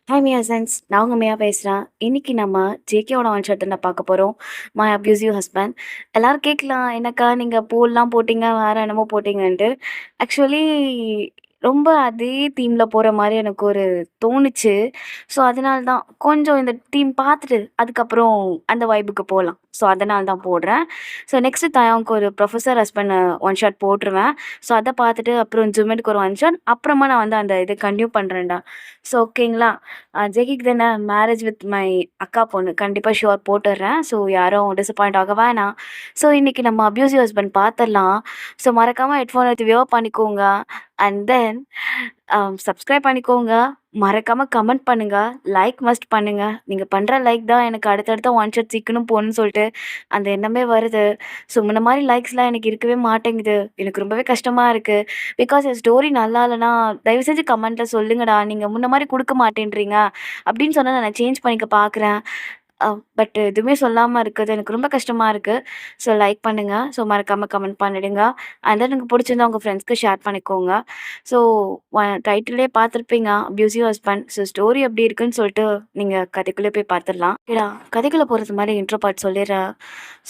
Hi மியா sense நான் உங்கள் மியா பேசுகிறேன். இன்னைக்கு நம்ம ஜேகேவோட ஒன் ஷாட் பார்க்க போகிறோம். My abusive husband. எல்லாரும் கேட்கலாம், என்னக்கா நீங்கள் பூல்லாம் போட்டீங்க வேறு என்னமோ போட்டீங்கன்ட்டு. ஆக்சுவலி ரொம்ப அதே தீமில் போகிற மாதிரி எனக்கு ஒரு தோணுச்சு. ஸோ அதனால தான் கொஞ்சம் இந்த தீம் பார்த்துட்டு அதுக்கப்புறம் அந்த வைபுக்கு போகலாம். ஸோ அதனால தான் போடுறேன். ஸோ நெக்ஸ்ட்டு தயாவுக்கு ஒரு ப்ரொஃபஸர் ஹஸ்பண்ட் ஒன் ஷாட் போட்டுருவேன். ஸோ அதை பார்த்துட்டு அப்புறம் ஜுமெட்டுக்கு ஒரு ஒன் ஷாட் அப்புறமா நான் வந்து அந்த இது கன்டினியூ பண்ணுறேன்டா. ஸோ ஓகேங்களா? ஜெகிக்கு தானே மேரேஜ் வித் மை அக்கா பொண்ணு. கண்டிப்பாக ஷுவர் போட்டுடுறேன். ஸோ யாரும் டிசப்பாயிண்ட் ஆக வேணாம். ஸோ இன்றைக்கி நம்ம அப்யூசிவ் ஹஸ்பண்ட் பார்த்துடலாம். ஸோ மறக்காமல் ஹெட்ஃபோன் எடுத்து வியர் பண்ணிக்கோங்க. அண்ட் தென் சப்ஸ்கிரைப் பண்ணிக்கோங்க. மறக்காமல் கமெண்ட் பண்ணுங்கள். லைக் மஸ்ட் பண்ணுங்கள். நீங்கள் பண்ணுற லைக் தான் எனக்கு அடுத்தடுத்த ஒன் ஷாட் சீக்கிரம் போகணுன்னு சொல்லிட்டு அந்த எண்ணமே வருது. ஸோ முன்ன மாதிரி லைக்ஸ்லாம் எனக்கு இருக்கவே மாட்டேங்குது. எனக்கு ரொம்பவே கஷ்டமாக இருக்குது. பிகாஸ் என் ஸ்டோரி நல்லா இல்லைனா தயவு செஞ்சு கமெண்ட்டில் சொல்லுங்கடா. நீங்கள் முன்ன மாதிரி கொடுக்க மாட்டேன்றீங்க அப்படின்னு சொன்னால் நான் சேஞ்ச் பண்ணிக்க பார்க்குறேன். பட் எதுவுமே சொல்லாமல் இருக்கிறது எனக்கு ரொம்ப கஷ்டமாக இருக்குது. ஸோ லைக் பண்ணுங்கள். ஸோ மறக்காமல் கமெண்ட் பண்ணிடுங்க. அண்ட் தென் எனக்கு பிடிச்சிருந்தா உங்கள் ஃப்ரெண்ட்ஸ்க்கு ஷேர் பண்ணிக்கோங்க. ஸோ டைட்டிலே பார்த்துருப்பீங்க, அப்யூசிவ் ஹஸ்பண்ட். ஸோ ஸ்டோரி எப்படி இருக்குன்னு சொல்லிட்டு நீங்கள் கதைக்குள்ளே போய் பார்த்துடலாம். ஏடா கதைக்குள்ளே போகிறது மாதிரி இன்ட்ரோ பார்ட் சொல்லிடுறேன்.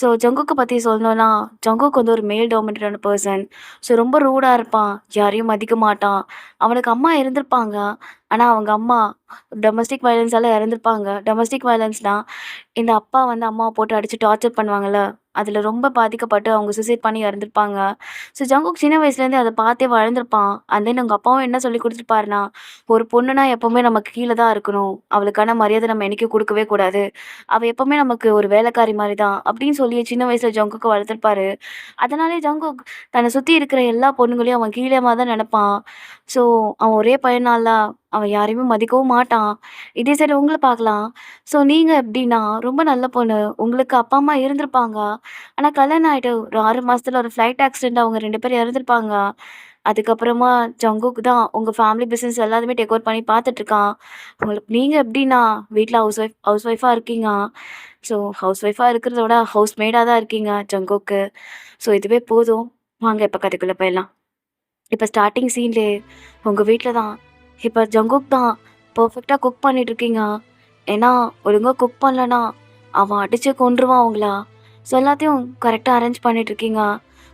ஸோ ஜங்குக்கு பற்றி சொல்லணும்னா, ஜங்குக்கு வந்து ஒரு மேல் டாமினேட்டான பர்சன். ஸோ ரொம்ப ரூடாக இருப்பான், யாரையும் மதிக்க மாட்டான். அவனுக்கு அம்மா இருந்திருப்பாங்க. ஆனால் அவங்க அம்மா டொமஸ்டிக் வயலன்ஸால் இறந்துருப்பாங்க. டொமஸ்டிக் வயலன்ஸ்னால் இந்த அப்பா வந்து அம்மாவை போட்டு அடித்து டார்ச்சர் பண்ணுவாங்கள்ல, அதில் ரொம்ப பாதிக்கப்பட்டு அவங்க சூசைட் பண்ணி இறந்துருப்பாங்க. ஸோ ஜங்குக் சின்ன வயசுலேருந்தே அதை பார்த்தே வளர்ந்துருப்பான். அண்ட் தென் அவங்க அப்பாவும் என்ன சொல்லி கொடுத்துருப்பாருனா, ஒரு பொண்ணுனா எப்போவுமே நமக்கு கீழே தான் இருக்கணும், அவளுக்கான மரியாதை நம்ம என்றைக்கும் கொடுக்கவே கூடாது, அவள் எப்போவுமே நமக்கு ஒரு வேலைக்காரி மாதிரி தான் அப்படின்னு சொல்லி சின்ன வயசில் ஜங்குக்கு வளர்த்துருப்பாரு. அதனாலே ஜங்குக் தன்னை சுற்றி இருக்கிற எல்லா பொண்ணுங்களையும் அவன் கீழேமா தான் நினப்பான். ஸோ அவன் ஒரே பையனால அவன் யாரையுமே மதிக்கவும் மாட்டான். இதே சரி உங்கள பார்க்கலாம். ஸோ நீங்கள் எப்படின்னா ரொம்ப நல்ல பொண்ணு. உங்களுக்கு அப்பா, அம்மா இருந்திருப்பாங்க. ஆனா கல்யாணம் ஆயிட்டு ஒரு 6 மாசத்துல ஒரு ஃப்ளைட் ஆக்சிடென்ட்ல அவங்க 2 பேரும் இறந்துருப்பாங்க. அதுக்கப்புறமா ஜங்குக் தான் உங்க ஃபேமிலி பிசினஸ் எல்லாத்தையுமே டேக் ஓவர் பண்ணி பார்த்துட்டுருக்கான். உங்களுக்கு நீங்க எப்படின்னா வீட்ல ஹவுஸ் ஒய்ஃபா இருக்கீங்க. ஸோ ஹவுஸ் ஒய்ஃபா இருக்கிறத விட ஹவுஸ் மேடா தான் இருக்கீங்க ஜங்குக்கு. ஸோ இதுவே போதும். வாங்க இப்ப கதைக்குள்ள போயிடலாம். இப்ப ஸ்டார்ட்டிங் சீன்லயே உங்க வீட்ல தான் இப்ப ஜங்குக் தான் பெர்ஃபெக்ட்டா குக் பண்ணிட்டுருக்கீங்க. ஏன்னா ஒழுங்கா குக் பண்ணலனா அவன் அடிச்சு கொன்றுவான் உங்கள. ஸோ எல்லாத்தையும் கரெக்டாக அரேஞ்ச் பண்ணிட்டுருக்கீங்க.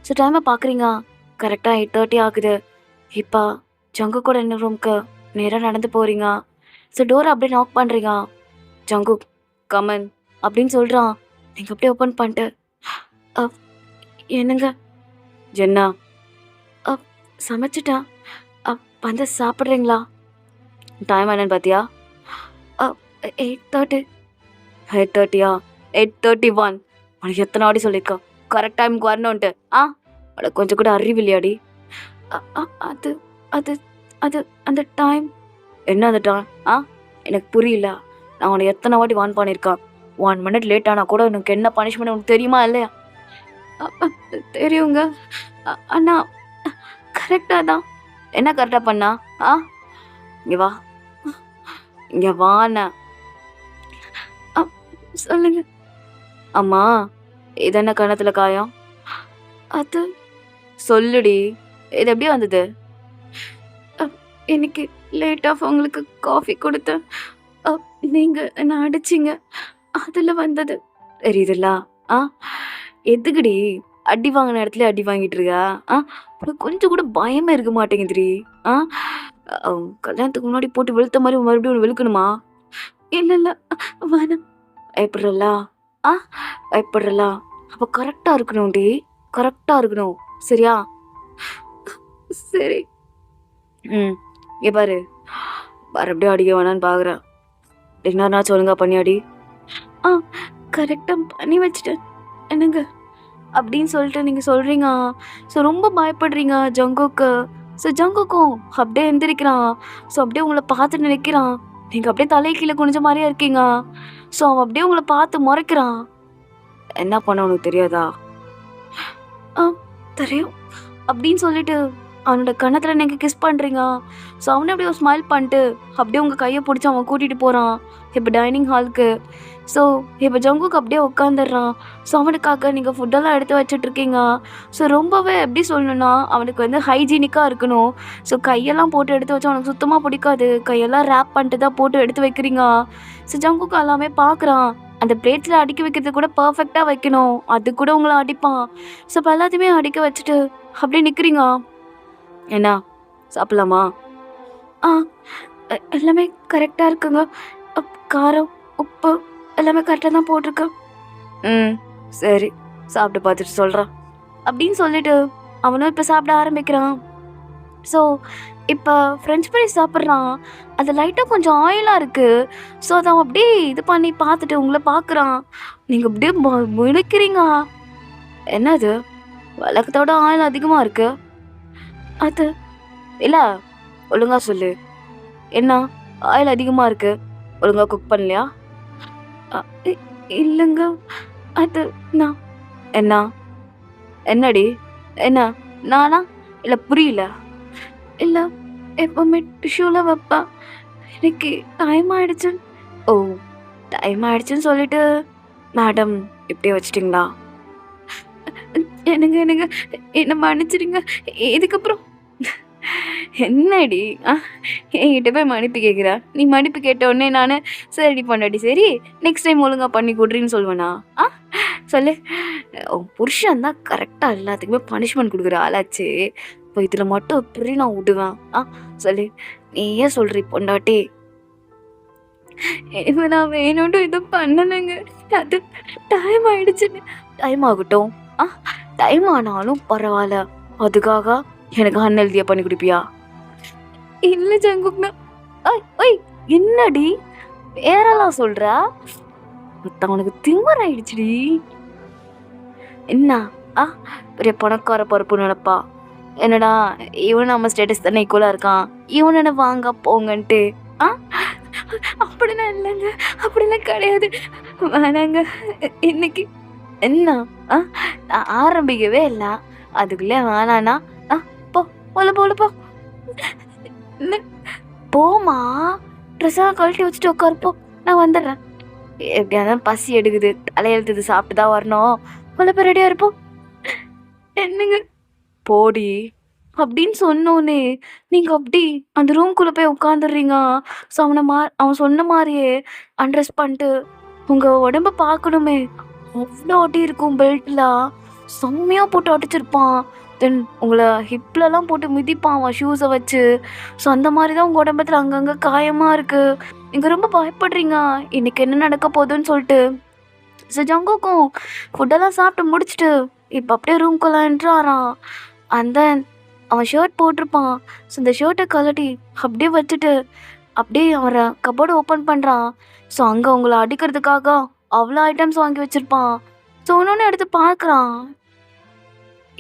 ஸோ டைமை பார்க்குறீங்க, கரெக்டாக 8:30 ஆகுது. இப்போ ஜங்குக்கோட இன்னும் ரூம்க்கு நேராக நடந்து போகிறீங்க. ஸோ டோரை அப்படியே நாக் பண்ணுறீங்க. ஜங்குக் கமன் அப்படின்னு சொல்கிறான். நீங்கள் அப்படியே ஓப்பன் பண்ணிட்டு அப் என்னங்க ஜென்னா அப் சமைச்சிட்டேன். வந்து சாப்பிட்றீங்களா? டைம் என்னன்னு பார்த்தியா? 8:30. 8:30யா? 8:31. உனக்கு எத்தனை வாட்டி சொல்லியிருக்கேன் கரெக்ட் டைமுக்கு வரணுன்ட்டு? உனக்கு கொஞ்சம் கூட அறிவில்லையாடி? அது அது அது அந்த டைம். என்ன அந்த டைம்? எனக்கு புரியல. நான் உனக்கு எத்தனை வாட்டி வார்ன் பண்ணியிருக்கேன். 1 மினிட் லேட் ஆனால் கூட உனக்கு என்ன பனிஷ்மெண்ட் உனக்கு தெரியுமா இல்லையா? தெரியுங்க. அண்ணா கரெக்டாக தான். என்ன கரெக்டாக பண்ணா? இங்கே வா, இங்கே வாண்ணா. சொல்லுங்க. அம்மா இது என்ன கணத்துல காயம்? அது சொல்லுடி, இது எப்படி வந்தது? இன்னைக்கு லேட் ஆஃப் உங்களுக்கு காஃபி கொடுத்தேன். நீங்க என்ன அடிச்சிங்க, அதுல வந்தது. தெரியுதுல்ல? எதுக்குடி அடி வாங்கின இடத்துல அடி வாங்கிட்டு இருக்கா? உனக்கு கொஞ்சம் கூட பயமே இருக்க மாட்டேங்குதுடி. கல்யாணத்துக்கு முன்னாடி போட்டு வெளுத்த மாதிரி மறுபடியும் ஒன்று வெளுக்கணுமா? இல்லை இல்லை வேணாம். பயப்படுறல? பயப்படுறல? அப்போ கரெக்டாக இருக்கணும்டி, கரெக்டாக இருக்கணும். சரியா? சரி. இங்கே பாரு, மறுபடியும் அடிக்க வேணான்னு பார்க்குறேன். டின்னர்னாச்சும் ஒழுங்கா பண்ணியாடி? கரெக்டாக பண்ணி வச்சுட்டேன். என்னங்க அப்படின்னு சொல்லிட்டு நீங்கள் சொல்கிறீங்க. ஸோ ரொம்ப பயப்படுறீங்க ஜங்குக்கு. ஸோ ஜங்குக்கும் அப்படியே எந்திரிக்கிறான். ஸோ அப்படியே உங்களை பார்த்து நினைக்கிறான். நீங்கள் அப்படியே தலையை கீழே குனிஞ்ச மாதிரியே இருக்கீங்க. ஸோ அவன் அப்படியே உங்களை பார்த்து முறைக்கிறான். என்ன பண்ண உனக்கு தெரியாதா? தெரியும் அப்படின்னு சொல்லிட்டு அவனோட கன்னத்துல நீங்க கிஸ் பண்றீங்க. ஸோ அவனே அப்படியே ஒரு ஸ்மைல் பண்ணிட்டு அப்படியே உங்க கையை பிடிச்சி அவன் கூட்டிட்டு போறான் இப்போ டைனிங் ஹாலுக்கு. ஸோ இப்போ ஜங்குக்கு அப்படியே உட்காந்துடுறான். ஸோ அவனுக்காக நீங்கள் ஃபுட்டெல்லாம் எடுத்து வச்சுட்டு இருக்கீங்க. ஸோ ரொம்பவே எப்படி சொல்லணும்னா அவனுக்கு வந்து ஹைஜீனிக்காக இருக்கணும். ஸோ கையெல்லாம் போட்டு எடுத்து வச்சா அவனுக்கு சுத்தமாக பிடிக்காது. கையெல்லாம் ரேப் பண்ணிட்டு தான் போட்டு எடுத்து வைக்கிறீங்க. ஸோ ஜங்குக்கு எல்லாமே பார்க்குறான். அந்த பிளேட்ஸில் அடுக்கி வைக்கிறது கூட பர்ஃபெக்டாக வைக்கணும். அது கூட உங்களை அடிப்பான். ஸோ இப்போ எல்லாத்தையுமே அடிக்க வச்சுட்டு அப்படியே நிற்கிறீங்க. என்ன சாப்பிடலாமா? ஆ எல்லாமே கரெக்டாக இருக்குங்க. காரம் உப்பு எல்லாமே கரெக்டாக தான் போட்டிருக்கேன். ம் சரி, சாப்பிட்டு பார்த்துட்டு சொல்கிறான் அப்படின்னு சொல்லிட்டு அவனும் இப்போ சாப்பிட ஆரம்பிக்கிறான். ஸோ இப்போ ஃப்ரெஞ்ச் ஃப்ரைஸ் சாப்பிட்றான். அது லைட்டாக கொஞ்சம் ஆயிலாக இருக்குது. ஸோ அதை அவன் அப்படியே இது பண்ணி பார்த்துட்டு உங்களை பார்க்குறான். நீங்கள் அப்படியே முழிக்கிறீங்க. என்னது வழக்கத்தோட ஆயில் அதிகமாக இருக்கு? அது இல்லை, ஒழுங்காக சொல்லு. என்ன ஆயில் அதிகமாக இருக்கு? ஒழுங்காக குக் பண்ணலையா? இல்லைங்க, அது நான். என்ன என்னடி? என்ன நானா? இல்லை புரியல. இல்லை, எப்போவுமே டிஷ்யூவில் வைப்பேன். எனக்கு டைம் ஆயிடுச்சு. ஓ, டைம் ஆயிடுச்சுன்னு சொல்லிட்டு மேடம் இப்படியே வச்சிட்டிங்களா? என்னங்க என்னங்க என்ன மன்னிச்சிடுங்க. இதுக்கப்புறம் என்னடி என்கிட்ட போய் மன்னிப்பு கேட்குறா? நீ மன்னிப்பு கேட்ட உடனே நான் சரிடி பண்ணாடி, சரி நெக்ஸ்ட் டைம் ஒழுங்காக பண்ணி கொடுறீன்னு சொல்லுவேனா? சொல்லு. உன் புருஷன் தான் கரெக்டாக எல்லாத்துக்குமே பனிஷ்மெண்ட் கொடுக்குற ஆளாச்சு. இப்போ இதில் மட்டும் எப்படி நான் விடுவேன்? சொல்லு, நீ ஏன் சொல்கிறீ பொண்டாட்டி? இப்போ நான் வேணும்ட்டு எதுவும் பண்ணலைங்க. அது டைம் ஆயிடுச்சுன்னு. டைம் ஆகட்டும். டைம் ஆனாலும் பரவாயில்ல. அதுக்காக எனக்கு அன்ஹெல்தியா பண்ணி கொடுப்பியா? இல்லை ஜங்குக்னா. ஓய் என்னடி வேறெல்லாம் சொல்ற? உனக்கு திமிர் ஆயிடுச்சுடி. என்ன பெரிய பணக்கார பருப்பு நினைப்பா? என்னடா இவன் நம்ம ஸ்டேட்டஸ் தானே ஈக்குவலாக இருக்கான், இவன் என்ன வாங்க போங்கன்ட்டு. அப்படிலாம் இல்லைங்க, அப்படிலாம் கிடையாது. வேணாங்க இன்னைக்கு. என்ன நான் ஆரம்பிக்கவே இல்லை, அதுக்குள்ளே வேணாண்ணா. போ போல போல போ. போமா, ட்ரெஸ்ஸாக கழட்டி வச்சுட்டு உட்காருப்போ, நான் வந்துடுறேன். எப்படியாதான் பசி எடுக்குது, தலையெழுத்துது, சாப்பிட்டு தான் வரணும். போல போய் ரெடியாக இருப்போம். என்னங்க போடி அப்படின்னு சொன்னோன்னே நீங்கள் அப்படி அந்த ரூம்குள்ளே போய் உட்காந்துடுறீங்க. ஸோ அவன் சொன்ன மாதிரியே அண்ட்ரெஸ் பண்ணிட்டு உங்கள் உடம்ப பார்க்கணுமே, அவ்வளோ அடி இருக்கும். பெல்ட்லாம் செம்மையாக போட்டு அடிச்சிருப்பான். தென் உங்களை ஹிப்லலாம் போட்டு மிதிப்பான் அவன் ஷூஸை வச்சு. ஸோ அந்த மாதிரி தான் உங்கள் உடம்பத்தில் அங்கங்கே காயமாக இருக்குது. நீங்கள் ரொம்ப பயப்படுறீங்க இன்றைக்கி என்ன நடக்க போகுதுன்னு சொல்லிட்டு. ஸோ ஜங்குக்கும் ஃபுட்டெல்லாம் சாப்பிட்டு முடிச்சுட்டு இப்போ அப்படியே ரூம்குள்ளே என்ட்ராரான். அந்த அவன் ஷர்ட் போட்டிருப்பான். ஸோ இந்த ஷர்ட்டை கழட்டி அப்படியே வச்சுட்டு அப்படியே அவரை கபோர்டு ஓப்பன் பண்ணுறான். ஸோ அங்கே உங்களை அடிக்கிறதுக்காக அவ்வளோ ஐட்டம்ஸ் வாங்கி வச்சுருப்பான். ஸோ ஒன்று எடுத்து பார்க்குறான்.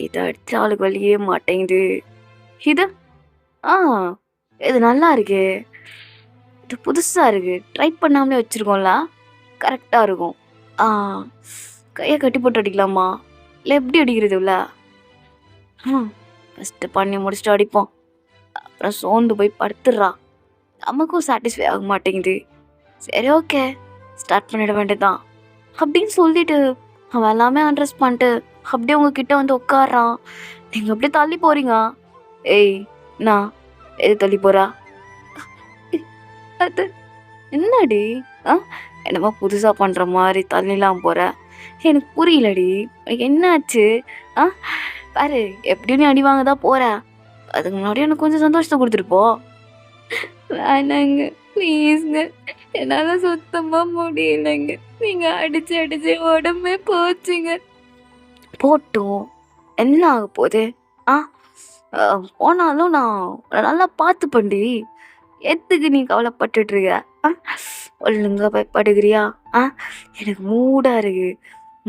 இதை அடித்த ஆளுக்கு வழியே மாட்டேங்குது. இது இது நல்லா இருக்கு, இது புதுசாக இருக்குது, ட்ரை பண்ணாமலே வச்சுருக்கோம்ல, கரெக்டாக இருக்கும். கையை கட்டி போட்டு அடிக்கலாமா, இல்லை எப்படி அடிக்கிறது? இல்லை ஃபஸ்ட்டு பண்ணி முடிச்சுட்டு அடிப்போம், அப்புறம் சோர்ந்து போய் படுத்துடுறா. நமக்கும் சாட்டிஸ்ஃபை ஆக மாட்டேங்குது. சரி ஓகே, ஸ்டார்ட் பண்ணிட வேண்டியதான் அப்படின்னு சொல்லிட்டு அவன் எல்லாமே அட்ரஸ் பண்ணிட்டு அப்படியே உங்ககிட்ட வந்து உட்காடுறான். நீங்கள் அப்படியே தள்ளி போகிறீங்க. ஏய் நான் எது தள்ளி போகிறா? அது என்னடி என்னமோ புதுசாக பண்ணுற மாதிரி தள்ளிலாம் போகிற? எனக்கு புரியலடி, என்னாச்சு? பாரு எப்படியும் நீ அடி வாங்க தான் போகிற, அதுக்கு முன்னாடி எனக்கு கொஞ்சம் சந்தோஷத்தை கொடுத்துருப்போ. வேணாங்க ப்ளீஸுங்க, என்னால் சுத்தமாக முடியலைங்க. நீங்கள் அடித்து அடித்து உடம்பே போச்சுங்க. போட்டும் என்ன ஆக போகுது? போனாலும் நான் நல்லா பார்த்து பண்ணி, எதுக்கு நீ கவலைப்பட்டுட்ருக்க? ஒழுங்கா போய் படுகிறியா? எனக்கு மூடாக இருக்கு.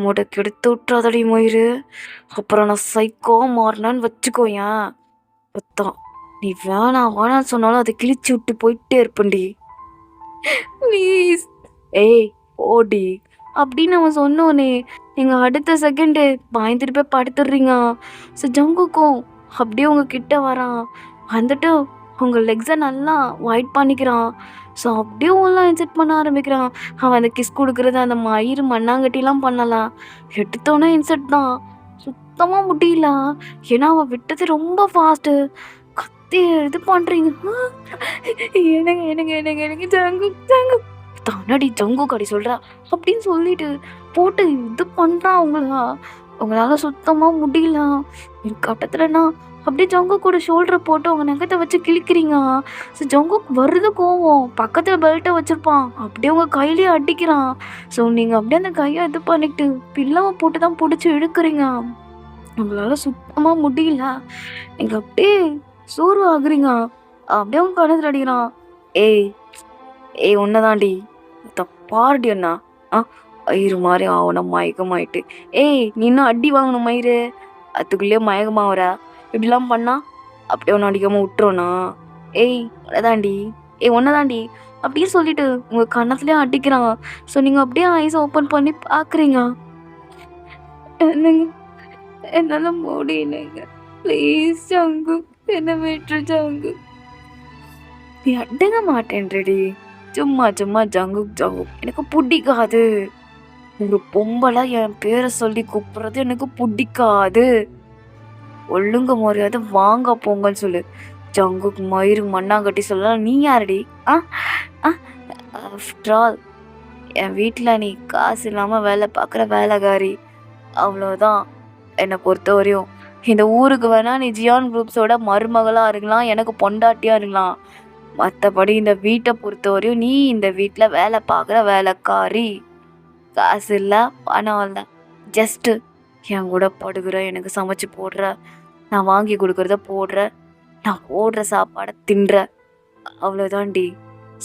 மூடை கெடுத்து விட்டுறாதடி மயிறு, அப்புறம் நான் சைக்கோ மாறினான்னு வச்சுக்கோயேன். மொத்தம் நீ வேணாம் வேணான்னு சொன்னாலும் அதை கிழிச்சு விட்டு போயிட்டே இருப்பண்டி. ப்ளீஸ் ஏய் ஓடி அப்படின்னு அவன் சொன்னோன்னே நீங்கள் அடுத்த செகண்டு பயந்துட்டு போய் படுத்துடுறீங்க. ஸோ ஜங்குக்கும் அப்படியே உங்க கிட்ட வரான். வந்துட்டு உங்க லெக்ஸை நல்லா ஒயிட் பண்ணிக்கிறான். ஸோ அப்படியே எல்லாம் இன்செக்ட் பண்ண ஆரம்பிக்கிறான். அவன் அந்த கிஸ் கொடுக்குறது அந்த மயிறு மண்ணாங்கட்டிலாம் பண்ணலாம். எடுத்தோன்னே இன்செக்ட் தான். சுத்தமாக முடியல. ஏன்னா அவன் விட்டது ரொம்ப ஃபாஸ்ட்டு. கத்தி இது பண்ணுறீங்க. எனக்கு எனக்கு எனக்கு எனக்கு ஜங்கு ஜங்கு தானடி ஜங்கு கடி சொல்கிறா அப்படின்னு சொல்லிட்டு போட்டு இது பண்ணுறான் அவங்களா. அவங்களால சுத்தமாக முடியல. ஒரு கட்டத்துலனா அப்படியே ஜங்கு கூட ஷோல்டரை போட்டு அவங்க நகத்தை வச்சு கிழிக்கிறீங்க. ஸோ ஜங்குக்கு வருது கோவம். பக்கத்தில் பெல்ட்டை வச்சுருப்பான். அப்படியே உங்கள் கையிலேயே அடிக்கிறான். ஸோ நீங்கள் அப்படியே அந்த கையை இது பண்ணிக்கிட்டு பில்லாவை போட்டு தான் பிடிச்சி இழுக்கிறீங்க. உங்களால சுத்தமாக முடியல. நீங்கள் அப்படியே சோர்வு ஆகுறீங்க. அப்படியே அவங்க கணத்தில் அடிக்கிறான். ஏய் ஏய் உன்னதாண்டி தப்பாடி அண்ணா. மயிறு மாதிரி ஆகணும் மயக்கமாயிட்டு. ஏய் நீ இன்னும் அடி வாங்கணும் மயிறு. அதுக்குள்ளேயே மயக்கமாகற இப்படிலாம் பண்ணா அப்படியே ஒன்று அடிக்காமல் விட்டுருவோண்ணா. ஏய் உன்னதாண்டி ஒன்னதாண்டி அப்படின்னு சொல்லிட்டு உங்கள் கன்னத்துலேயே அடிக்கிறான். ஸோ நீங்கள் அப்படியே ஐஸ் ஓப்பன் பண்ணி பார்க்குறீங்க. என்னங்க என்னால் முடியலைங்க. ப்ளீஸ் ஜங்கு என்ன விட்டுரு ஜங்கு. நீ அடங்க மாட்டேன்றடி. சும்மா சும்மா ஜங்கு ஜங்கு எனக்கு பிடிக்காது. ஒரு பொம்பளை என் பேரை சொல்லி கூப்பிட்றது எனக்கு பிடிக்காது. ஒழுங்கு மரியாதை வாங்க போங்கன்னு சொல்லு. ஜங்குக்கு மயிறு மண்ணாங்கட்டி சொல்லலாம். நீ யாரடி? ஆஃப்டர் ஆல் என் வீட்டில் நீ காசு இல்லாமல் வேலை பார்க்குற வேலைக்காரி. அவ்வளோதான். என்னை பொறுத்த வரையும் இந்த ஊருக்கு வேணால் நீ ஜியான் குரூப்ஸோட மருமகளாக இருக்கலாம், எனக்கு பொண்டாட்டியாக இருக்கலாம். மற்றபடி இந்த வீட்டை பொறுத்த வரையும் நீ இந்த வீட்டில் வேலை பார்க்குற வேலைக்காரி. காசு இல்லை, பணம் இல்லை, ஜஸ்ட்டு என் கூட படுகிற, எனக்கு சமைச்சு போடுற, நான் வாங்கி கொடுக்குறத போடுற, நான் போடுற சாப்பாடை தின்ற. அவ்வளோதான்டி.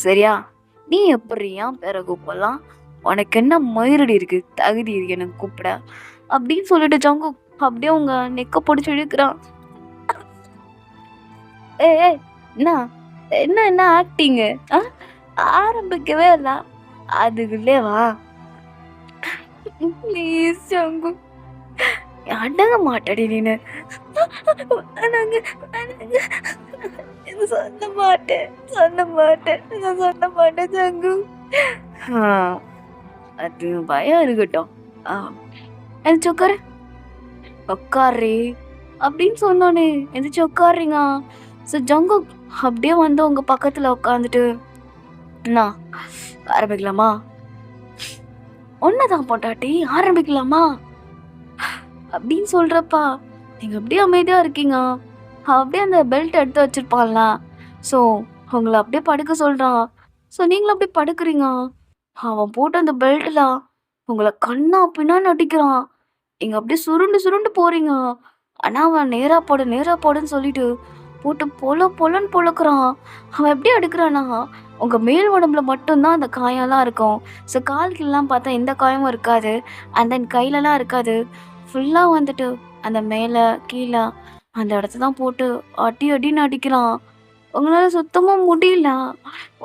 சரியா? நீ எப்படி ஏன் பேரை கூப்பிடலாம்? உனக்கு என்ன மயிரடி இருக்கு, தகுதி இருக்கு எனக்கு கூப்பிட அப்படின்னு சொல்லிட்டு ஜங்கு அப்படியே உங்க நெக்க பிடிச்சி இழுக்கிறான். ஏ என்ன என்ன என்ன ஆக்டிங்கு? ஆரம்பிக்கவே இல்லை, அதுக்குள்ளே வா. ப்ளீஸ் ஜங்கு அடங்க மாட்டடி நீனு. சொல்ல மாட்டேன் நான் சொல்ல மாட்டேன் ஜங்கு. அது பயம் இருக்கட்டும். எந்திரிச்சு உட்காரு அப்படின்னு சொன்னோன்னே எந்திரிச்சு உட்காருங்க. ஸோ ஜங்கு அப்படியே வந்து உங்க பக்கத்துல உட்காந்துட்டு என்ன ஆரம்பிக்கலாமா? ஒன்னதான் பொண்டாட்டி ஆரம்பிக்கலாமா அப்படின்னு சொல்றப்பா நீங்க அப்படியே அமைதியா இருக்கீங்க. அப்படியே அந்த பெல்ட் எடுத்து வச்சிருப்பான்ல, ஸோ உங்களை அப்படியே படுக்க சொல்றான். ஸோ நீங்களும் அப்படியே படுக்கிறீங்க. அவன் போட்டு அந்த பெல்ட்ல உங்களை கண்ணா பின்னான்னு அடிக்கிறான். நீங்க அப்படியே சுருண்டு சுருண்டு போறீங்க. ஆனா அவன் நேரா போடுன்னு சொல்லிட்டு போட்டு பொலன்னு பொழக்கிறான். அவன் எப்படி எடுக்கிறானா, உங்க மேல் உடம்புல மட்டும்தான் அந்த காயெல்லாம் இருக்கும். ஸோ கால்கெல்லாம் பார்த்தா எந்த காயமும் இருக்காது. அண்ட் தென் கையிலலாம் இருக்காது. ஃபுல்லாக வந்துட்டு அந்த மேலே கீழே அந்த இடத்த தான் போட்டு அடின்னு அடிக்கிறான். உங்களால் சுத்தமாக முடியல.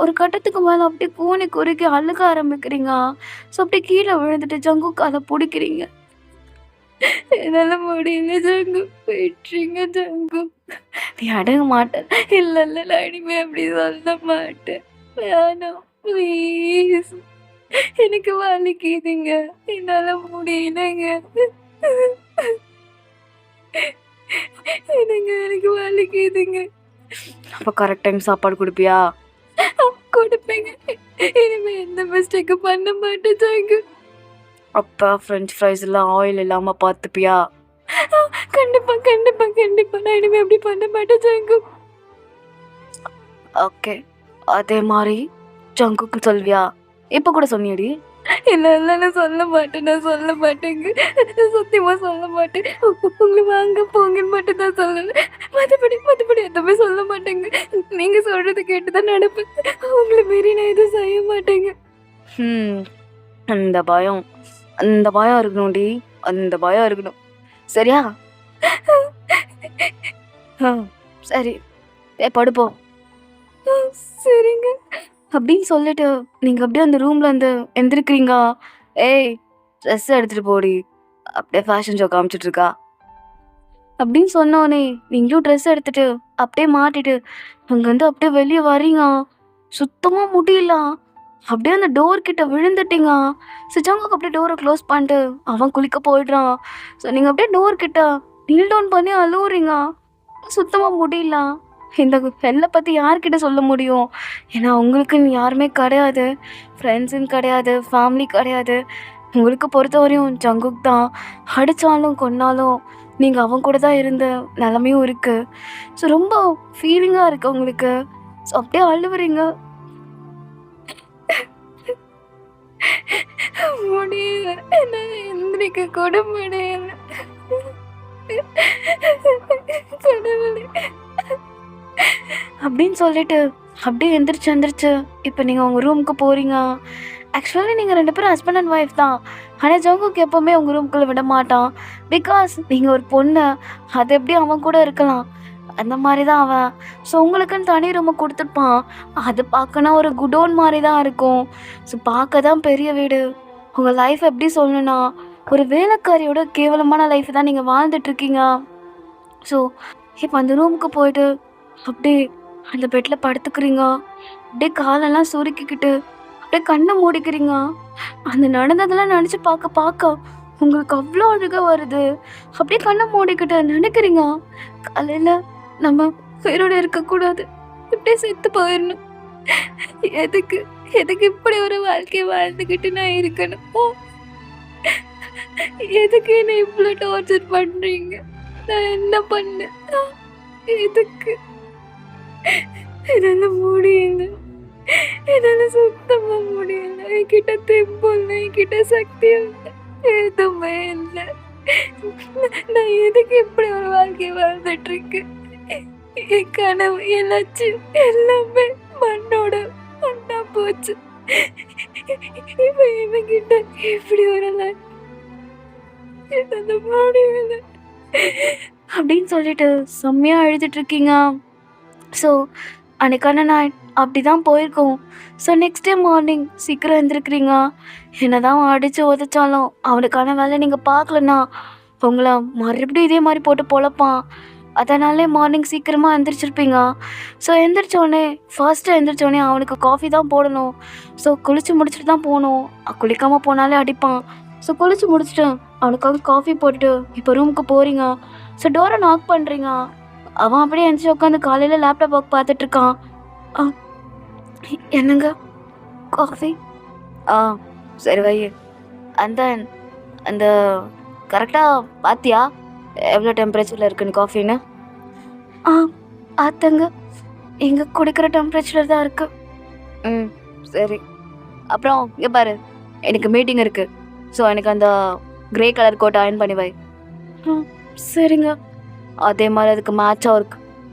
ஒரு கட்டத்துக்கு மேலே அப்படியே கூனி குறுக்கி அழுக ஆரம்பிக்கிறீங்க. ஸோ அப்படியே கீழே விழுந்துட்டு ஜங்குக்கு அதை பிடிக்கிறீங்க. என்னால் முடியல ஜங்கு, போயிட்டுறீங்க ஜங்கு. நீ அடங்க மாட்டேன். இல்லை நான் இனிமே அப்படி சொல்ல மாட்டேன். வேணாம் ப்ளீஸ். எனக்கு வலிக்குதுங்க, என்னால் முடியலைங்க. எனக்கு வலிக்குதுங்க. அப்போ கரெக்ட் டைம் சாப்பாடு கொடுப்பியா? கொடுப்பேங்க. இனிமே எந்த மிஸ்டேக்கும் பண்ண மாட்டேன் ஜங்கு. அப்போ ஃப்ரெஞ்ச் ஃப்ரைஸில் ஆயில் இல்லாமல் பார்த்துப்பியா? கண்டிப்பா நான் இனிமே அப்படி பண்ண மாட்டேன் ஜங்கு. ஓகே, அதே மாதிரி ஜங்குக்கு சொல்வியா? இப்போ கூட சொன்னியடி. இல்லை நான் சொல்ல மாட்டேங்க. சத்தியமாக சொல்ல மாட்டேன். உங்களை வாங்க போங்கன்னு மட்டும் தான் சொல்லலை. மற்றபடி எதுவுமே சொல்ல மாட்டேங்க. நீங்கள் சொல்கிறது கேட்டு தான் நடப்பேன். உங்களை மீறி நான் எதுவும் செய்ய மாட்டேங்க. அந்த பயம் இருக்கணும்டி. அந்த பயம் இருக்கணும். சரியா? சரி, படுப்போம். சரிங்க அப்படின்னு சொல்லிட்டு நீங்கள் அப்படியே அந்த ரூமில் இருந்து எந்திரிக்கிறீங்க. ஏய் ட்ரெஸ் எடுத்துகிட்டு போடி. அப்படியே ஃபேஷன் ஷோ காமிச்சிட்ருக்கா. அப்படின்னு சொன்னோனே நீங்களும் ட்ரெஸ் எடுத்துட்டு அப்படியே மாட்டிட்டு அங்கேருந்து அப்படியே வெளியே வரீங்க. சுத்தமாக முடியல. அப்படியே அந்த டோர் கிட்ட விழுந்துட்டீங்க. சிஜாங்குக்கு அப்படியே டோரை க்ளோஸ் பண்ணிட்டு அவன் குளிக்க போயிடுறான். ஸோ நீங்கள் அப்படியே டோர் கிட்ட நீல் டவுன் பண்ணி அழுவுறீங்க. சுத்தமாக முடியல. இந்த வெள்ளை பற்றி யார்கிட்ட சொல்ல முடியும்? ஏன்னா உங்களுக்குன்னு யாருமே கிடையாது, ஃப்ரெண்ட்ஸுன்னு கிடையாது, ஃபேமிலி கிடையாது. உங்களுக்கு பொறுத்தவரையும் ஜங்குக் தான். அடித்தாலும் கொன்னாலும் நீங்கள் அவன் கூட தான் இருந்த நிலமையும் இருக்குது. ஸோ ரொம்ப ஃபீலிங்காக இருக்குது உங்களுக்கு. ஸோ அப்படியே அழுவுறீங்க. முடியல, என்னால் எந்திரிக்க கூட முடியல. கடவுளே அப்படின்னு சொல்லிட்டு அப்படியே எந்திரிச்சு இப்போ நீங்கள் உங்கள் ரூமுக்கு போகிறீங்க. ஆக்சுவலி நீங்கள் 2 பேரும் ஹஸ்பண்ட் அண்ட் ஒய்ஃப் தான். ஆனால் ஜங்குக்கு எப்போவுமே உங்கள் ரூம்குள்ளே விட மாட்டான். பிகாஸ் நீங்கள் ஒரு பொண்ணு. அது எப்படி அவன் கூட இருக்கலாம்? அந்த மாதிரி தான் அவன். ஸோ உங்களுக்குன்னு தனி ரூமை கொடுத்துருப்பான். அது பார்க்கனா ஒரு குடோன் மாதிரி தான் இருக்கும். ஸோ பார்க்க தான் பெரிய வீடு. உங்கள் லைஃப் எப்படி சொல்லணும்னா ஒரு வேலைக்காரியோட கேவலமான லைஃப் தான் நீங்கள் வாழ்ந்துட்டுருக்கீங்க. ஸோ இப்போ அந்த ரூமுக்கு போயிட்டு அப்படியே அந்த பெட்டில் படுத்துக்கிறீங்க. அப்படியே காலெல்லாம் சுருக்கிக்கிட்டு அப்படியே கண்ணை மூடிக்கிறீங்க. அந்த நடந்ததெல்லாம் நினச்சி பார்க்க உங்களுக்கு அவ்வளோ அழுக வருது. அப்படியே கண்ணை மூடிக்கிட்டு நினைக்கிறீங்க, காலையில் நம்ம உயிரோடு இருக்கக்கூடாது, இப்படியே செத்து போயிடணும். எதுக்கு எதுக்கு இப்படி ஒரு வாழ்க்கையை வாழ்ந்துக்கிட்டு நான் இருக்கணும்? எதுக்கு என்னை இவ்வளோ டார்ச்சர் பண்ணுறீங்க? நான் என்ன பண்ணேன்? எதுக்கு? என்னால் முடியல, என்னால் சுத்தமாக முடியல. என்கிட்ட தெம்பு இல்லை, என்கிட்ட சக்தி இல்லை, எதுவுமே இல்லை. நான் எதுக்கு இப்படி ஒரு வாழ்க்கையை வாழ்ந்துட்டு இருக்கேன்? என் கனவு, என் லட்சியம் எல்லாமே மண்ணா போச்சு. இப்ப இவங்கிட்ட இப்படி ஒரு முடியல அப்படின்னு சொல்லிட்டு செம்மையா அழுதுட்டு இருக்கீங்க. ஸோ அன்னைக்கான நாள் அப்படி தான் போயிருக்கோம். ஸோ நெக்ஸ்ட் டே மார்னிங் சீக்கிரம் எழுந்திருக்கிறீங்க. என்ன தான் அடித்து உதச்சாலும் அவனுக்கான வேலை நீங்கள் பார்க்கலன்னா உங்களை மறுபடியும் இதே மாதிரி போட்டு பொழப்பான். அதனாலே மார்னிங் சீக்கிரமாக எழுந்திரிச்சிருப்பீங்க. ஸோ எழுந்திரிச்சோடனே ஃபர்ஸ்ட்டு அவனுக்கு காஃபி தான் போடணும். ஸோ குளித்து முடிச்சுட்டு தான் போகணும். குளிக்காமல் போனாலே அடிப்பான். ஸோ குளித்து முடிச்சுட்டு அவனுக்காக காஃபி போட்டுட்டு இப்போ ரூமுக்கு போகிறீங்க. ஸோ டோரை நாக் பண்ணுறீங்க. அவன் அப்படியே எழுந்திரிச்சு உட்காந்து காலையில் லேப்டாப் ஒர்க் பார்த்துட்ருக்கான். என்னங்க காஃபி? சரி வை. அந்த அந்த கரெக்டாக பார்த்தியா எவ்வளோ டெம்பரேச்சரில் இருக்குன்னு காஃபின்னு? ஆத்தங்க, எங்கே குடிக்கிற டெம்பரேச்சர் தான் இருக்குது. சரி. அப்புறம் இங்கே பாரு, எனக்கு மீட்டிங் இருக்குது. ஸோ எனக்கு அந்த க்ரே கலர் கோட்டை அயர்ன் பண்ணி வை. சரிங்க. அதே மாதிரி அதுக்கு மேட்சாக ஒரு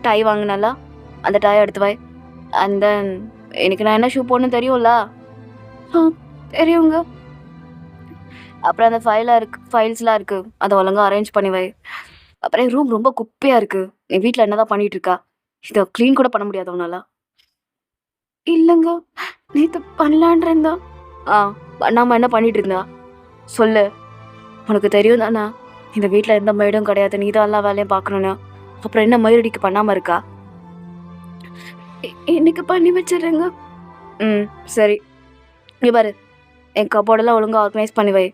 டை வாங்கினால அந்த டை எடுத்து வை. அண்ட் தென் எனக்கு நான் என்ன ஷூ போடணும்னு தெரியும்ல? தெரியுங்க. அப்புறம் அந்த ஃபைல்ஸ்லாம் இருக்குது, அதை ஒழுங்காக அரேஞ்ச் பண்ணி வை. அப்புறம் ரூம் ரொம்ப குப்பையாக இருக்குது. என் வீட்டில் என்ன தான் பண்ணிகிட்டு இருக்கா? இதை க்ளீன் கூட பண்ண முடியாது உன்னால? இல்லைங்க, நேற்று பண்ணலான் இருந்தா. பண்ணாமல் என்ன பண்ணிகிட்டு இருந்தா சொல்லு. உனக்கு தெரியும் தானே இந்த வீட்டில் எந்த மைடும் கிடையாது, நீ தான் எல்லா வேலையும் பார்க்கணுன்னு. அப்புறம் என்ன மயிரடிக்கு பண்ணாமல் இருக்கா? இன்னைக்கு பண்ணி வச்சிடுறேங்க. சரி. இங்கே பாரு, என் கபோர்டெல்லாம் ஒழுங்காக ஆர்கனைஸ் பண்ணி வை.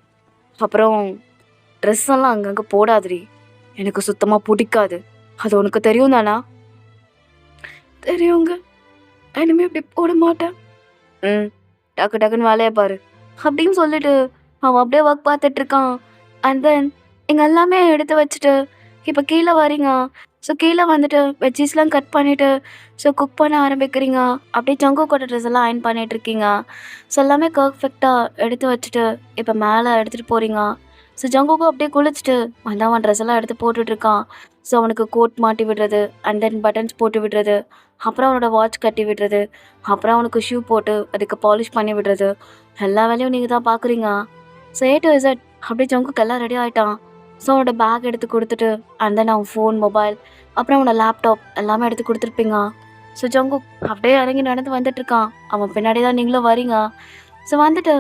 அப்புறம் ட்ரெஸ் எல்லாம் அங்கங்கே போடாதடி, எனக்கு சுத்தமாக பிடிக்காது. அது உனக்கு தெரியும் தானா? தெரியுங்க, இனிமே அப்படி போட மாட்டேன். டக்கு டக்குன்னு வேலையை பாரு அப்படின்னு சொல்லிட்டு அவன் அப்படியே ஒர்க் பார்த்துட்ருக்கான். அண்ட் தென் இங்கே எல்லாமே எடுத்து வச்சுட்டு இப்போ கீழே வரீங்க. ஸோ கீழே வந்துட்டு வெஜ்ஜீஸ்லாம் கட் பண்ணிவிட்டு ஸோ குக் பண்ண ஆரம்பிக்கிறீங்க. அப்படியே ஜங்குக்கோட ட்ரெஸ் எல்லாம் அயர்ன் பண்ணிகிட்ருக்கீங்க. ஸோ எல்லாமே பர்ஃபெக்டாக எடுத்து வச்சுட்டு இப்போ மேலே எடுத்துகிட்டு போகிறீங்க. ஸோ ஜங்குக்கும் அப்படியே குளிச்சுட்டு வந்து அவன் ட்ரெஸ் எல்லாம் எடுத்து போட்டுட்ருக்கான். ஸோ அவனுக்கு கோட் மாட்டி விடுறது, அண்ட் தென் பட்டன்ஸ் போட்டு விடுறது, அப்புறம் அவனோட வாட்ச் கட்டி விடுறது, அப்புறம் அவனுக்கு ஷூ போட்டு அதுக்கு பாலிஷ் பண்ணி விடுறது, எல்லா வேலையும் நீங்கள் தான் பார்க்குறீங்க. ஸோ A to Z அப்படியே ஜங்குக்கு எல்லாம் ரெடி ஆகிட்டான். ஸோ அவனோட பேக் எடுத்து கொடுத்துட்டு அண்ட் தென் அவன் ஃபோன், மொபைல், அப்புறம் அவனோட லேப்டாப் எல்லாமே எடுத்து கொடுத்துருப்பீங்க. ஸோ ஜங்குக் அப்படியே இறங்கி நடந்து வந்துட்டுருக்கான். அவன் பின்னாடி தான் நீங்களும் வரீங்க. ஸோ வந்துட்டு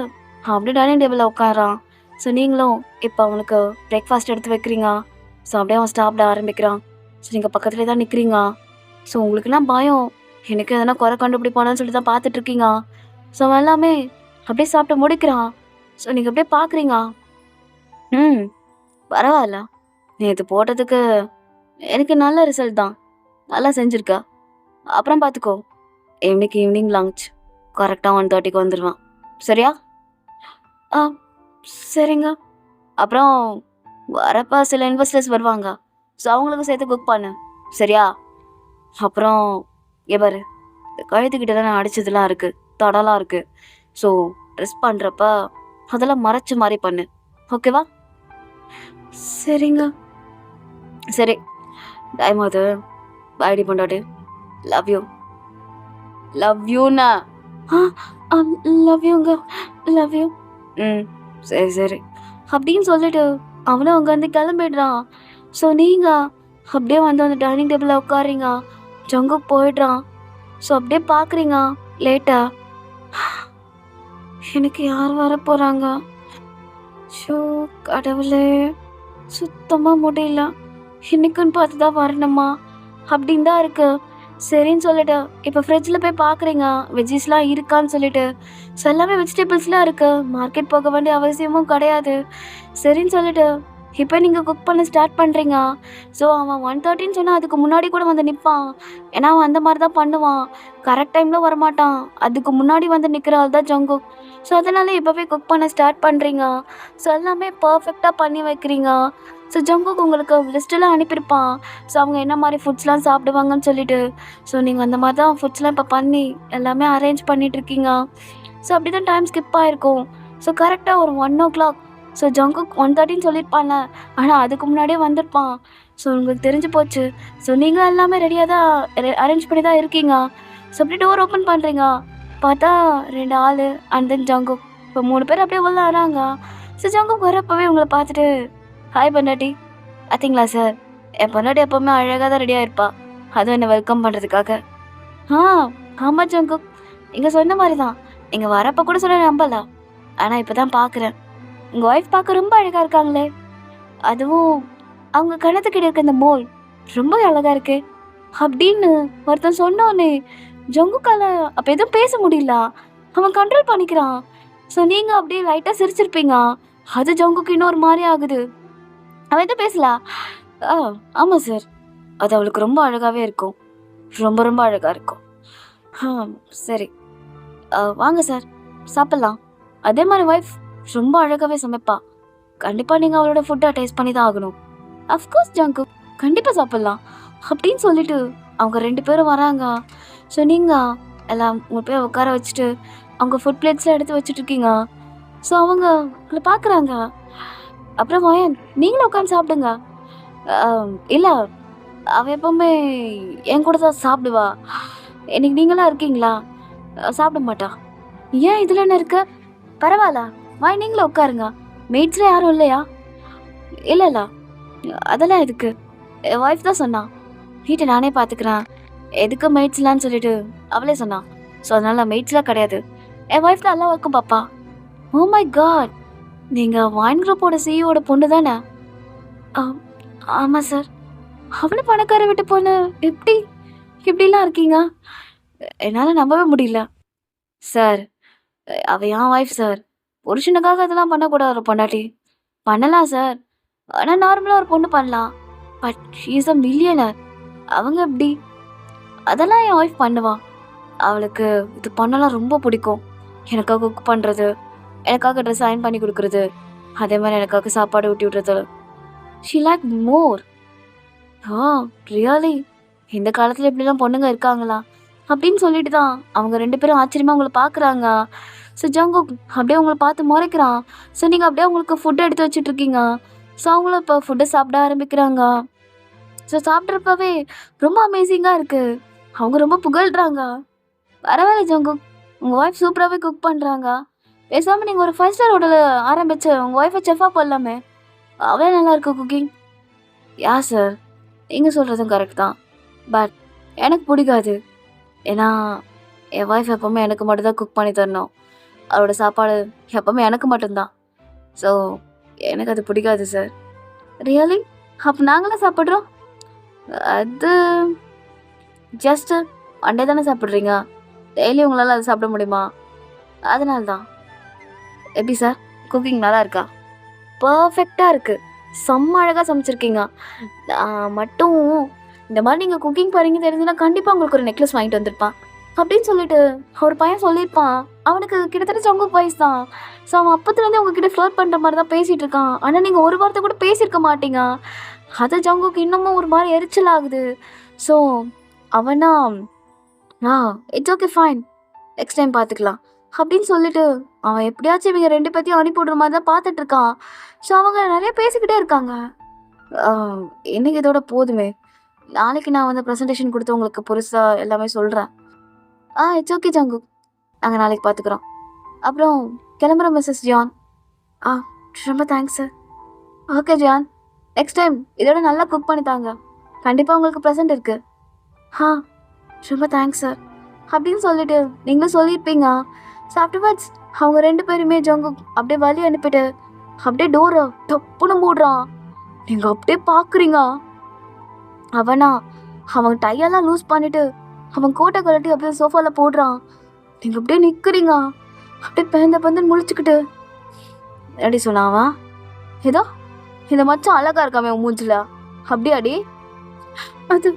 அவன் அப்படியே டைனிங் டேபிளில் உட்காரான். ஸோ நீங்களும் இப்போ அவனுக்கு பிரேக்ஃபாஸ்ட் எடுத்து வைக்கிறீங்க. ஸோ அப்படியே அவன் சாப்பிட ஆரம்பிக்கிறான். ஸோ நீங்கள் பக்கத்துலேயே தான் நிற்கிறீங்க. ஸோ உங்களுக்குலாம் பயம். எனக்கு எதனா குறை கண்டுபிடிப்பானான்னு சொல்லிட்டு தான் பார்த்துட்ருக்கீங்க. ஸோ அவன் எல்லாமே அப்படியே சாப்பிட்டு முடிக்கிறான். ஸோ நீங்கள் அப்படியே பார்க்குறீங்க. ம். பரவாயில்ல. நேற்று போட்டதுக்கு எனக்கு நல்ல ரிசல்ட் தான். நல்லா செஞ்சுருக்க. அப்புறம் பார்த்துக்கோ. இன்னைக்கு ஈவினிங் லஞ்ச் கரெக்டாக 1:30க்கு வந்துடுவான். சரியா? ஆ சரிங்க. அப்புறம் வரப்போ சில இன்வெஸ்டர்ஸ் வருவாங்க. ஸோ அவங்களுக்கும் சேர்த்து குக் பண்ணு. சரியா? அப்புறம் பாரு, இந்த கழுத்துக்கிட்ட தான் அடிச்சதுலாம் இருக்குது, தடலாம் இருக்குது. ஸோ ட்ரெஸ் பண்ணுறப்ப அதெல்லாம் மறைச்ச மாதிரி பண்ணு. ஓகேவா? சரிங்க. சரி, டைம் ஆகுது. பாய்டி பொண்டாட்டி. Love you. லவ் யூண்ணா. ஆ லவ் யூங்க. Love you. ம் சரி சரி அப்படின்னு சொல்லிட்டு அவனும் அங்கேருந்து கிளம்பிடுறான். ஸோ நீங்கள் அப்படியே வந்து அந்த டைனிங் டேபிளில் உட்காருறீங்க. ஜங்குக் போயிடுறான். ஸோ அப்படியே பார்க்குறீங்க லேட்டாக. எனக்கு யார் வர போகிறாங்க? ஷோ கடவுளே, சுத்தமாக முடியல. இன்னைக்குன்னு பார்த்து தான் வரணுமா அப்படின்னு தான் இருக்கு. சரின்னு சொல்லிட்டு இப்போ ஃப்ரிட்ஜில் போய் பார்க்குறீங்க வெஜ்ஜீஸ்லாம் இருக்கான்னு சொல்லிட்டு. ஸோ எல்லாமே வெஜிடபிள்ஸ்லாம் இருக்குது. மார்க்கெட் போக வேண்டிய அவசியமும் கிடையாது. சரின்னு சொல்லிட்டு இப்போ நீங்கள் குக் பண்ண ஸ்டார்ட் பண்ணுறீங்க. ஸோ அவன் 1:30ன்னு சொன்னால் அதுக்கு முன்னாடி கூட வந்து நிற்பான். ஏன்னா அவன் அந்த மாதிரி தான் பண்ணுவான். கரெக்ட் டைமில் வரமாட்டான். அதுக்கு முன்னாடி வந்து நிற்கிற ஆள் தான் ஜங்குக். ஸோ அதனால் இப்போவே குக் பண்ண ஸ்டார்ட் பண்ணுறீங்க. ஸோ எல்லாமே பர்ஃபெக்டாக பண்ணி வைக்கிறீங்க. ஸோ ஜங்குக் உங்களுக்கு லிஸ்ட்டெல்லாம் அனுப்பியிருப்பான். ஸோ அவங்க என்ன மாதிரி ஃபுட்ஸ்லாம் சாப்பிடுவாங்கன்னு சொல்லிட்டு. ஸோ நீங்கள் அந்த மாதிரி தான் ஃபுட்ஸ்லாம் இப்போ பண்ணி எல்லாமே அரேஞ்ச் பண்ணிகிட்ருக்கீங்க. ஸோ அப்படி தான் டைம் ஸ்கிப் ஆகிருக்கும். ஸோ கரெக்டாக ஒரு 1:00. ஸோ ஜங்குக் 1:30ன்னு சொல்லியிருப்பாங்க. ஆனால் அதுக்கு முன்னாடியே வந்திருப்பான். ஸோ உங்களுக்கு தெரிஞ்சு போச்சு. ஸோ நீங்கள் எல்லாமே ரெடியாக தான் அரேஞ்ச் பண்ணி தான் இருக்கீங்க. ஸோ அப்படி டோர் ஓப்பன் பண்ணுறீங்க. பார்த்தா 2 ஆள் அண்ட் தென் ஜங்குக். இப்போ 3 பேர் அப்படியே உள்ள வராங்க. ஸோ ஜங்குக் வரப்போவே உங்களை பார்த்துட்டு, ஹாய் பொண்டாட்டி. பார்த்தீங்களா சார், என் பொண்டாட்டி எப்போவுமே அழகாக தான் ரெடியாக இருப்பா. அதுவும் என்னை வெல்கம் பண்ணுறதுக்காக. ஆ ஆமாம் ஜங்குக், நீங்கள் சொன்ன மாதிரி தான். நீங்கள் வரப்போ கூட சொன்ன நம்பல. ஆனால் இப்போ தான் பார்க்குறேன். உங்கள் ஒய்ஃப் பார்க்க ரொம்ப அழகாக இருக்காங்களே. அதுவும் அவங்க கணத்துக்கிட்ட இருக்க இந்த மோல் ரொம்ப அழகாக இருக்கு அப்படின்னு ஒருத்தன் சொன்னோன்னே ஜங்குக்கால அப்போ எதுவும் பேச முடியல. அவன் கண்ட்ரோல் பண்ணிக்கிறான். ஸோ நீங்கள் அப்படியே லைட்டாக சிரிச்சிருப்பீங்க. அது ஜங்குக்கு இன்னொரு மாதிரி ஆகுது. அவன் எதுவும் பேசல. ஆ ஆமாம் சார், அது அவளுக்கு ரொம்ப அழகாகவே இருக்கும். ரொம்ப ரொம்ப அழகாக இருக்கும். சரி, வாங்க சார் சாப்பிட்லாம். அதே மாதிரி ஒய்ஃப் ரொம்ப அழகாகவே சமைப்பா. கண்டிப்பாக நீங்கள் அவளோட ஃபுட்டை டேஸ்ட் பண்ணி தான் ஆகணும். அஃப்கோர்ஸ் ஜங்குக், கண்டிப்பாக சாப்பிட்லாம் அப்படின்னு சொல்லிட்டு அவங்க 2 பேரும் வராங்க. ஸோ நீங்கள் எல்லாம் 3 பேர் உட்கார வச்சுட்டு அவங்க ஃபுட் பிளேட்ஸ்லாம் எடுத்து வச்சுட்ருக்கீங்க. ஸோ அவங்க உங்களை பார்க்குறாங்க. அப்புறம் வயன், நீங்களும் உட்காந்து சாப்பிடுங்க. இல்லை, அவள் எப்போவுமே என் கூட தான் சாப்பிடுவா. இன்னைக்கு நீங்களாம் இருக்கீங்களா? சாப்பிட மாட்டா. ஏன் இதில் என்ன இருக்கு? பரவாயில்ல, வாய் நீங்களும் உட்காருங்க. மெய்ட்ஸில் யாரும் இல்லையா? இல்லை இல்லை, அதெல்லாம் எதுக்கு? என் ஒய்ஃப் தான் சொன்னான், வீட்டை நானே பார்த்துக்கிறேன், எதுக்கு மெய்ட்ஸ்லான்னு சொல்லிட்டு அவளே சொன்னான். ஸோ அதனால் மெய்ட்ஸ்லாம் கிடையாது. என் ஒய்ஃப் தான் எல்லாம் ஒர்க்கும் பாப்பா. ஓ மை காட், நீங்கள் வைன் குரூப்போட சிஇஓட பொண்ணு தானே? ஆமாம் சார். அவ்வளோ பணக்கார விட்டு பொண்ணு எப்படி இப்படிலாம் இருக்கீங்க? என்னால் நம்பவே முடியல சார். அவள் என் ஒய்ஃப் சார். புருஷனுக்காக அதெல்லாம் பண்ணக்கூடாது. ஒரு பொண்டாட்டி பண்ணலாம் சார், ஆனால் நார்மலாக ஒரு பொண்ணு பண்ணலாம். But she is a millionaire. அவங்க எப்படி? அதெல்லாம் என் ஒய்ஃப் பண்ணுவா. அவளுக்கு இது பண்ணலாம் ரொம்ப பிடிக்கும். எனக்காக குக் பண்ணுறது, எனக்காக ட்ரெஸ் அயர்ன் பண்ணி கொடுக்குறது, அதே மாதிரி எனக்காக சாப்பாடு ஊட்டி விட்றது. She like more. ரியலி, இந்த காலத்தில் இப்படிலாம் பொண்ணுங்க இருக்காங்களா அப்படின்னு சொல்லிட்டு தான் அவங்க 2 பேரும் ஆச்சரியமாக உங்களை பார்க்குறாங்க. ஸோ ஜங்குக் அப்படியே உங்களை பார்த்து முறைக்கிறான். ஸோ நீங்கள் அப்படியே அவங்களுக்கு ஃபுட்டு எடுத்து வச்சுட்ருக்கீங்க. ஸோ அவங்களும் இப்போ ஃபுட்டை சாப்பிட ஆரம்பிக்கிறாங்க. ஸோ சாப்பிட்றப்பவே ரொம்ப அமேசிங்காக இருக்குது. அவங்க ரொம்ப புகழ்கிறாங்க. பரவாயில்ல ஜங்குக், உங்கள் ஒய்ஃப் சூப்பராகவே குக் பண்ணுறாங்க. பேசாமல் நீங்கள் ஒரு 5 ஸ்டார் ஹோட்டலில் ஆரம்பித்து உங்கள் ஒய்ஃபை செஃபாக போடலாமே. அவ்வளோ நல்லாயிருக்கு குக்கிங். யா சார், நீங்கள் சொல்கிறதும் கரெக்ட் தான். பட் எனக்கு பிடிக்காது. ஏன்னா என் ஒய்ஃப் எப்போவுமே எனக்கு மட்டும்தான் குக் பண்ணி தரணும். அவளோட சாப்பாடு எப்போவுமே எனக்கு மட்டும்தான். ஸோ எனக்கு அது பிடிக்காது சார். ரியலி? அப்ப நாங்கலாம் சாப்பிடுறோம். அது ஜஸ்ட் மண்டே தானே சாப்பிடுறீங்க. டெய்லி உங்களால அத சாப்பிட முடியுமா? அதனால தான். எப்படி சார்? குக்கிங் நல்லா இருக்கா? பெர்ஃபெக்ட்டா இருக்கு. செம்ம அழகா சமைச்சிருக்கீங்க. நான் மட்டும் இந்த மாரி நீங்க குக்கிங் போறீங்க தெரிஞ்சுனா கண்டிப்பா உங்களுக்கு ஒரு நெக்லஸ் வாங்கிட்டு வந்திருப்பேன். அப்படின்னு சொல்லிட்டு ஒரு பையன் சொல்லியிருப்பான். அவனுக்கு கிட்டத்தட்ட ஜங்குக் வயசு தான். ஸோ அவன் அப்பத்துலேருந்தே உங்ககிட்ட ஃப்ளர்ட் பண்ற மாரி தான் பேசிட்டு இருக்கான். ஆனா நீங்க ஒரு வார்த்தை கூட பேசியிருக்க மாட்டீங்க. அது ஜங்குக்கு இன்னமும் ஒரு மாரி எரிச்சல் ஆகுது. ஸோ அவனா, "ah it's okay fine. Next time பார்த்துக்கலாம்." அப்படின்னு சொல்லிட்டு அவன் எப்படியாச்சும் இவங்க 2 பேத்தையும் அனுப்பி விடுற மாதிரி தான் பார்த்துட்டு இருக்கான். ஸோ அவங்க நெறைய பேசிக்கிட்டே இருக்காங்க. ஆ இன்னைக்கு இதோட போதுமே. நாளைக்கு நான் வந்து பிரசன்டேஷன் குடுத்து உங்களுக்கு பெருசா எல்லாமே சொல்றேன். It's okay Jungkook. நாங்க நாளைக்கு பார்த்துக்குறோம். அப்புறம் கிளம்புறோம் மிஸ்ஸஸ் ஜான். ஆ ரொம்ப thanks sir. Okay John. Next time இதோட நல்லா குக் பண்ணி தாங்க. கண்டிப்பா உங்களுக்கு ப்ரெசென்ட் இருக்கு. ஆ ரொம்ப தேங்க்ஸ் சார். அப்படின்னு சொல்லிட்டு நீங்களும் சொல்லியிருப்பீங்க. ஸோ ஆஃப்டர்வர்ட்ஸ் அவங்க 2 பேருமே ஜங்குக் அப்படியே வழி அனுப்பிட்டு அப்படியே டோரை டப்புன்னு மூடுறான். நீங்க அப்படியே பார்க்குறீங்க. அவனா அவன் டையெல்லாம் லூஸ் பண்ணிட்டு அவன் கோட்டை கழட்டி அப்படியே சோஃபால போடுறான். நீங்க அப்படியே நிக்கிறீங்க. அப்படியே பேந்த முழிச்சுக்கிட்டு எப்படி சொன்னாவா? ஏதோ இந்த மச்சான் அழகா இருக்காமே உன் மூஞ்சில. அப்படியாடி? அது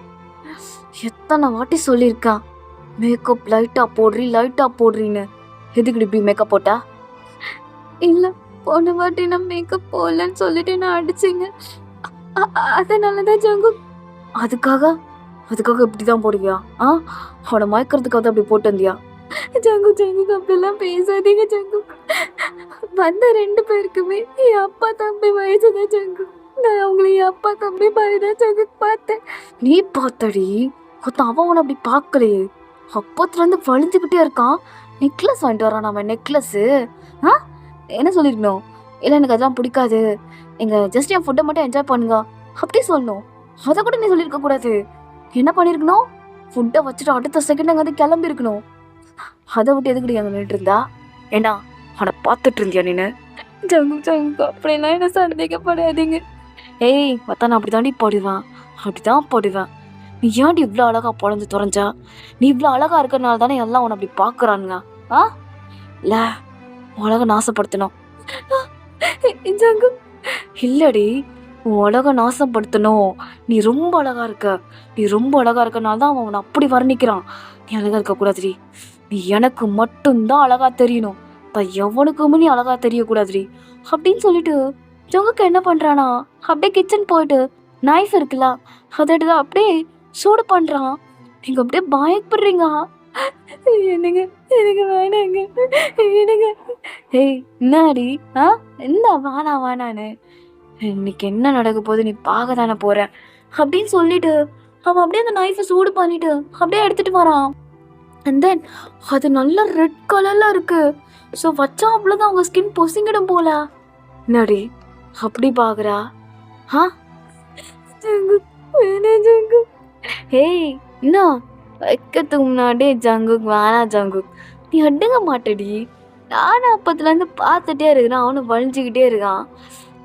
எத்தனை வாட்டி சொல்லியிருக்கான் மேக்கப் லைட்டா போடுறின்னு. எதுக்கு இப்படி மேக்கப் போட்டா? இல்ல போன வாட்டி நான் மேக்கப் போடலன்னு சொல்லிட்டு நான் அடிச்சிங்க. அதனாலதான் ஜங்கு. அதுக்காக அதுக்காக இப்படிதான் போடுவியா? அவனை மயக்கிறதுக்காக தான் அப்படி போட்டு வந்தியா? ஜங்கு அப்படிலாம் பேசாதீங்க ஜங்கு. வந்த 2 பேருக்குமே என் அப்பா தம்பி வயசுதான் ஜங்கு. நான் அவங்களை என் அப்பா தம்பி மாதிரிதான் ஜங்கு பார்த்தேன். நீ பார்த்தடி அவன் உன அப்படி பார்க்கலையே. அப்பத்துல இருந்து வலிஞ்சுக்கிட்டே இருக்கான். நெக்லஸ் வாங்கிட்டு வரான். நம்ம நெக்லஸ் என்ன சொல்லிருக்கணும்? இல்ல எனக்கு அதெல்லாம் பிடிக்காது, நீங்க ஜஸ்ட் என் ஃபுட்டை மட்டும் என்ஜாய் பண்ணுங்க அப்படி சொல்லணும். அதை கூட நீ சொல்லியிருக்க கூடாது. என்ன பண்ணிருக்கணும்? ஃபுட்டை வச்சுட்டு அடுத்த செகண்ட் அங்க வந்து கிளம்பி இருக்கணும். அதை விட்டு எதுக்கிட்டு அங்க நின்றுட்டு இருந்தா? ஏன்னா அவனை பார்த்துட்டு இருந்தியா நீனு? ஜங்கு அப்படின்னா என்ன சந்தேகப்படாதீங்க. ஏய் மத்த நான் அப்படிதாண்டி போடுவேன். அப்படிதான் போடுவேன். நீ ஏன்டி இவ்வளோ அழகா பொழந்து தொலைஞ்சா? நீ இவ்வளோ அழகா இருக்கிறனால தானே எல்லாம் உன்னை அப்படி பார்க்குறானுங்க. இல்லை உலக நாசப்படுத்தணும். ஜங்கு இல்லடி, உன் உலக நாசப்படுத்தணும். நீ ரொம்ப அழகா இருக்க. நீ ரொம்ப அழகா இருக்கனால தான் அவன் அப்படி வர்ணிக்கிறான். நீ அழகா இருக்கக்கூடாதுடி. நீ எனக்கு மட்டும்தான் அழகா தெரியணும். எவனுக்குமே நீ அழகா தெரியக்கூடாதுடி அப்படின்னு சொல்லிட்டு ஜங்குக்கு என்ன பண்றானா, அப்படியே கிச்சன் போயிட்டு நைஃப் இருக்குல்ல அதை எடுத்து அப்படியே சூடு பண்றான். நீங்க அப்படியே பயப்படுறீங்க. என்னங்க எனக்கு வேணாங்க என்னங்க. ஏய் என்னாடி? என்ன வானான்னு இன்னைக்கு என்ன நடக்க போகுது நீ பார்க்க தானே போற அப்படின்னு சொல்லிட்டு அவன் அப்படியே அந்த நைஃபை சூடு பண்ணிட்டு அப்படியே எடுத்துட்டு வரான். அண்ட் தென் அது நல்ல ரெட் கலர்ல இருக்கு. ஸோ வச்சா அவ்வளோதான் அவங்க ஸ்கின் பொசிங்கிடும் போல. என்னடி அப்படி பாக்குறா? ஜங்கு ஏய் என்ன வைக்கிறதுக்கு முன்னாடி ஜங்குக் வேணா ஜங்குக் நீ அட்டுங்க மாட்டடி. நானும் அப்பத்துலேருந்து பார்த்துட்டே இருக்கிறான். அவனும் வலிஞ்சிக்கிட்டே இருக்கான்.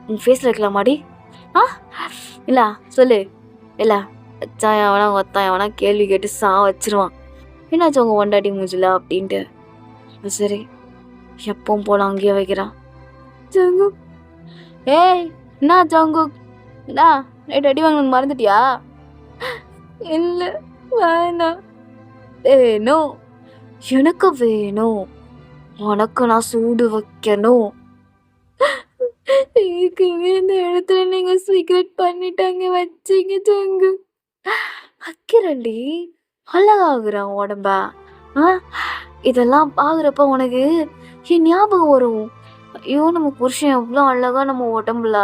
உன் ஃபேஸில் இருக்கலாமாடி? இல்லை சொல்லு. இல்லை வச்சா எவனா ஒத்தான் எவனா கேள்வி கேட்டு வச்சிருவான். என்னாச்சு உங்கள் ஒண்டாட்டி மூஞ்சில அப்படின்ட்டு. சரி எப்பவும் போல அங்கேயே வைக்கிறான். ஜங்குக் ஏய் என்ன ஜங்குக் என்ன நைட் அடி வாங்கணும்னு மறந்துட்டியா? இல்லை வேணாம். வேணும் எனக்கு வேணும். உனக்கு நான் சூடு வைக்கணும். இந்த இடத்துல நீங்க சீக்ரெட் பண்ணிட்டாங்க வச்சீங்க ஜங்கு. அக்கிரண்டி அழகாகுறான் உடம்ப. இதெல்லாம் பாக்குறப்ப உனக்கு என் ஞாபகம் வரும். ஐயோ நம்ம புருஷன் எவ்வளோ அழகா நம்ம உடம்புல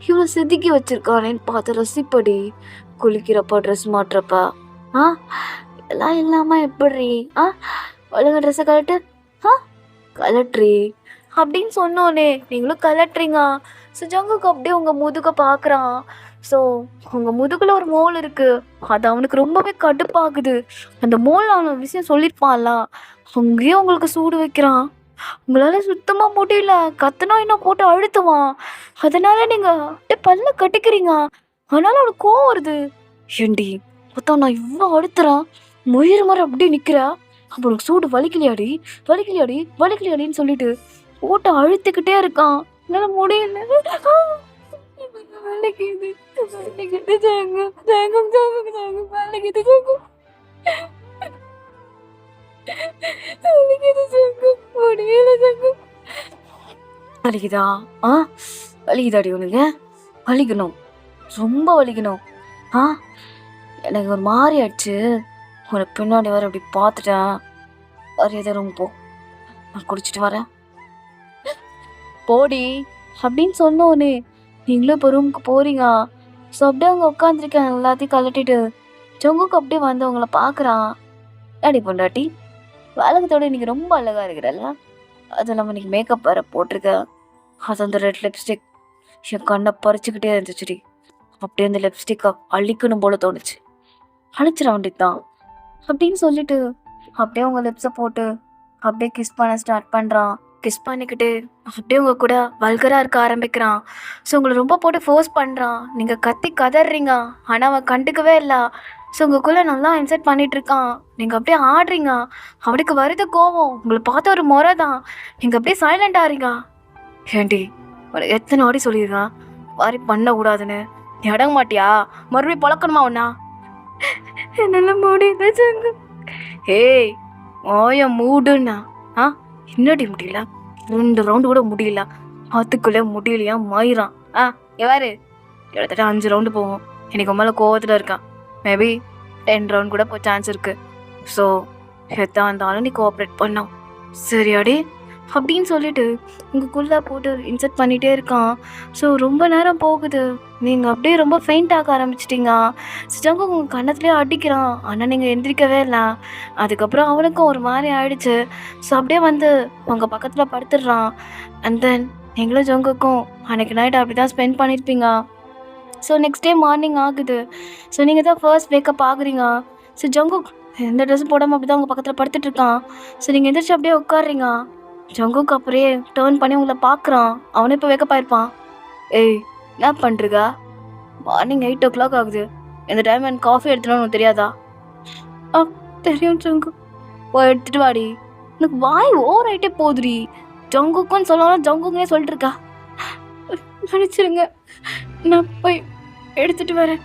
இவ்வளோ செதுக்கி வச்சிருக்கானேன்னு பார்த்து ரசிப்படி. குளிக்கிறப்ப ட்ரெஸ் மாட்டுறப்ப இதெல்லாம் இல்லாம எப்படி ஒழுங்க ட்ரெஸ்ஸை கலட்டு கலட்ரி அப்படின்னு சொன்னோன்னே நீங்களும் கலட்டுறீங்க. ஸோ ஜங்குக்கு அப்படியே உங்கள் முதுகை பார்க்குறான். ஸோ உங்கள் முதுகில் ஒரு மோல் இருக்குது. அது அவனுக்கு ரொம்பவே கடுப்பாகுது. அந்த மோல் அவன் விஷயம் சொல்லியிருப்பான்ல, அங்கேயே உங்களுக்கு சூடு வைக்கிறான். உங்களால் சுத்தமாக முடியல. கத்தனா இன்னும் போட்டு அழுத்துவான். அதனால நீங்கள் அப்படியே பல்ல கட்டிக்கிறீங்க. அதனால அவனுக்கு கோவம் வருது. ஏண்டி மொத்தம் நான் இவ்வளோ அழுத்துறான், முயிறு மாதிரி அப்படியே நிக்கிறா, அப்போ உனக்கு சூடு வலிக்கலையாடி, வலிக்கலையாடி, வலிக்கலையாடின்னு சொல்லிட்டு போட்டு அழுத்திக்கிட்டே இருக்கான். என்னால முடியல. வலிக்குது, வலிக்குது தங்கம், தங்கம், தங்கம், தங்கம், வலிக்குது தங்கம், வலிக்குது தங்கம், முடியல தங்கம். வலிக்குதா? ஆ, வலிக்குதாடி உனக்கு? வலிக்கணும், ரொம்ப வலிக்கணும். ஆ, எனக்கு ஒரு மாதிரி ஆயிடுச்சு. உனக்கு பின்னாடி வர அப்படி பார்த்துட்டேன். வரையதை ரூம் போ, நான் குடிச்சிட்டு வரேன். போடி அப்படின்னு சொன்னோன்னே நீங்களும் இப்போ ரூமுக்கு போறீங்க. ஸோ அப்படியே அவங்க உட்காந்துருக்கேன் எல்லாத்தையும் கழட்டிட்டு. ஜங்குக்கு அப்படியே வந்து அவங்கள பார்க்குறான். அடி பொண்டாட்டி, வழக்கத்தோட இன்னைக்கு ரொம்ப அழகா இருக்கிறல்ல, அதுவும் இல்லாமல் இன்னைக்கு மேக்கப் வேற போட்டிருக்க, அது அந்த ரெட் லிப்ஸ்டிக் என் கண்ணை பறிச்சுக்கிட்டே இருந்துச்சுடி. அப்படியே அந்த லிப்ஸ்டிக்கை அழிக்கணும் போல தோணுச்சு. அழிச்சிட வேண்டியதுதான் அப்படின்னு சொல்லிட்டு அப்படியே அவங்க லிப்ஸை போட்டு அப்படியே கிஸ் பண்ண ஸ்டார்ட் பண்ணுறான். கிஸ் பண்ணிக்கிட்டு அப்படியே உங்க கூட வல்கராக இருக்க ஆரம்பிக்கிறான். ஸோ உங்களை ரொம்ப போட்டு ஃபோர்ஸ் பண்ணுறான். நீங்கள் கத்தி கதறீங்க, ஆனால் அவன் கண்டுக்கவே இல்லை. ஸோ உங்களுக்குள்ளே நல்லா இன்சர்ட் பண்ணிட்டு இருக்கான். நீங்கள் அப்படியே ஆடுறீங்க, அவனுக்கு வருது கோவம். உங்களை பார்த்த ஒரு முறை தான், நீங்கள் அப்படியே சைலண்ட் ஆறீங்க. ஏண்டி உனக்கு எத்தனை வாடி சொல்லியிருக்கான் வாரி பண்ணக்கூடாதுன்னு? நீ அடங்க மாட்டியா? மறுபடியும் பழக்கணுமா ஒன்னா? என்னால முடியல ஜங்கு. ஏய் ஓய மூடுண்ணா. ஆ, என்னடி முடியல? 2 ரவுண்டு கூட முடியல, அதுக்குள்ளே முடியலையா மயிறான். ஆ, எவாரு கிட்டத்தட்ட 5 ரவுண்டு போவோம். எனக்கு மேலே கோவத்தில் இருக்கான். மேபி 10 ரவுண்ட் கூட போக சான்ஸ் இருக்கு. ஸோ எதா இருந்தாலும் நீ கோஆப்ரேட் பண்ணோம், சரியாடி அப்படின்னு சொல்லிட்டு உங்களுக்குள்ளே போட்டு இன்சர்ட் பண்ணிகிட்டே இருக்கான். ஸோ ரொம்ப நேரம் போகுது. நீங்கள் அப்படியே ரொம்ப ஃபெயிண்ட் ஆக ஆரம்பிச்சிட்டிங்க. ஜங்கு உங்கள் கண்ணத்துலேயே அடிக்கிறான், ஆனால் நீங்கள் எந்திரிக்கவே இல்லை. அதுக்கப்புறம் அவனுக்கும் ஒரு மாதிரி ஆயிடுச்சு. ஸோ அப்படியே வந்து உங்கள் பக்கத்தில் படுத்துடுறான். அண்ட் தென் நீங்களும் ஜங்குக்கும் அன்றைக்கி நைட் அப்படி தான் ஸ்பெண்ட் பண்ணியிருப்பீங்க. ஸோ நெக்ஸ்ட் டே மார்னிங் ஆகுது. ஸோ நீங்கள் தான் ஃபர்ஸ்ட் வேக்கப் ஆகுறீங்க. ஸோ ஜங்குக் எந்த ட்ரெஸ்ஸும் போடாமல் அப்படி தான் உங்கள் பக்கத்தில் படுத்துட்ருக்கான். ஸோ நீங்கள் எந்திரிச்சு அப்படியே உட்காடுறீங்க. ஜங்குக்கு அப்படியே டேர்ன் பண்ணி உங்களை பார்க்குறான். அவனே இப்போ வேக்கப் ஆயிருப்பான். ஏய் என்ன பண்ணுறீங்க? மார்னிங் 8 o'clock ஆகுது. இந்த டைம் எனக்கு காஃபி எடுத்துன்னு உனக்கு தெரியாதா? ஆ தெரியும் ஜங்கு. போய் எடுத்துகிட்டு வாடி. எனக்கு வாய் ஓவர் ஆகிட்டே போகுதுடி. ஜங்குக்குன்னு சொன்னாலும் ஜங்குக்குன்னே சொல்லிட்டு இருக்கா. நினச்சிருங்க, நான் போய் எடுத்துகிட்டு வரேன்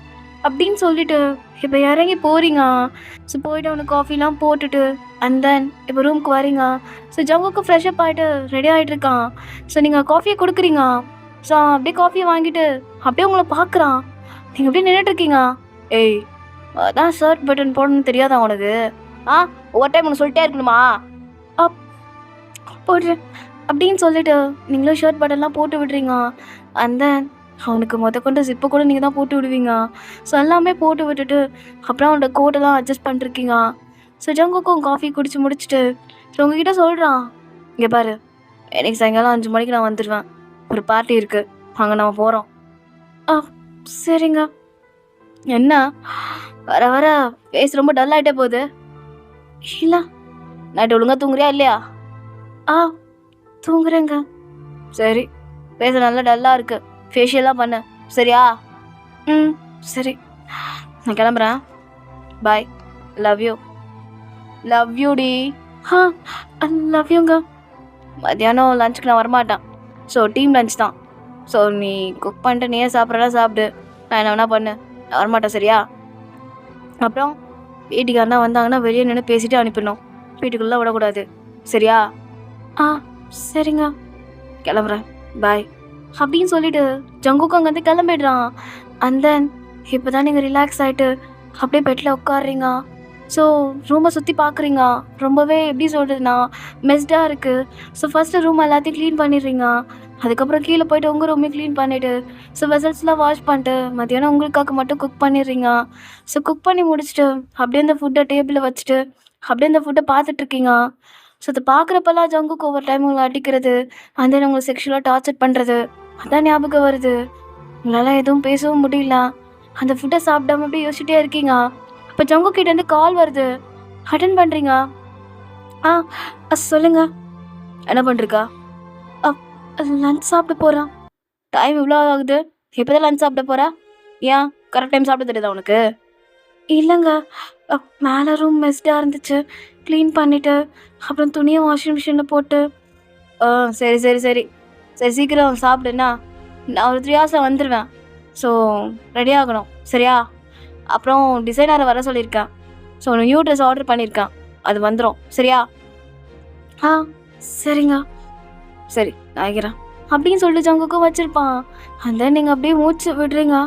அப்படின்னு சொல்லிட்டு இப்போ இறங்கி போகிறீங்க. ஸோ போயிட்டு அவனுக்கு காஃபிலாம் போட்டுட்டு அண்ட் தென் இப்போ ரூமுக்கு வரீங்க. ஸோ ஜங்குக்கு ஃப்ரெஷ்அப் ஆகிட்டு ரெடி ஆகிட்டு இருக்கான். ஸோ நீங்கள் காஃபியை கொடுக்குறீங்க. ஸோ அப்படியே காஃபியை வாங்கிட்டு அப்படியே உங்களை பார்க்குறான். நீங்கள் அப்படியே நின்றுட்டுருக்கீங்க. ஏய் அதான் ஷர்ட் பட்டன் போடணும்னு தெரியாதா உனக்கு? ஆ, ஒவ்வொரு டைம் உனக்கு சொல்லிட்டே இருக்கணுமா? அப் போடுறேன் அப்படின்னு சொல்லிட்டு நீங்களும் ஷர்ட் பட்டன்லாம் போட்டு விடுறீங்க. அண்ட் தென் அவனுக்கு கொண்டு ஜிப்பை கூட நீங்கள் தான் போட்டு விடுவீங்க. ஸோ எல்லாமே போட்டு விட்டுட்டு அப்புறம் அவனோட கோட்டெல்லாம் அட்ஜஸ்ட் பண்ணிருக்கீங்க. ஸோ ஜங்குக்கும் காஃபி குடிச்சு முடிச்சுட்டு ஸோ உங்ககிட்ட சொல்கிறான், இங்கே பாரு எனக்கு சாயங்காலம் 5 மணிக்கு நான் வந்துடுவேன், ஒரு பார்ட்டி இருக்குது, அங்கே நம்ம போகிறோம். ஆ சரிங்க. என்ன வர வர ஃபேஸ் ரொம்ப டல் ஆகிட்டே போகுது? இல்லை நைட்டு ஒழுங்காக தூங்குறியா இல்லையா? ஆ தூங்குறேங்க. சரி, ஃபேஸ் நல்லா டல்லாக இருக்குது, ஃபேஷியலாக பண்ண சரியா? ம் சரி, நான் கிளம்புறேன். Bye, love you. லவ் யூடி. ஆ லவ் யூங்க. மத்தியானம் லஞ்சுக்கு நான் வரமாட்டேன். ஸோ டீம் லஞ்ச் தான். ஸோ நீ குக் பண்ணிட்டு நீயே சாப்பிட்றதா சாப்பிடு, நான் என்ன வேணா பண்ணு, நான் வரமாட்டேன் சரியா? அப்புறம் வீட்டுக்காரனா வந்தாங்கன்னா வெளியே நின்று பேசிட்டு அனுப்பிடணும், வீட்டுக்குள்ளே விடக்கூடாது சரியா? ஆ சரிங்க, கிளம்புறேன், பாய் அப்படின்னு சொல்லிட்டு ஜங்குக்கு அங்கேருந்து கிளம்பிடுறான். அண்ட் தென் இப்போ தான் நீங்கள் ரிலாக்ஸ் ஆகிட்டு அப்படியே பெட்டில் உட்காடுறீங்க. ஸோ ரூமை சுற்றி பார்க்குறீங்க. ரொம்பவே எப்படி சொல்கிறதுனா மெஸ்டாக இருக்குது. ஸோ ஃபஸ்ட்டு ரூம் எல்லாத்தையும் க்ளீன் பண்ணிடுறீங்க. அதுக்கப்புறம் கீழே போய்ட்டு உங்கள் ரூமையும் க்ளீன் பண்ணிவிட்டு ஸோ வெசல்ஸ்லாம் வாஷ் பண்ணிட்டு மத்தியானம் உங்களுக்காக மட்டும் குக் பண்ணிடுறீங்க. ஸோ குக் பண்ணி முடிச்சுட்டு அப்படியே அந்த ஃபுட்டை டேபிளில் வச்சுட்டு அப்படியே அந்த ஃபுட்டை பார்த்துட்ருக்கீங்க. ஸோ அதை பார்க்குறப்பெல்லாம் ஜங்குக்கு ஒவ்வொரு டைம் உங்களை அடிக்கிறது, அந்த உங்களை செக்ஷுவலாக டார்ச்சர் பண்ணுறது அதான் ஞாபகம் வருது. உங்களால் எதுவும் பேசவும் முடியல. அந்த ஃபுட்டை சாப்பிடாம அப்படியே யோசிச்சுட்டே இருக்கீங்க. இப்போ ஜங்கு கிட்டேருந்து கால் வருது, அட்டன் பண்ணுறீங்க. ஆ சொல்லுங்க. என்ன பண்ணுறீக்கா? லன்ச் சாப்பிட போகிறான். டைம் இவ்வளோ ஆகுது, இப்போ தான் லன்ச் சாப்பிட போகிறா? ஏன் கரெக்ட் டைம் சாப்பிட தெரியுதா உனக்கு? இல்லைங்க. அ மேலே ரூம் மெஸ்டாக இருந்துச்சு. க்ளீன் பண்ணிவிட்டு அப்புறம் துணியை வாஷிங் மிஷினில் போட்டு ஆ சரி சரி சரி சரி சீக்கிரம் சாப்பிடுண்ணா. நான் ஒரு 3 ஹவர்ஸில் வந்துடுவேன். ஸோ ரெடி ஆகணும் சரியா? அப்புறம் டிசைனரை வர சொல்லியிருக்கேன். ஸோ நியூ ட்ரெஸ் ஆர்டர் பண்ணியிருக்கேன். அது வந்துடும் சரியா? ஆ சரிங்க. சரி நான் வைக்கிறேன் அப்படின்னு சொல்லிட்டு ஜங்குக்கும் வச்சிருப்பான். அந்த நீங்கள் அப்படியே மூச்சு விடுறீங்க.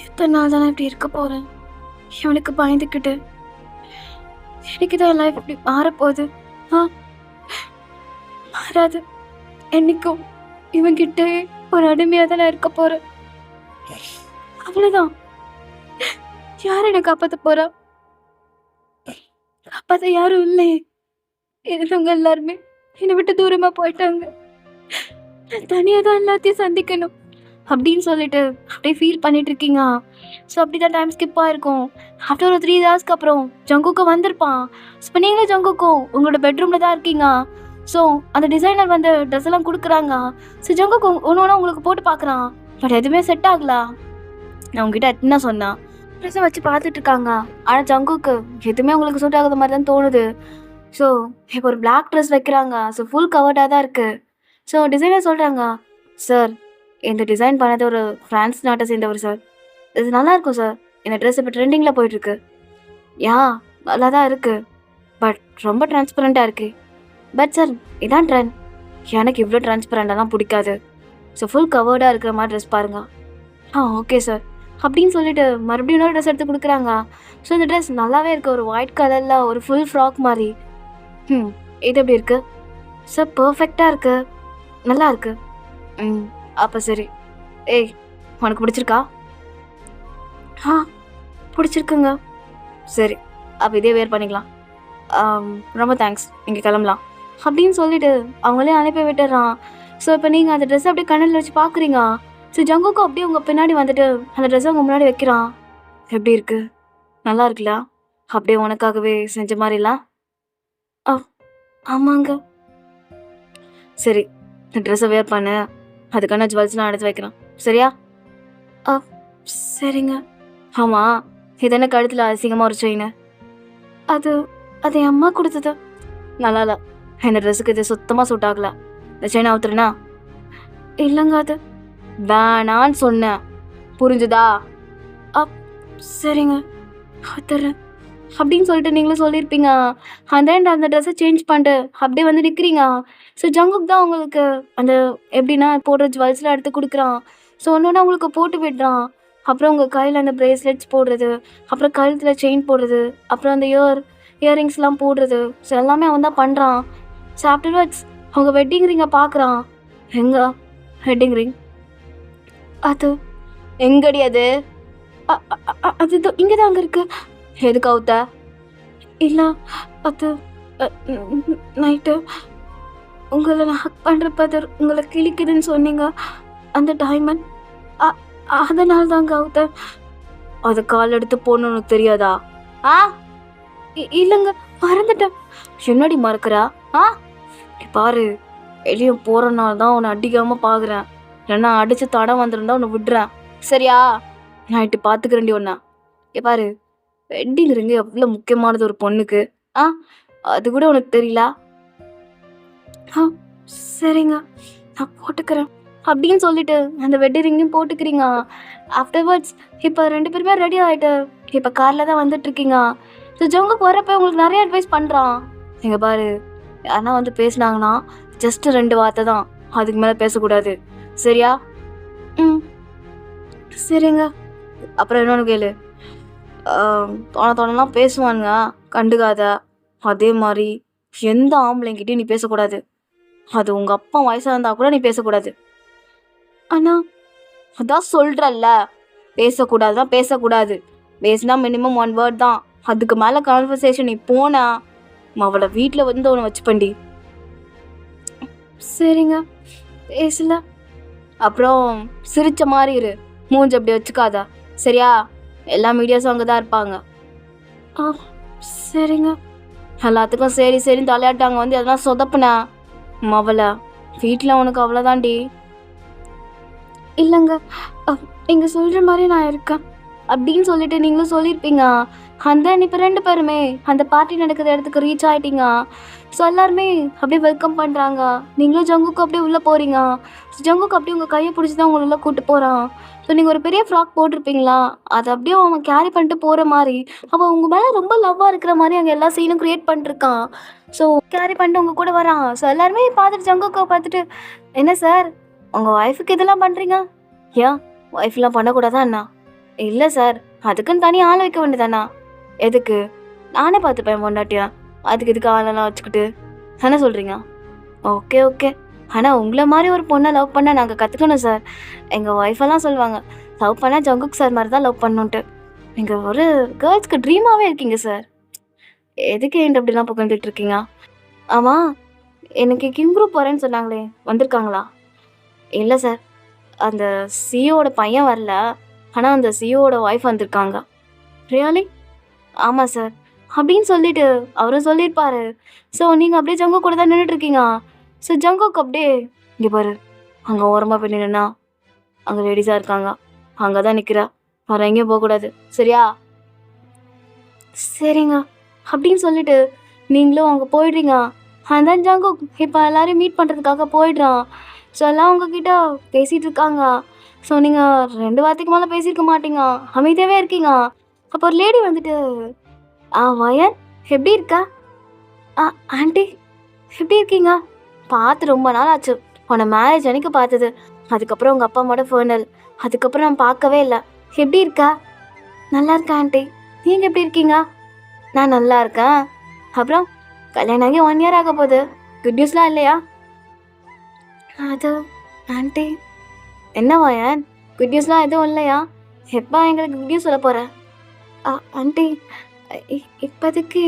எத்தனை நாள் தானே இப்படி இருக்க போகிறேன்? இவனுக்கு பயந்துக்கிட்டு எனக்கு தான் லைஃப் இப்படி மாறப்போகுது. ஆ மாறாது. என்னைக்கும் இவன்கிட்ட ஒரு அடிமையாக தான் நான் இருக்க போகிறேன். அவ்வளோதான். யார் என்னை காப்பாற்ற போகிறா? காப்பாற்ற யாரும் இல்லையே. இருந்தவங்க எல்லாருமே என்னை விட்டு தூரமாக போயிட்டாங்க. நான் தனியாக தான் எல்லாத்தையும் சந்திக்கணும் அப்படின்னு சொல்லிட்டு அப்படியே ஃபீல் பண்ணிட்டு இருக்கீங்க. ஸோ அப்படி தான் டைம் ஸ்கிப் ஆகிருக்கும். ஆஃப்டர் ஒரு 3 ஹவர்ஸ்க்கு அப்புறம் ஜங்குக்கும் வந்திருப்பான். ஸோ இப்போ நீங்களும் ஜங்குக்கும் உங்களோட பெட்ரூமில் தான் இருக்கீங்க. ஸோ அந்த டிசைனர் வந்து ட்ரெஸ் எல்லாம் கொடுக்குறாங்க. ஸோ ஜங்குக்கு ஒன்று ஒன்று உங்களுக்கு போட்டு பார்க்குறான். பட் எதுவுமே செட் ஆகல. நான் உங்ககிட்ட என்ன சொன்னேன்? ட்ரெஸ்ஸை வச்சு பார்த்துட்டு இருக்காங்க. ஆனால் ஜங்குக்கு எதுவுமே உங்களுக்கு சூட் ஆகாத மாதிரி தான் தோணுது. ஸோ இப்போ ஒரு பிளாக் ட்ரெஸ் வைக்கிறாங்க. ஸோ ஃபுல் கவர்டாக தான் இருக்குது. ஸோ டிசைனர் சொல்கிறாங்க, சார் இந்த டிசைன் பண்ணது ஒரு ஃப்ரான்ஸ் நாட்டை சேர்ந்தவர் சார். இது நல்லாயிருக்கும் சார். இந்த ட்ரெஸ் இப்போ ட்ரெண்டிங்கில் போயிட்டுருக்கு. யா நல்லா தான் இருக்குது. பட் ரொம்ப டிரான்ஸ்பரண்ட்டாக இருக்குது. பட் சார் இதான் ட்ரெண்ட். எனக்கு இவ்வளோ டிரான்ஸ்பரண்டாலாம் பிடிக்காது. ஸோ ஃபுல் கவர்டாக இருக்கிற மாதிரி ட்ரெஸ் பாருங்கள். ஓகே சார் அப்படின்னு சொல்லிட்டு மறுபடியும் இன்னொரு ட்ரெஸ் எடுத்து கொடுக்குறாங்க. ஸோ இந்த ட்ரெஸ் நல்லாவே இருக்குது. ஒரு ஒயிட் கலரில் ஒரு ஃபுல் ஃப்ராக் மாதிரி. இது எப்படி இருக்குது சார்? பர்ஃபெக்டாக இருக்குது. நல்லா இருக்குது. அப்போ சரி. ஏய் உனக்கு பிடிச்சிருக்கா? பிடிச்சிருக்குங்க. சரி அப்போ இதே வேர் பண்ணிக்கலாம். ரொம்ப தேங்க்ஸ், நீங்கள் கிளம்பலாம் அப்படின்னு சொல்லிட்டு அவங்களே அனுப்பி விட்டுறான். ஸோ இப்போ நீங்கள் அந்த ட்ரெஸ்ஸை அப்படியே கண்ணில் வச்சு பார்க்குறீங்க. ஸோ ஜங்குக்கும் அப்படியே உங்கள் பின்னாடி வந்துட்டு அந்த ட்ரெஸ்ஸை உங்கள் முன்னாடி வைக்கிறான். எப்படி இருக்கு? நல்லா இருக்குல்ல? அப்படியே உனக்காகவே செஞ்ச மாதிரில? ஆமாங்க. சரி இந்த ட்ரெஸ்ஸை வேர் பண்ணு. அதுக்கான ஜுவல்ஸ்லாம் எடுத்து வைக்கிறேன் சரியா? சரிங்க. ஆமாம் இது என்ன கழுத்தில் அசிங்கமாக ஒரு செயின்? அது அது என் அம்மா கொடுத்தது. நல்லா இல்லை. இந்த ட்ரெஸ்ஸுக்கு இது சுத்தமாக சூட் ஆகலை. இந்த செயின் அவுத்துறேனா? இல்லைங்க அது வேணான்னு சொன்னேன். புரிஞ்சுதா? சரிங்க அவுத்துறேன் அப்படின்னு சொல்லிட்டு நீங்களும் சொல்லியிருப்பீங்க. அந்த ட்ரெஸ்ஸை சேஞ்ச் பண்ணிட்டு அப்படியே வந்து நிற்கிறீங்க. ஸோ ஜங்குக் தான் உங்களுக்கு அந்த எப்படின்னா போடுற ஜுவல்ஸ்லாம் எடுத்து கொடுக்குறான். ஸோ ஒன்று ஒன்று உங்களுக்கு போட்டு விடுறான். அப்புறம் உங்கள் கையில் அந்த ப்ரேஸ்லெட்ஸ் போடுறது, அப்புறம் கழுத்தில் செயின் போடுறது, அப்புறம் அந்த இயரிங்ஸ்லாம் போடுறது. ஸோ எல்லாமே அவன் தான் பண்ணுறான். ஸோ ஆஃப்டர்வர்ட்ஸ் அவங்க வெட்டிங் ரிங்கை பார்க்குறான். எங்க வெட்டிங் ரிங்? அது எங்கடி அது? அது இங்கே தான் அங்கே இருக்குது. எதுக்கு அவுத்த? இல்லை அது நைட்டு உங்களை நான் ஹக் பண்ணுறப்ப உங்களை கிழிக்குதுன்னு சொன்னீங்க. அந்த டைமண்ட் அதனால தாங்க அவுத்த. அது கால் எடுத்து போகணுன்னு உனக்கு தெரியாதா? இல்லைங்க மறந்துட்டேன். என்னடி மறக்கிறா? பாரு வெளியே போகிறனால தான் உன்னை அடிக்காமல் பார்க்குறேன். ஏன்னா அடித்து தடம் வந்துருந்தா உன்னை விடுறேன் சரியா? நைட்டு பார்த்துக்கிறேன்டி ஒன்றா. பாரு வெட்டிங் ரிங்கு எவ்வளோ முக்கியமானது ஒரு பொண்ணுக்கு. அது கூட உனக்கு தெரியல? சரிங்க நான் போட்டுக்கிறேன் அப்படின்னு சொல்லிட்டு அந்த வெட்டிங் ரிங்கையும் போட்டுக்கிறீங்க. ஆஃப்டர்வர்ட்ஸ் இப்போ 2 பேருமே ரெடி ஆகிட்டு இப்போ காரில் தான் வந்துட்டுருக்கீங்க. ஸோ ஜங்குக்கு வரப்போ உங்களுக்கு நிறைய அட்வைஸ் பண்ணுறான். நீங்கள் பாரு யாருன்னா வந்து பேசினாங்கன்னா ஜஸ்ட் 2 வார்த்தை தான், அதுக்கு மேலே பேசக்கூடாது சரியா? சரிங்க. அப்புறம் இன்னொன்று கேளு. தோணலாம் பேசுவானுங்க கண்டுக்காத. அதே மாதிரி எந்த ஆம்பளைங்கிட்டையும் நீ பேசக்கூடாது. அது உங்கள் அப்பா வயசாக இருந்தால் கூட நீ பேசக்கூடாது. அண்ணா அதான் சொல்கிறல்ல, பேசக்கூடாதுதான் பேசக்கூடாது. பேசினா மினிமம் 1 வேர்ட் தான். அதுக்கு மேலே கான்வர்சேஷன் நீ போனா அவளை வீட்டில் வந்து அவனை வச்சு பண்ணி. சரிங்க பேசல. அப்புறம் சிரிச்ச மாதிரி இரு, மூஞ்சி அப்படி வச்சுக்காத சரியா? எல்லா மீடியாஸும் அங்கே தான் இருப்பாங்க. சரிங்க. எல்லாத்துக்கும் சரி சரின்னு தலையாட்டாங்க வந்து அதெல்லாம் சொதப்புனா அவளை வீட்டில் உனக்கு அவ்வளோதான்டி. இல்லைங்க. அ நீங்க சொல்ற மாரி நான் இருக்கேன். அப்படின்னு சொல்லிட்டு நீங்களும் சொல்லியிருப்பீங்க. அண்ட் தென் இப்ப 2 பேருமே அந்த பார்ட்டி நடக்கிற இடத்துக்கு ரீச் ஆயிட்டீங்க. ஸோ எல்லாருமே அப்படியே வெல்கம் பண்றாங்க. நீங்களும் ஜங்குக்கு அப்படியே உள்ள போறீங்க. ஜங்குக்கு அப்படியே உங்க கைய பிடிச்சு தான் உங்கள உள்ள கூட்டு போறான். ஸோ நீங்க ஒரு பெரிய ஃப்ராக் போட்டிருப்பீங்களா? அத அப்படியே அவன் கேரி பண்ணிட்டு போற மாரி, அவன் உங்க மேல ரொம்ப லவ்வா இருக்கிற மாரி அங்க எல்லா சீனும் கிரியேட் பண்ணிருக்கான். ஸோ கேரி பண்ணிட்டு உங்க கூட வரான். ஸோ எல்லாருமே பார்த்துட்டு ஜங்குக்க பார்த்துட்டு, "என்ன சார் உங்க ஒய்ஃப்க்கு இதெல்லாம் பண்றீங்க? ஏன் ஒய்ஃப்லாம் பண்ணக்கூடாதா என்ன?" "இல்ல சார், அதுக்குன்னு தனியா ஆள் வைக்க வேண்டியதானா?" "எதுக்கு? நானே பார்த்துப்பேன் என் பொண்டாட்டிய. அதுக்கு இதுக்கு ஆளெல்லாம் வச்சுக்கிட்டு." என்ன சொல்றீங்க? "Okay, okay. ஆனா உங்கள மாரி ஒரு பொண்ண லவ் பண்ண நாங்க கத்துக்கணும் சார். எங்க ஒய்ஃபெல்லாம் சொல்லுவாங்க, லவ் பண்ணா ஜங்குக் சார் மாரி தான் லவ் பண்ணணுன்ட்டு. நீங்க ஒரு கேர்ள்ஸ்க்கு ட்ரீமாவே இருக்கீங்க சார். எதுக்கு என்ட்ட இப்படிலாம் புகழ்ந்துட்டு இருக்கீங்க? ஆமா, இன்னைக்கு கிம் குரூப் வரேன்னு சொன்னாங்களே, வந்திருக்காங்களா?" "இல்ல சார். அந்த சிஇஓட பையன் வரல. ஆனா அந்த சிஇஓட ஒய்ஃப் வந்திருக்காங்க." "ரியலி?" "ஆமா சார்." அப்படின்னு சொல்லிட்டு அவரும் சொல்லியிருப்பாரு. ஸோ நீங்க அப்படியே ஜங்குக் கூட தான் நின்னுட்டு இருக்கீங்க. ஸோ ஜங்குக் அப்படியே, "இங்க பாரு, அங்க ஓரமா போய் நின்னுனா அங்க லேடீஸா இருக்காங்க. அங்க தான் நிக்கிறா. வேற எங்கேயும் போகக்கூடாது. சரியா?" "சரிங்க." அப்படின்னு சொல்லிட்டு நீங்களும் அங்க போயிடுறீங்க. அண்ட் தென் ஜங்குக் இப்ப எல்லாரையும் மீட் பண்றதுக்காக போயிடுறான். ஸோ எல்லாம் உங்ககிட்ட பேசிட்டு இருக்காங்க. ஸோ நீங்க 2 வார்த்தைக்கு மேல பேசியிருக்க மாட்டீங்க. அமைதியாவே இருக்கீங்க. அப்போ ஒரு லேடி வந்துட்டு, வயன் எப்படி இருக்க?" "ஆ ஆன்ட்டி எப்படி இருக்கீங்க? பார்த்து ரொம்ப நாள் ஆச்சு. உன்னை மேரேஜ் அன்னைக்கு பார்த்தது. அதுக்கப்புறம் உங்க அப்பா அம்மாவோட ஃபர்னல். அதுக்கப்புறம் நான் பார்க்கவே இல்ல. எப்படி இருக்க?" "நல்லா இருக்கேன் ஆன்ட்டி. நீங்க எப்படி இருக்கீங்க?" "நான் நல்லா இருக்கேன். அப்புறம் கல்யாணம் ஆகி 1 இயர் ஆக போகுது. குட் நியூஸ்லாம் இல்லையா?" "அது ஆன்ட்டி." "என்ன வயன்? குட் நியூஸ்லாம் எதுவும் இல்லையா? எப்போ எங்களுக்கு குட் நியூஸ் சொல்லப் போற?" ஆன்ட்டி இப்போதைக்கு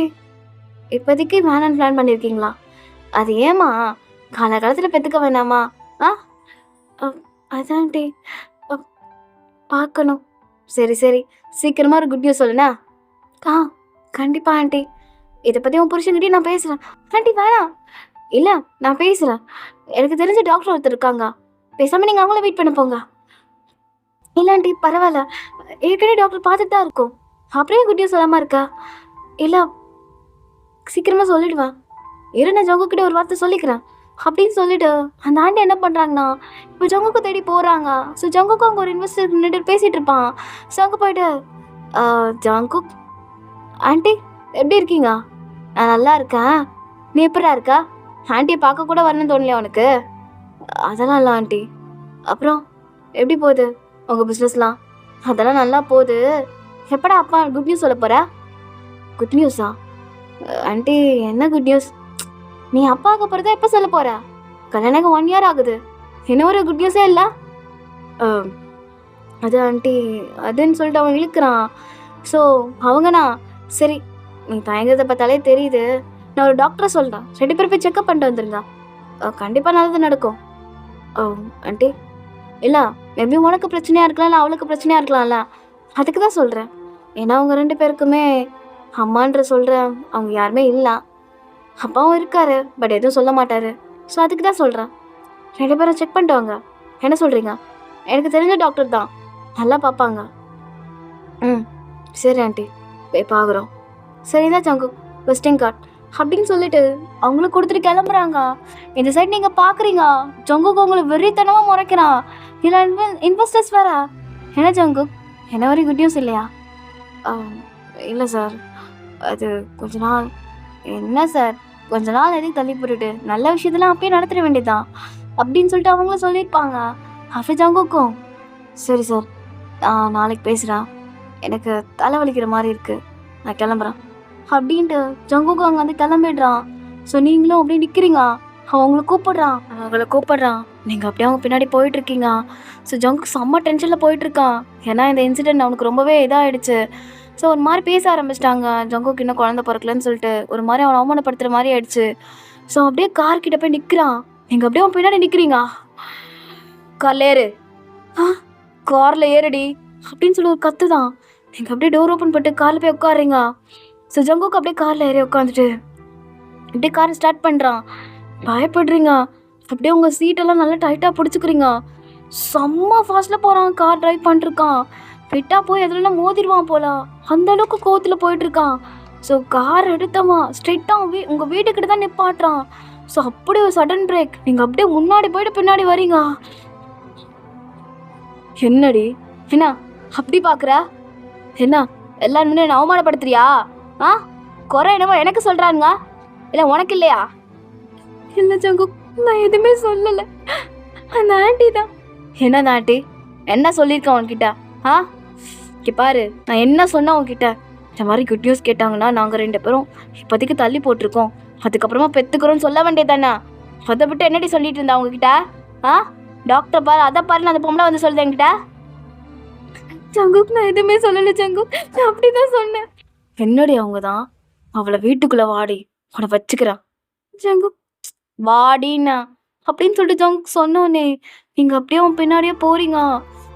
இப்போதைக்கு வேணான்னு பிளான் பண்ணியிருக்கீங்களா?" "அது ஏம்மா? காலகாலத்தில் பெற்றுக்க வேணாமா? ஆ அ அதான் ஆன்ட்டி அ பார்க்கணும்." "சரி சரி, சீக்கிரமாக ஒரு குட் நியூஸ் சொல்லுண்ணா." "ஆ கண்டிப்பா ஆன்ட்டி. இதை பற்றி உன் புருஷன்கிட்டயும் நான் பேசுகிறேன்." "ஆன்ட்டி வேணாம்." "இல்லை நான் பேசுகிறேன். எனக்கு தெரிஞ்ச டாக்டர் ஒருத்தர் இருக்காங்க. பேசாமல் நீங்கள் அவங்கள வெயிட் பண்ண போங்க." "இல்லை ஆன்ட்டி பரவாயில்ல. ஏற்கனவே டாக்டர் பார்த்துட்டு தான் இருக்கோம். அப்படியே குட் நியூஸ் சொல்லாமல் இருக்கா?" "இல்லை சீக்கிரமாக சொல்லிடுவேன். இரு நான் ஜங்கு கிட்ட ஒரு வார்த்தை சொல்லிக்கிறேன்." அப்படின்னு சொல்லிட்டு அந்த ஆண்டி என்ன பண்ணுறாங்கன்னா, இப்போ ஜங்குக்கு தேடி போகிறாங்க. ஸோ ஜங்குக்கு அங்கே ஒரு இன்வெஸ்டர் நின்றுட்டு பேசிகிட்டு இருப்பான். ஸோ அங்கே போயிட்டு, "ஜங்குக் ஆண்டி எப்படி இருக்கீங்க?" "நான் நல்லா இருக்கேன். நீ எப்படிடா இருக்கா? ஆண்டியை பார்க்க கூட வரணும்னு தோணலையா உனக்கு?" "அதெல்லாம் இல்லை ஆண்டி." "அப்புறம் எப்படி போகுது உங்கள் பிஸ்னஸ்லாம்?" "அதெல்லாம் நல்லா போகுது. எப்படா அப்பா குட் நியூஸ் சொல்ல போகிற?" "குட் நியூஸா? ஆண்டி என்ன குட் நியூஸ்? நீ அப்பாவுக்கு போகிறத எப்போ சொல்ல போற? கல்யாணம் 1 இயர் ஆகுது. இன்னும் ஒரு குட் நியூஸே இல்லை." "அது ஆண்டி அதுன்னு சொல்லிட்டு அவன் இழுக்கிறான்." ஸோ அவங்கண்ணா, "சரி நீ தயங்குறத பார்த்தாலே தெரியுது. நான் ஒரு டாக்டரை சொல்கிறேன். 2 பேரும் போய் செக்அப் பண்ணிட்டு வந்துருங்க. கண்டிப்பாக நல்லது நடக்கும்." ஆண்டி இல்லை, மேபி உனக்கு பிரச்சனையாக இருக்கலாம், இல்லை அவளுக்கு பிரச்சனையாக இருக்கலாம்ல. அதுக்கு தான் சொல்கிறேன். ஏன்னா அவங்க 2 பேருக்குமே அம்மான்ற சொல்கிறேன் அவங்க யாருமே இல்லை. அப்பாவும் இருக்காரு, பட் எதுவும் சொல்ல மாட்டாரு. ஸோ அதுக்கு தான் சொல்கிறேன். 2 பேரும் செக் பண்ணிட்டு வாங்க. என்ன சொல்கிறீங்க? எனக்கு தெரிஞ்ச டாக்டர் தான், நல்லா பார்ப்பாங்க." "ம் சரி ஆண்டி, போய் பார்க்குறோம்." "சரிதான் ஜங்கு, விசிட்டிங் கார்டு." அப்படின்னு சொல்லிட்டு அவங்களும் கொடுத்துட்டு கிளம்புறாங்க. இந்த சைடு நீங்கள் பார்க்குறீங்க, ஜங்குக்கு உங்களை வெறித்தனமாக முறைக்கிறான். இல்லை இன்வெஸ்டர்ஸ் வேற. "என்ன ஜங்கு, என்ன வரையும் குட் நியூஸ் இல்லையா?" "இல்லை சார், அது கொஞ்ச நாள்." "என்ன சார் கொஞ்ச நாள் எதுக்கு தள்ளி போட்டுட்டு நல்ல விஷயத்தெல்லாம் அப்பயே நடத்திட வேண்டியதுதான்." அப்படின்னு சொல்லிட்டு அவங்களும் சொல்லியிருப்பாங்க. அப்படி ஜங்குக்கும், "சரி சார், நான் நாளைக்கு பேசுகிறேன். எனக்கு தலை வலிக்கிற மாதிரி இருக்குது. நான் கிளம்புறேன்." அப்படின்ட்டு ஜங்குக்கு அங்கே வந்து கிளம்பிடுறான். ஸோ நீங்களும் அப்படியே நிற்கிறீங்க. அவங்கள கூப்பிடுறான். நீங்கள் அப்படியே அவங்க பின்னாடி போயிட்டுருக்கீங்க. ஸோ ஜங்கு செம்ம டென்ஷனில் போயிட்டுருக்கான். ஏன்னா இந்த இன்சிடென்ட் அவனுக்கு ரொம்பவே இதாகிடுச்சு. ஸோ ஒரு மாதிரி பேச ஆரம்பிச்சிட்டாங்க. ஜங்குக்கு இன்னும் குழந்தை பிறக்கலன்னு சொல்லிட்டு ஒரு மாதிரி அவனை அவமானப்படுத்துகிற மாதிரி ஆயிடுச்சு. ஸோ அப்படியே கார்கிட்ட போய் நிற்கிறான். நீங்கள் அப்படியே அவன் பின்னாடி நிற்கிறீங்க. "கார்ல ஏறு." "ஆ காரில் ஏறுடி." அப்படின்னு சொல்லி ஒரு கத்து தான். நீங்கள் அப்படியே டோர் ஓப்பன் பண்ணிட்டு காரில் போய் உட்காடுறீங்க. ஸோ ஜங்குக்கு அப்படியே காரில் ஏறி உட்காந்துட்டு அப்படியே காரை ஸ்டார்ட் பண்ணுறான். பயப்படுறீங்க. அப்படியே உங்கள் சீட்டெல்லாம் நல்லா டைட்டாக பிடிச்சிக்கிறீங்க. செம்ம ஃபாஸ்ட்ல போறான், கார் டிரைவ் பண்ணிருக்கான். விட்டா போய் எதுலன்னா மோதிருவான் போல, அந்த அளவுக்கு கோவத்துல போயிட்டு இருக்கான். ஸோ கார் எடுத்தவன் ஸ்ட்ரெயிட்டா உங்க வீட்டுக்கிட்ட தான் நிப்பாட்டுறான். ஸோ அப்படியே ஒரு சடன் பிரேக். நீங்க அப்படியே முன்னாடி போயிட்டு பின்னாடி வரீங்க. என்னடி என்ன அப்படி பாக்குற? என்ன எல்லாரும் முன்னாடி என்ன அவமானப்படுத்துறியா? ஆ குறை என்னமோ எனக்கு சொல்றானுங்க, இல்ல உனக்கு இல்லையா? இல்ல ஜங்கு, நான் எதுவுமே சொல்லல. அந்த ஆண்டி தான். என்ன ஆண்டி? என்ன சொல்லியிருக்கேன் உன்கிட்ட? ஆ இங்க பாரு, நான் என்ன சொன்னேன் உன்கிட்ட? இந்த மாதிரி குட் நியூஸ் கேட்டாங்கன்னா நாங்கள் 2 பேரும் இப்போதைக்கு தள்ளி போட்டிருக்கோம், அதுக்கப்புறமா பெற்றுக்கிறோன்னு சொல்ல வேண்டியதானே. அதை விட்டு என்னடி சொல்லிட்டு இருந்தா உங்ககிட்ட? ஆ டாக்டர் பாரு, அதை பாருன்னு அந்த பொம்பளை வந்து சொல்லுது என்கிட்ட. ஜங்குக்கு நான் எதுவுமே சொல்லலை ஜங்கு, நான் அப்படிதான் சொன்னேன். என்னடி அவங்க தான் அவளை வீட்டுக்குள்ளே வாடி உன்னை வச்சுக்கிறான். ஜங்கு வாடின்னா அப்படின்னு சொல்லிட்டு ஜங்கு சொன்னோன்னே நீங்கள் அப்படியே அவன் பின்னாடியே போறீங்க.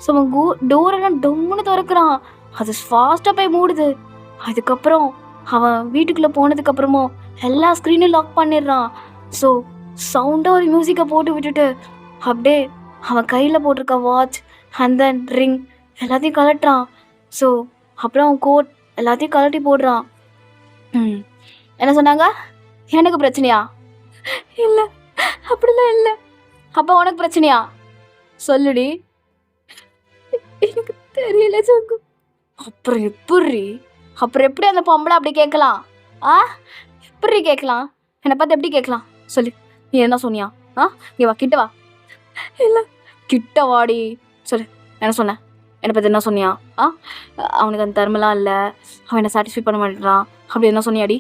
ஸோ அவன் டோரெல்லாம் டொம்முன்னு திறக்கிறான், அது ஃபாஸ்ட்டாக போய் மூடுது. அதுக்கப்புறம் அவன் வீட்டுக்குள்ளே போனதுக்கப்புறமும் எல்லா ஸ்க்ரீனும் லாக் பண்ணிடுறான். ஸோ சவுண்டாக ஒரு மியூசிக்கை போட்டு விட்டுட்டு அப்படியே அவன் கையில் போட்டிருக்க வாட்ச் அண்ட் தென் ரிங் எல்லாத்தையும் கலட்டுறான். ஸோ அப்புறம் அவன் கோட் எல்லாத்தையும் கலட்டி போடுறான். என்ன சொன்னாங்க? எனக்கு பிரச்சனையா? இல்லை அப்படிலாம் இல்லை. அப்போ உனக்கு பிரச்சனையா? சொல்லுடி. எனக்கு தெரியல ஜங்கு. அப்புறம் எப்படி அந்த பொம்பளை அப்படி கேட்கலாம்? ஆ எப்படி கேட்கலாம்? என்னை பார்த்து எப்படி கேட்கலாம் சொல்லு. நீ என்ன சொன்னியா? நீ வா, கிட்ட வா. இல்லை கிட்ட வாடி. சொல்லு, என்ன சொன்ன? என்னை பார்த்து என்ன சொன்னியா? அவனுக்கு அந்த தர்மலாம் இல்லை, அவன் என்னை சாட்டிஸ்ஃபை பண்ண மாட்டேறான், அப்படி என்ன சொன்னியாடி?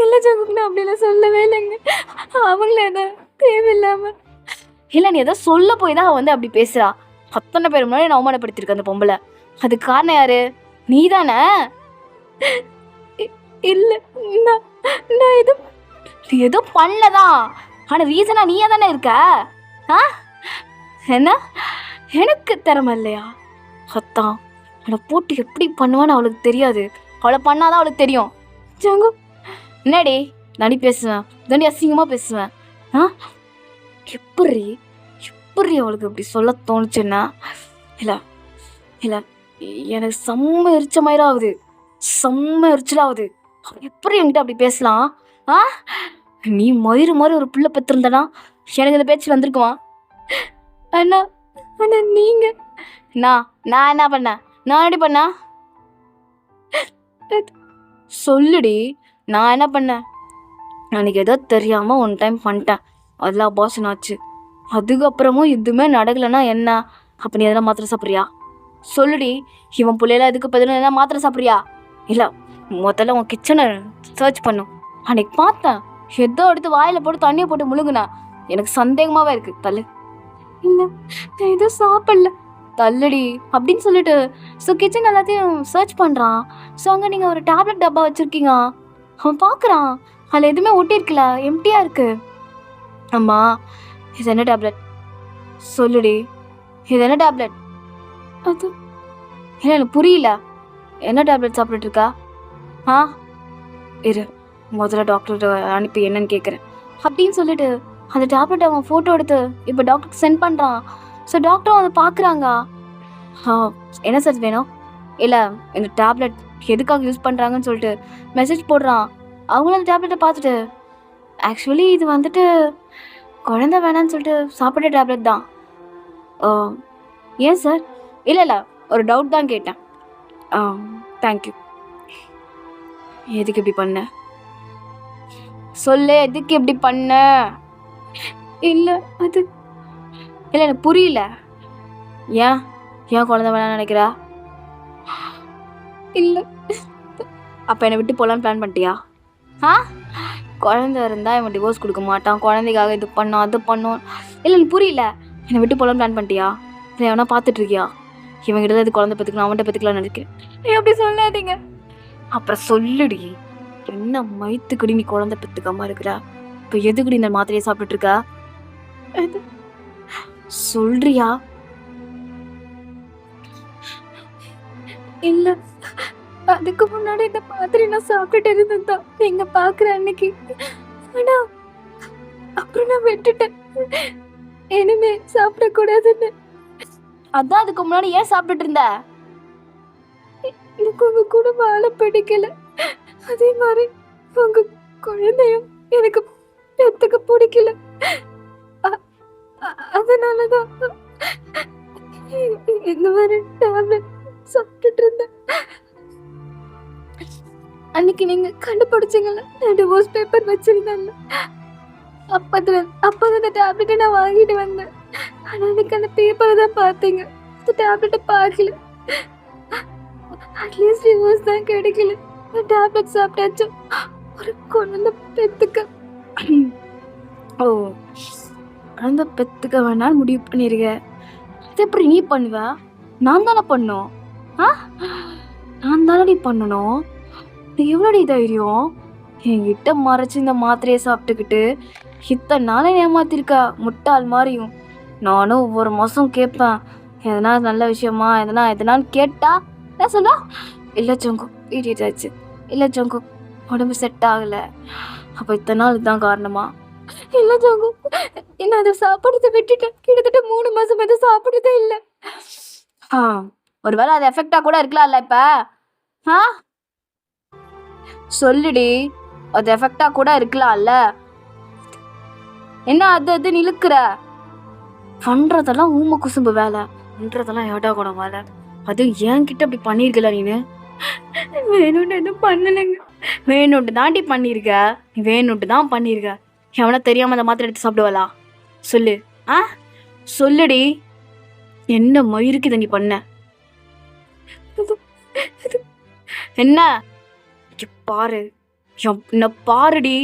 இல்லை ஜங்கு, நான் அப்படிலாம் சொல்லவே இல்லைங்க. அவங்கள எதை தேவையில்லாமல் இல்லை, நீ எதோ சொல்ல போய் தான் அவன் வந்து அப்படி பேசுகிறா. அத்தனை பேர் முன்னாடி நான் அவமானப்படுத்திருக்கேன் அந்த பொம்பளை. அதுக்கு காரணம் யாரு? நீ தானே? இல்லை, நான் எதுவும் பண்ணலதான். ஆனால் ரீசனா நீயே தானே இருக்க. என்ன எனக்கு திறமை இல்லையா? அத்தான் அவளை போட்டு எப்படி பண்ணுவான்னு அவளுக்கு தெரியாது, அவளை பண்ணாதான் அவளுக்கு தெரியும். ஜங்கு என்னடி நடி பேசுவேன், தண்டி அசிங்கமாக பேசுவேன். எப்படி அவளுக்கு இப்படி சொல்ல தோணுச்சுன்னா? இல்லை எனக்கு செம்ம எரிச்சலாகுது. எப்படி என்கிட்ட அப்படி பேசலாம்? நீ மயிறு மாதிரி ஒரு பிள்ளை பெற்றிருந்தனா எனக்கு இந்த பேச்சு வந்திருக்குமா? அண்ணா நீங்க நான் என்ன பண்ணேன்? நான் எப்படி பண்ண சொல்லுடி. நான் என்ன பண்ணேன்? எனக்கு ஏதோ தெரியாம ஒன் டைம் பண்ணிட்டேன், அதெல்லாம் அபார்ஷன் ஆச்சு. அதுக்கப்புறமும் எதுவுமே நடக்கலைன்னா என்ன? அப்போ நீ எதனா மாத்திரை சாப்பிட்றியா? சொல்லுடி. இவன் பிள்ளையில எதுக்கு பதில் எதனா மாத்திரை சாப்பிட்றியா? இல்லை, முதல்ல உன் கிச்சனை சர்ச் பண்ணும். அன்னைக்கு பார்த்தேன், ஏதோ எடுத்து வாயில் போட்டு தண்ணியை போட்டு முழுகுனா. எனக்கு சந்தேகமாகவே இருக்கு. தள்ளு. இல்லை, நான் எதுவும் சாப்பிடல. தள்ளுடி அப்படின்னு சொல்லிட்டு ஸோ கிச்சன் எல்லாத்தையும் சர்ச் பண்ணுறான். ஸோ அங்கே நீங்கள் ஒரு டேப்லெட் டப்பா வச்சுருக்கீங்க. அவன் பார்க்குறான், அதில் எதுவுமே ஒட்டியிருக்கல, எம்டியாக இருக்கு. அம்மா, இது என்ன டேப்லெட்? சொல்லுடி, இது என்ன டேப்லெட்? அது இல்லை, எனக்கு புரியல. என்ன டேப்லெட் சாப்பிட்டுட்டு இருக்கா? இரு, முதல்ல டாக்டர்கிட்ட அனுப்பி என்னன்னு கேட்குறேன் அப்படின்னு சொல்லிட்டு அந்த டேப்லெட் அவன் ஃபோட்டோ எடுத்து இப்போ டாக்டருக்கு சென்ட் பண்ணுறான். ஸோ டாக்டரும் அதை பார்க்குறாங்க. என்ன சார் வேணும்? இல்லை, இந்த டேப்லெட் எதுக்காக யூஸ் பண்ணுறாங்கன்னு சொல்லிட்டு மெசேஜ் போடுறான். அவங்களும் அந்த டேப்லெட்டை பார்த்துட்டு ஆக்சுவலி இது வந்துட்டு குழந்தை வேணான்னு சொல்லிட்டு சாப்பிட்ற டேப்லெட் தான். ஏன் சார்? இல்லை, ஒரு டவுட் தான் கேட்டேன். தேங்க்யூ. எதுக்கு இப்படி பண்ண? சொல்லு, எதுக்கு இப்படி பண்ண? இல்லை எனக்கு புரியல. ஏன் குழந்தை வேணாம்னு நினைக்கிறா? இல்லை, அப்போ என்னை விட்டு போகலான்னு பிளான் பண்ணிட்டியா? குழந்தை இருந்தால் இவன் டிவோர்ஸ் கொடுக்க மாட்டான், குழந்தைக்காக இது பண்ணோம் அது பண்ணோம். இல்லை, எனக்கு புரியல. என்னை விட்டு போகலான்னு பிளான் பண்ணிட்டியா? இல்லை எவனா பார்த்துட்ருக்கியா? இவங்கிட்ட தான் இது குழந்தை பெற்றுக்கலாம், அவன்கிட்ட பெற்றுக்கலாம்னு நினைக்கிறேன். நீ அப்படி சொல்லாதீங்க. அப்புறம் சொல்லுடி, என்ன மயத்துக்குடி நீ குழந்தை பெற்றுக்காம இருக்கிறா? இப்போ எதுக்குடி இந்த மாத்திரையை சாப்பிட்டுட்டு இருக்கா? சொல்றியா? இல்ல, அதுக்கு முன்னாடி இந்த மாத்திரை நான் சாப்பிட்டுட்டு இருந்தேன் நீங்க பாக்குற அன்னைக்கு. ஆனா அப்புறம் நான் விட்டுட்டேன், இனிமே சாப்பிடக்கூடாதுன்னு. அதான் அதுக்கு முன்னாடி ஏன் சாப்பிட்டுட்டு இருந்த? எனக்கு உங்க கூட வாழ பிடிக்கல. அதே மாதிரி உங்க குழந்தையும் எனக்கு பெத்துக்க பிடிக்கல. அதனாலதான் இந்த மாதிரி டேப்லெட் சாப்பிட்டுட்டு இருந்தேன். அன்னைக்கு நீங்க கண்டுபிடிச்சீங்கல்ல, நான் டிவோர்ஸ் பேப்பர் வச்சிருந்தேன்ல, அப்பதான் அந்த டேப்லெட்டை நான் வாங்கிட்டு வந்தேன். ஆனா அன்னைக்கு அந்த பேப்பரை தான் பார்த்தீங்க, அந்த டேப்லெட்டை பார்க்கல. அட்லீஸ்ட் டிவோர்ஸ் தான் கிடைக்கல, டேப்லெட் சாப்பிட்டாச்சும் ஒரு குழந்தை பெத்துக்க. ஓ, குழந்தை பெத்துக்க வேணாம் முடிவு பண்ணிருக்க. அது எப்படி நீ பண்ணுவ? நான் தானே பண்ணும். நான் தானடி பண்ணணும். எவ்வளோடி தைரியம் என்கிட்ட மறைச்சு இந்த மாத்திரையை சாப்பிட்டுக்கிட்டு இத்தனை நாளை ஏமாத்திருக்கா முட்டாள் மாதிரியும். நானும் ஒவ்வொரு மாதம் கேட்பேன், எதனா நல்ல விஷயமா எதனான்னு கேட்டா என்ன சொல்ல? இல்லை ஜங்கு பீரியட் ஆச்சு, இல்லை ஜங்கு உடம்பு செட் ஆகலை. அப்போ இத்தனை நாள் இதுதான் காரணமா? இல்லை ஜங்கு, என்ன அதை சாப்பிட்றத விட்டுட்டேன். கிட்டத்தட்ட 3 மாதம் அதை சாப்பிட்றதே இல்லை. ஒருவேளை அது எஃபெக்டா கூட இருக்கலாம்ல இப்ப? சொல்லுடி, அது எஃபெக்டா கூட இருக்கலாம்ல. என்ன அது இழுக்கிற? பண்றதெல்லாம் ஊம குசும்பு வேலை, பண்றதெல்லாம் ஏடா கூட வேலை. அது என்கிட்ட அப்படி பண்ணிருக்கல நீனு? வேணும்னு எதுவும் பண்ணலைங்க. வேணும்ட்டு தாண்டி பண்ணிருக்க, நீ வேணும்ட்டு தான் பண்ணிருக்க. எவனா தெரியாம அந்த மாத்திரை எடுத்து சாப்பிடுவலா? சொல்லு. சொல்லுடி, என்ன மயிருக்கு இதை நீ பண்ண? என்ன பாரு, என்ன பாருடி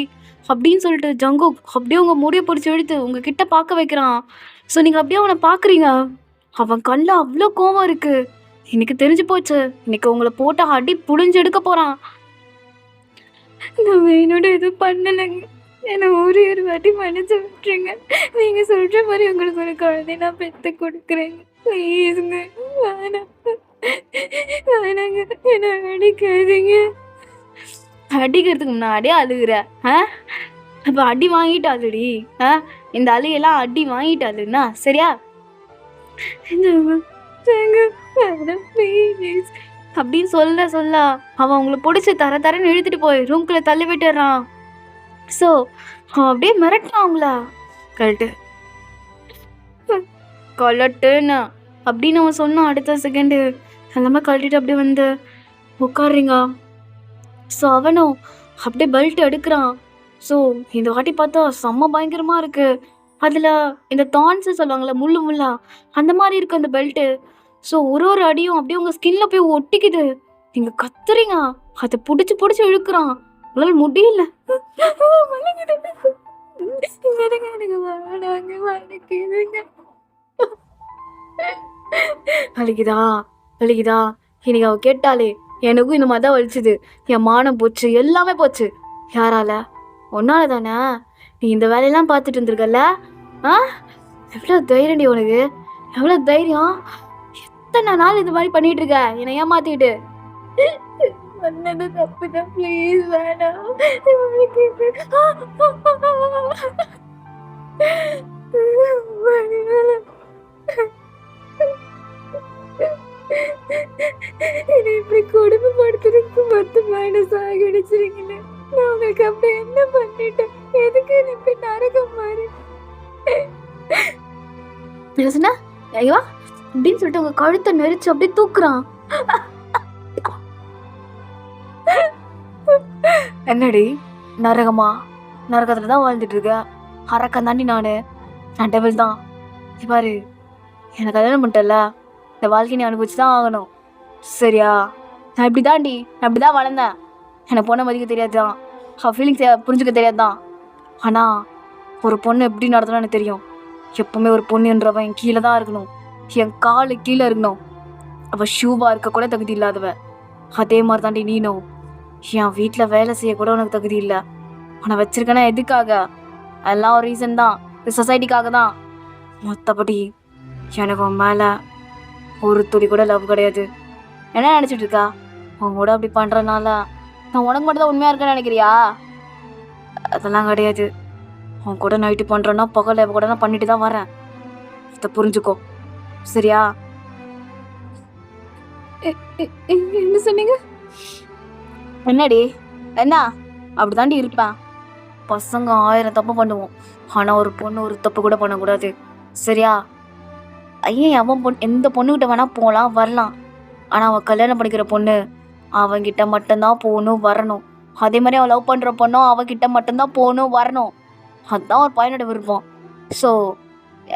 அப்படின்னு சொல்லிட்டு ஜங்கு அப்படியே உங்க முடிய பிடிச்சி எடுத்து உங்ககிட்ட பார்க்க வைக்கிறான். ஸோ நீங்க அப்படியே அவனை பாக்குறீங்க. அவன் கண்ணில் அவ்வளோ கோவம் இருக்கு. எனக்கு தெரிஞ்சு போச்சு, இன்னைக்கு உங்களை போட்டு அடி புழிஞ்சு எடுக்க போறான். நான் என்னோட எதுவும் பண்ணலைங்க, என்னை ஒரு வாட்டி மன்னிச்சு விட்டுருங்க. நீங்க சொல்ற மாதிரி உங்களுக்கு ஒரு குழந்தை நான் பெற்று கொடுக்குறேங்க. ப்ளீஸுங்க, வேணாங்க, என்ன அடிக்காதீங்க. அடிக்கிறதுக்கு முன்னாடியே அழுகுற. அப்போ அடி வாங்கிட்டு அழுடி. இந்த அழுகையெல்லாம் அடி வாங்கிட்டு அழுனா சரியா? அப்படின்னு சொல்ல அவன் அவங்கள பிடிச்சி தரன்னு இழுத்துட்டு போய் ரூம்குள்ள தள்ளி விட்டுறான். ஸோ அவன் அப்படியே மிரட்டான் அவங்கள. கலட்டுன்னு அப்படின்னு அவன் சொன்னான். அடுத்த செகண்டு எல்லாமே கழட்டிட்டு அப்படியே வந்து உட்காடுறீங்க. ஸோ அவனும் அப்படியே பெல்ட் எடுக்கிறான். ஸோ இந்த வாட்டி பார்த்தா செம்ம பயங்கரமாக இருக்குது. அதில் இந்த தான்ஸு சொல்லுவாங்கள்ல, முள்ளா அந்த மாதிரி இருக்குது அந்த பெல்ட்டு. ஸோ ஒரு அடியும் அப்படியே உங்கள் ஸ்கின்ல போய் ஒட்டிக்குது. நீங்கள் கத்துறீங்க, அதை பிடிச்சி இழுக்கிறான். உங்களால் முடியல. வலிக்குதா இன்னைக்கு அவ கேட்டாலே எனக்கும் இந்த மாதிரி தான் வலிச்சுது. என் மானம் போச்சு, எல்லாமே போச்சு. யாரால? ஒன்னால தானே. நீ இந்த வேலையெல்லாம் பார்த்துட்டு இருந்திருக்கல. எவ்வளோ தைரியம்டி உனக்கு, எவ்வளோ தைரியம். எத்தனை நாள் இந்த மாதிரி பண்ணிட்டு இருக்க என்னை ஏமாத்திட்டு. பண்ணது தப்புதான், ப்ளீஸ் வேணாம். இப்படி கொடுமைப்படுத்துறதுக்கு மொத்தமான சாகடிச்சிருக்கீங்க. நான் உங்களுக்கு அப்படி என்ன பண்ணிட்டேன்? எதுக்கு எனக்கு நரகம் மாறி அப்படின்னு சொல்லிட்டு உங்க கழுத்தை நெரிச்சு அப்படியே தூக்குறான். என்னடி நரகமா? நரகத்துல தான் வாழ்ந்துட்டு இருக்க. அரக்கம் தாண்டி நான் டெவில் தான். பாரு, எனக்கு கல்யாணம் பண்ணிட்டல, இந்த வாழ்க்கையை நீ அனுபவிச்சுதான் ஆகணும் சரியா? நான் இப்படிதான் வளர்ந்தேன். என்னை பொண்ணை மதிக்க தெரியாதுதான், அவள் ஃபீலிங்ஸை புரிஞ்சுக்க தெரியாதுதான். ஆனால் ஒரு பொண்ணு எப்படி நடத்தணும்னு எனக்கு தெரியும். எப்பவுமே ஒரு பொண்ணுன்றவன் என் கீழே தான் இருக்கணும், என் காலு கீழே இருக்கணும். அவள் ஷூவாக இருக்க கூட தகுதி இல்லாதவ. அதே மாதிரி தாண்டி நீனும். என் வீட்டில் வேலை செய்ய கூட உனக்கு தகுதி இல்லை. உன்னை வச்சிருக்கேன்னா எதுக்காக? அதெல்லாம் ஒரு ரீசன் தான், சொசைட்டிக்காக தான். மற்றபடி எனக்கு உன் மேலே ஒரு துளி கூட லவ் கிடையாது. என்ன நினச்சிட்டு இருக்கா? உன் கூட அப்படி பண்ணுறதுனால நான் உனக்கு மட்டும் தான் உண்மையாக இருக்கேன்னு நினைக்கிறியா? அதெல்லாம் கிடையாது. உன் கூட நைட்டு பண்ணுறேன்னா பகல் கூட நான் பண்ணிட்டு தான் வரேன். இதை புரிஞ்சுக்கோ சரியா? என்ன சொன்னீங்க? என்னடி என்ன அப்படிதாண்டி இருப்பேன். பசங்க 1000 தப்பு பண்ணுவோம். ஆனா ஒரு பொண்ணு ஒரு தப்பு கூட பண்ணக்கூடாது. சரியா? ஐயன் அவன் எந்த பொண்ணுகிட்ட வேணா போலாம் வரலாம். ஆனா அவன் கல்யாணம் பண்ணிக்கிற பொண்ணு அவன்கிட்ட மட்டும்தான் போகணும் வரணும். அதே மாதிரி அவன் லவ் பண்ற பொண்ணும் அவகிட்ட மட்டும்தான் போகணும் வரணும். அதுதான் ஒரு பையனோட விருப்பம். ஸோ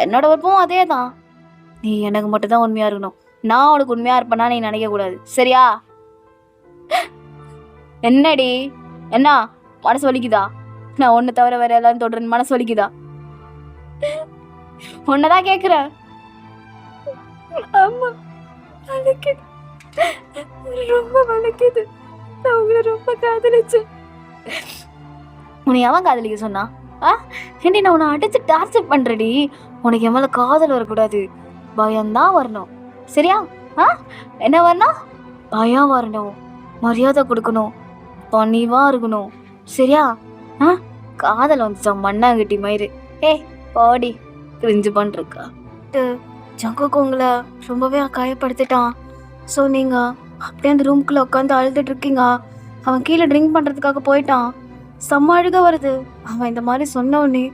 என்னோட விருப்பம் அதே தான். நீ எனக்கு மட்டும்தான் உண்மையா இருக்கணும். நான் உனக்கு உண்மையா இருப்பேன்னா நீ நினைக்க கூடாது. சரியா? என்னடி என்ன மனசு வலிக்குதா? நான் ஒன்று தவிர வேற எல்லாரும் தொடர்ந்து மனசு வலிக்குதா? உன்னதான் கேட்குறேன். ஆமா வலிக்குது, ரொம்ப வலிக்குது. நான் உங்களை ரொம்ப காதலிச்சேன். உன்னை எவன் காதலிக்க சொன்னா? ஏண்டி நான் உன்னை அடிச்சு டார்ச்சர் பண்றடி. உனக்கு என் மேல காதல் வரக்கூடாது, பயம்தான் வரணும். சரியா? என்ன வரணும்? பயம் வரணும், மரியாதை கொடுக்கணும், பணிவா இருக்கணும். சரியா? காதல் வந்துச்சா மண்ணாங்கட்டி மயிறு. பாடி கிரிஞ்சு பண்ணிருக்கா. ஜங்குக்கு உங்களை ரொம்பவே காயப்படுத்திட்டான். ஸோ நீங்கள் அப்படியே அந்த ரூம்குள்ளே உட்காந்து அழுதுட்டு இருக்கீங்க. அவன் கீழே ட்ரிங்க் பண்ணுறதுக்காக போயிட்டான். செம்ம அழுக வருது. அவன் இந்த மாதிரி சொன்ன உடனே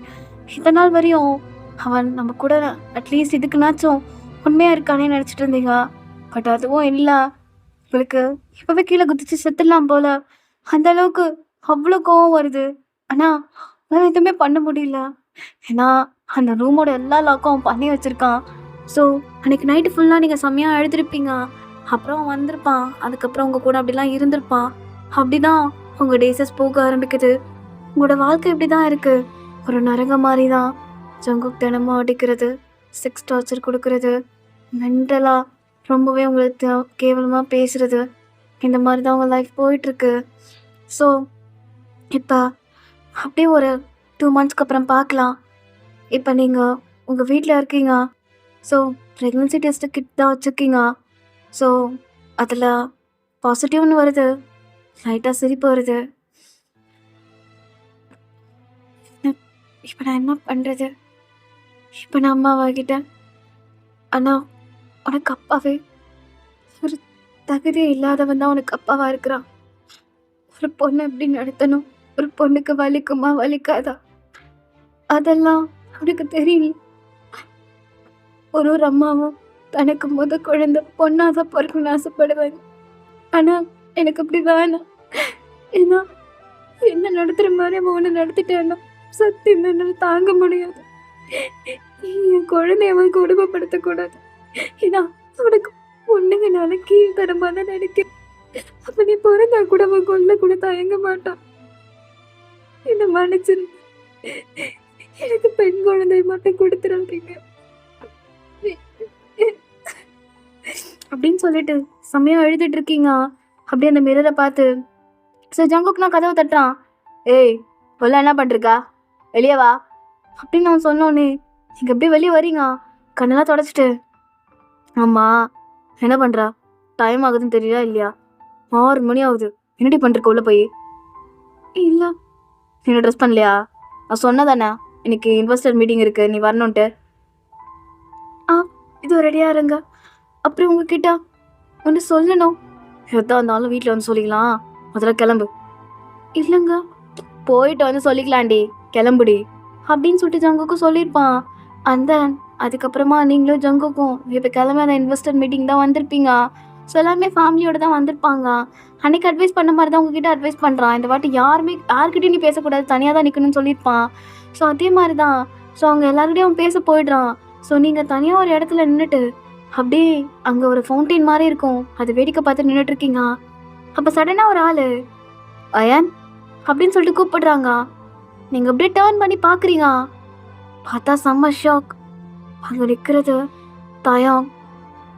இத்தனை நாள் வரையும் அவன் நம்ம கூட அட்லீஸ்ட் இதுக்குனாச்சும் உண்மையாக இருக்கானே நினச்சிட்டு இருந்தீங்க. பட் அதுவும் இல்லை. உங்களுக்கு இப்போவே கீழே குதிச்சு செத்துடலாம் போல அந்த அளவுக்கு அவ்வளோ கோவம் வருது. ஆனால் அவன் எதுவுமே பண்ண முடியல. ஏன்னா அந்த ரூமோட எல்லா லாக்கும் அவன் பண்ணி வச்சுருக்கான். ஸோ அன்றைக்கி நைட்டு ஃபுல்லாக நீங்கள் செம்மையாக அழுதுருப்பீங்க. அப்புறம் வந்திருப்பான். அதுக்கப்புறம் உங்கள் கூட அப்படிலாம் இருந்திருப்பான். அப்படி தான் உங்கள் டேஸஸ் போக ஆரம்பிக்குது. உங்களோட வாழ்க்கை இப்படி தான் இருக்குது. ஒரு நரக மாதிரி தான். ஜங்குக் தினமும் அடிக்கிறது, செக்ஸ் டார்ச்சர் கொடுக்கறது, மென்டலாக ரொம்பவே உங்களுக்கு கேவலமாக பேசுகிறது, இந்த மாதிரி தான் உங்கள் லைஃப் போயிட்டுருக்கு. ஸோ இப்போ அப்படியே ஒரு 2 monthsக்கு அப்புறம் பார்க்கலாம். இப்போ நீங்கள் உங்கள் வீட்டில் இருக்கீங்க. ஸோ ப்ரெக்னன்சி டெஸ்ட்டு கிட் தான் வச்சுருக்கீங்க. ஸோ அதில் பாசிட்டிவ்னு வருது. லைட்டாக சிரிப்பு வருது. இப்போ நான் என்ன பண்ணுறது? இப்போ நான் அம்மாவாகிட்டேன். ஆனால் உனக்கு அப்பாவே ஒரு தகுதியே இல்லாதவன் தான் உனக்கு அப்பாவாக இருக்கிறான். ஒரு பொண்ணை எப்படி நடத்தணும், ஒரு பொண்ணுக்கு வலிக்குமா வலிக்காதா, அதெல்லாம் உனக்கு தெரியல. ஒரு அம்மாவும் தனக்கு குழந்தை பொண்ணாக தான் பிறக்கணும்னு ஆசைப்படுவாங்க. ஆனால் எனக்கு அப்படி வேணாம். ஏன்னா என்ன நடத்துகிற மாதிரி அவன் ஒன்று நடத்திட்டேன்னா சத்தியம் என்னால் தாங்க முடியாது. என் குழந்தைய அவன் கொடுமைப்படுத்தக்கூடாது. ஏன்னா அவனுக்கு பொண்ணுங்கனால கீழ்த்தரமாக தான் நினைக்கிறேன். அப்போ நீ பிறந்தா கூட அவன் கொல்ல கூட தயங்க மாட்டான். என்ன மன்னிச்சிரு. எனக்கு பெண் குழந்தை மட்டும் கொடுத்துடாதீங்க அப்படின்னு சொல்லிட்டு செம்மையாக அழுதுட்டு இருக்கீங்க. அப்படியே அந்த மிரரை பார்த்து சார் ஜங்குக் நான் கதவை தட்டுறான். ஏய் சொல்ல என்ன பண்ணிருக்கா, வெளியே வா அப்படின்னு நான் சொன்னோன்னே நீங்கள் அப்படியே வெளியே வரீங்க கண்ணெல்லாம் தொடச்சிட்டு. ஆமாம் என்ன பண்ணுறா, டைம் ஆகுதுன்னு தெரியல இல்லையா? 6 மணி ஆகுது. என்னடி பண்ணிருக்க உள்ள போய்? இல்லை நீ ட்ரெஸ் பண்ணலையா? நான் சொன்னதானே இன்னைக்கு இன்வெஸ்டர் மீட்டிங் இருக்குது நீ வரணுன்ட்டு. இது ரெடியாக இருங்க. அப்புறம் உங்ககிட்ட ஒன்று சொல்லணும். எதா இருந்தாலும் வீட்டில் வந்து சொல்லிக்கலாம். முதல்ல கிளம்பு. இல்லைங்க போயிட்டு வந்து சொல்லிக்கலாண்டி, கிளம்புடி அப்படின்னு சொல்லிட்டு ஜங்குக்கும் சொல்லியிருப்பான். அந்த அதுக்கப்புறமா நீங்களும் ஜங்குக்கும் இப்போ கிளம்பி அந்த இன்வெஸ்டர் மீட்டிங் தான் வந்திருப்பீங்க. ஸோ எல்லாருமே ஃபேமிலியோடு தான் வந்திருப்பாங்க. அன்றைக்கி அட்வைஸ் பண்ண மாதிரி தான் உங்ககிட்ட அட்வைஸ் பண்ணுறான். இந்த வாட்டி யார்கிட்டையும் நீ பேசக்கூடாது, தனியாக தான் நிற்கணும்னு சொல்லியிருப்பான். ஸோ அதே மாதிரி தான். ஸோ அவங்க எல்லாருக்கிட்டையும் அவன் பேச போயிடுறான். ஸோ நீங்கள் தனியாக ஒரு இடத்துல நின்றுட்டு அப்படியே அங்கே ஒரு ஃபவுண்டைன் மாதிரி இருக்கும், அது வேடிக்கை பார்த்து நின்றுட்டுருக்கீங்க. அப்போ சடனாக ஒரு ஆள் அயன் அப்படின்னு சொல்லிட்டு கூப்பிடுறாங்க. நீங்கள் அப்படியே டேர்ன் பண்ணி பார்க்குறீங்க. பார்த்தா செம்ம ஷாக். அங்கே நிற்கிறது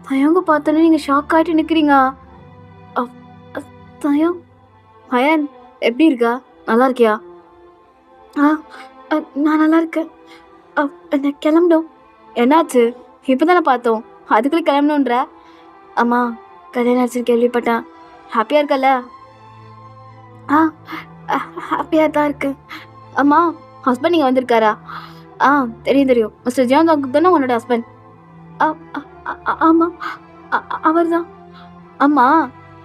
தயங்க பார்த்தோன்னே நீங்கள் ஷாக் ஆகிட்டு நிற்கிறீங்க. தயம் அயன் எப்படி இருக்கா, நல்லா இருக்கியா? நான் நல்லா இருக்கேன். நான் கிளம்பிடும். என்னாச்சு? இப்போ தானே பார்த்தோம், அதுக்குள்ளே கிளம்பணுன்ற? அம்மா கல்யாணம் ஆச்சுன்னு கேள்விப்பட்டேன். ஹாப்பியாக இருக்கல? ஹாப்பியாக தான் இருக்கு. அம்மா ஹஸ்பண்ட் நீங்கள் வந்திருக்காரா? தெரியும் மிஸ்டர் ஜியாங் தானே உன்னோட ஹஸ்பண்ட்? ஆமாம் அவர் தான். அம்மா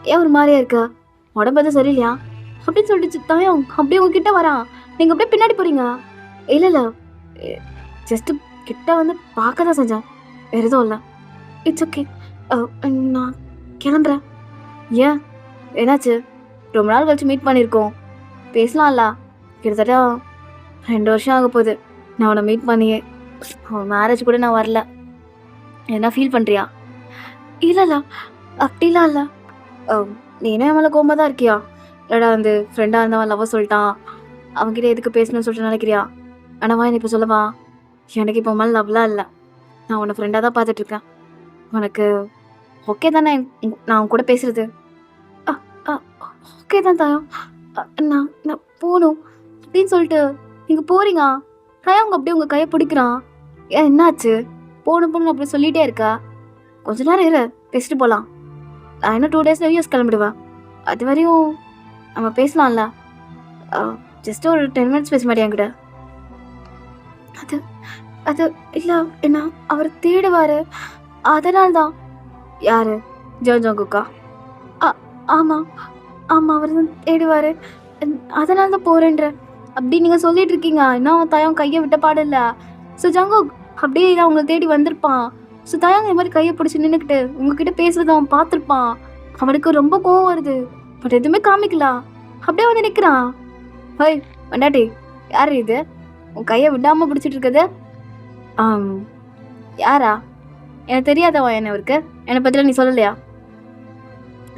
ஏன் ஒரு மாதிரியா இருக்கா? உடம்பு எதுவும் சரியில்லையா? அப்படின்னு சொல்லிட்டு தாயம் அப்படியே உங்ககிட்ட வரான். நீங்க அப்படியே பின்னாடி போறீங்க. இல்ல இல்ல, ஜஸ்ட் கிட்ட வந்து பார்க்க தான் செஞ்சேன். வேற எதுவும் இல்லை. It's okay. நான் கிளம்புறேன். ஏன் என்னாச்சு? ரொம்ப நாள் கழிச்சு மீட் பண்ணியிருக்கோம், பேசலாம்ல. கிட்டத்தட்ட 2 வருஷம் ஆக போகுது நான் உன்னை மீட் பண்ணியே. அவன் மேரேஜ் கூட நான் வரல. என்ன ஃபீல் பண்ணுறியா? இல்லை இல்லை, அப்படிலாம் இல்லை. நீ என்ன மேலே கோமா தான் இருக்கியா? இல்லடா அந்த ஃப்ரெண்டாக இருந்தவன் லவ் சொல்லிட்டான், அவன்கிட்ட எதுக்கு பேசணும்னு சொல்லிட்டு நினைக்கிறியா? ஆனால் வாய் இப்போ சொல்லவா, எனக்கு இப்போ மேலே லவ்லாம் இல்லை. நான் உன்னை ஃப்ரெண்டாக தான் பார்த்துட்ருக்கேன். உனக்கு ஓகே தானே நான் உன் கூட பேசுறது? ஓகே தான் தாயம். நான் நான் போகணும் அப்படின்னு சொல்லிட்டு நீங்கள் போகிறீங்க. தாயம் அவங்க அப்படியே உங்கள் கையை பிடிக்கிறான். ஏன் என்னாச்சு? போகணும் போகணும் அப்படி சொல்லிகிட்டே இருக்கா. கொஞ்ச நேரம் இரு, பேசிட்டு போகலாம். நான் இன்னும் 2 டேஸில் யூஎஸ் கிளம்பிடுவேன். அது வரையும் நம்ம பேசலாம்ல. ஜஸ்ட் ஒரு 10 மினிட்ஸ் பேச மாட்டேன் என்கிட்ட. அது அது இல்லை, என்ன அவர் தேடுவார், அதனால தான். யாரு? ஜோங்குக்கா? ஆமாம் ஆமாம், அவர் தான் தேடுவார், அதனால தான் போகிறேன்ற அப்படி நீங்கள் சொல்லிட்டு இருக்கீங்க. இன்னும் அவன் தாயம் கையை விட்ட பாடு இல்லை. ஸோ ஜங்குக் அப்படியே தான் உங்களை தேடி வந்திருப்பான். ஸோ தாயாங்க இந்த மாதிரி கையை பிடிச்சி நின்றுக்கிட்டு உங்ககிட்ட பேசுறது அவன் பார்த்துருப்பான். அவனுக்கு ரொம்ப கோவம் வருது, பட் எதுவுமே காமிக்கலாம். அப்படியே வந்து நிற்கிறான். ஹோய் வண்டாட்டி, யார் இது உன் கையை விடாமல் பிடிச்சிட்டு இருக்குது? யாரா? எனக்கு தெரியாதவா என்ன இருக்கு? என்னை பற்றிலாம் நீ சொல்லலையா?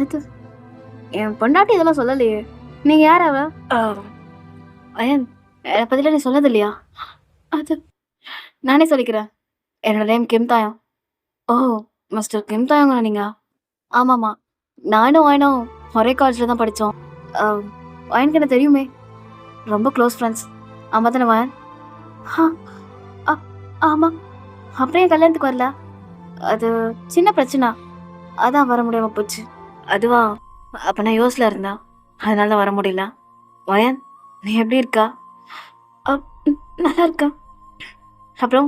அது என் பொண்டாட்டி இதெல்லாம் சொல்லலையே. நீங்கள் யார் அவ? அயன், என்னை பற்றிலாம் நீ சொன்னது இல்லையா? அது நானே சொல்லிக்கிறேன். என்னோட நேம் கிம் தாயம். ஓ, மிஸ்டர் கிம் தாயங்களா நீங்கள்? ஆமாம்மா, நானும் வயனும் ஒரே காலேஜில் தான் படித்தோம். வயனுக்கு என்ன தெரியுமே, ரொம்ப க்ளோஸ் ஃப்ரெண்ட்ஸ். ஆமாம் தானே வயன்? ஆமாம். அப்புறம் என் கல்யாணத்துக்கு வரல. அது சின்ன பிரச்சனை, அதான் வர முடியாமல் போச்சு. அதுவா? அப்போ நான் யோசில் இருந்தேன், அதனால தான் வர முடியல. வயன், நீ எப்படி இருக்கா? நல்லா இருக்கேன். அப்புறம்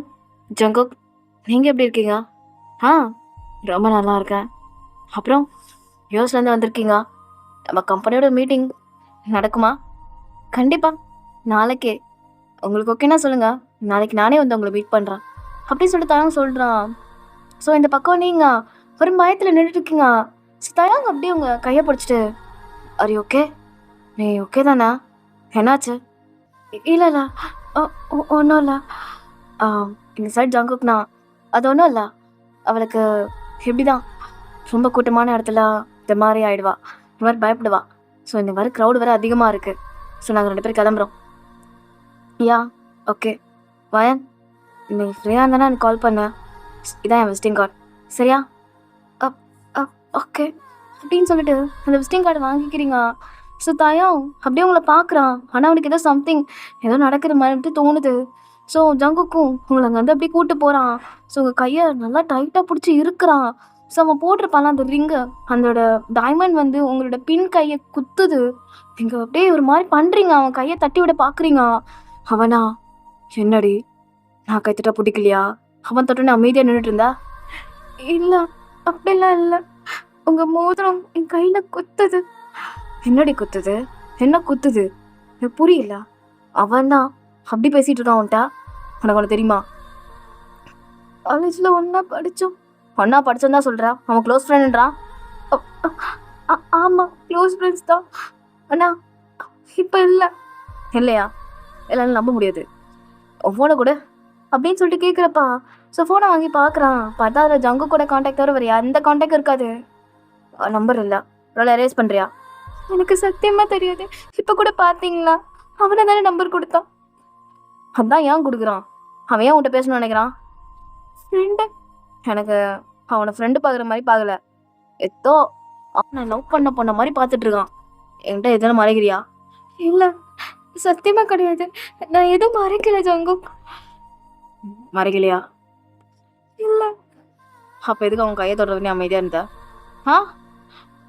ஜங்குக், நீங்கள் எப்படி இருக்கீங்க? ரொம்ப நல்லா இருக்கேன். அப்புறம் யூஎஸ்லேருந்து வந்திருக்கீங்க, நம்ம கம்பெனியோட மீட்டிங் நடக்குமா? கண்டிப்பாக நாளைக்கே. உங்களுக்கு ஓகேனா சொல்லுங்கள், நாளைக்கு நானே வந்து உங்களை மீட் பண்ணுறேன் அப்படின்னு சொல்லிட்டு தயாங்க சொல்கிறான். ஸோ இந்த பக்கம் நீங்கள் ஒரு பயத்தில் நின்றுட்டுருக்கீங்க. ஸோ தயாங்க அப்படியே உங்கள் கையை பிடிச்சிட்டு, அரி ஓகே, நீ ஓகே தானே? என்னாச்சு? இல்லை இல்லை, ஒன்றும் இல்லை. இந்த சைட் ஜங்குக்னா அது ஒன்றும் இல்லை. அவளுக்கு இப்படி தான், ரொம்ப கூட்டமான இடத்துல இந்த மாதிரி ஆகிடுவா, இந்த மாதிரி பயப்படுவா. ஸோ இந்த மாதிரி க்ரௌடு வேறு அதிகமாக இருக்குது. ஸோ நாங்கள் 2 பேரும் கிளம்புறோம். Yeah okay. வயன், நீ ஃப்ரீயாக இருந்தானே எனக்கு கால் பண்ண. இதான் என் விசிட்டிங் கார்டு, சரியா? ஓகே அப்படின்னு சொல்லிட்டு அந்த விசிட்டிங் கார்டு வாங்கிக்கிறீங்க. ஸோ தாயம் அப்படியே உங்களை பார்க்குறான். ஆனால் அவனுக்கு ஏதோ சம்திங் ஏதோ நடக்கிற மாதிரி தோணுது. ஸோ ஜங்குக்கும் உங்களை அங்கே வந்து அப்படியே கூப்பிட்டு போகிறான். ஸோ உங்கள் கையை நல்லா டைட்டாக பிடிச்சி இருக்கிறான். ஸோ அவன் போட்டிருப்பான் அந்த ரிங்கு, அதோட டைமண்ட் வந்து உங்களோட பின் கையை குத்துது. நீங்கள் அப்படியே ஒரு மாதிரி பண்ணுறீங்க, அவன் கையை தட்டி விட பார்க்குறீங்க. அவனா, என்னடி நான் கை தட்ட பிடிக்கலையா? அவன் தொட்டுன்னு அமைதியாக நின்றுட்டு இருந்தா. இல்லை அப்படிலாம் இல்லை, உங்கள் மோதிரம் என் கையில் குத்துது. என்னடி குத்துது? என்ன குத்துது? எனக்கு புரியல. அவன் தான் அப்படி பேசிகிட்டு இருக்கான் அவன்கிட்ட. உனக்கு ஒன்று தெரியுமா? காலேஜில் ஒன்றா படித்தோம். ஒன்றா படித்தோன்னு தான் சொல்கிறான். அவன் க்ளோஸ் ஃப்ரெண்டுன்றான். ஆமாம், க்ளோஸ் ஃப்ரெண்ட்ஸ் தான். அண்ணா இப்போ இல்லை. இல்லையா? இல்லைன்னு நம்ப முடியாது. ஃபோனை கூட அப்படின்னு சொல்லிட்டு கேட்குறப்பா. ஸோ ஃபோனை வாங்கி பார்க்குறான். பார்த்தா அதில் ஜங்கு கூட காண்டாக்ட் தவிர வேறு எந்த காண்டாக்ட் இருக்காது. நம்பர் இல்லை. அவ்வளோ எரேஸ் பண்ணுறியா? எனக்கு சத்தியமாக தெரியாது. இப்போ கூட பார்த்தீங்களா, அவனை தானே நம்பர் கொடுத்தான். அதான் ஏன் கொடுக்குறான்? அவன் ஏன் உன்கிட்ட பேசணும்னு நினைக்கிறான்? ஃப்ரெண்டு. எனக்கு அவனை ஃப்ரெண்டு பார்க்குற மாதிரி பார்க்கல, ஏதோ அவனை லவ் பண்ண மாதிரி பார்த்துட்ருக்கான். என்கிட்ட எதுவும் மறைக்கிறியா? இல்லை சத்தியமாக கிடையாது, நான் எதுவும் மறைக்கல ஜங்கு. மறைக்கலையா? இல்லை. அப்போ எதுக்கு அவன் கையை தொடர்ந்து நீ அமைதியாக இருந்த?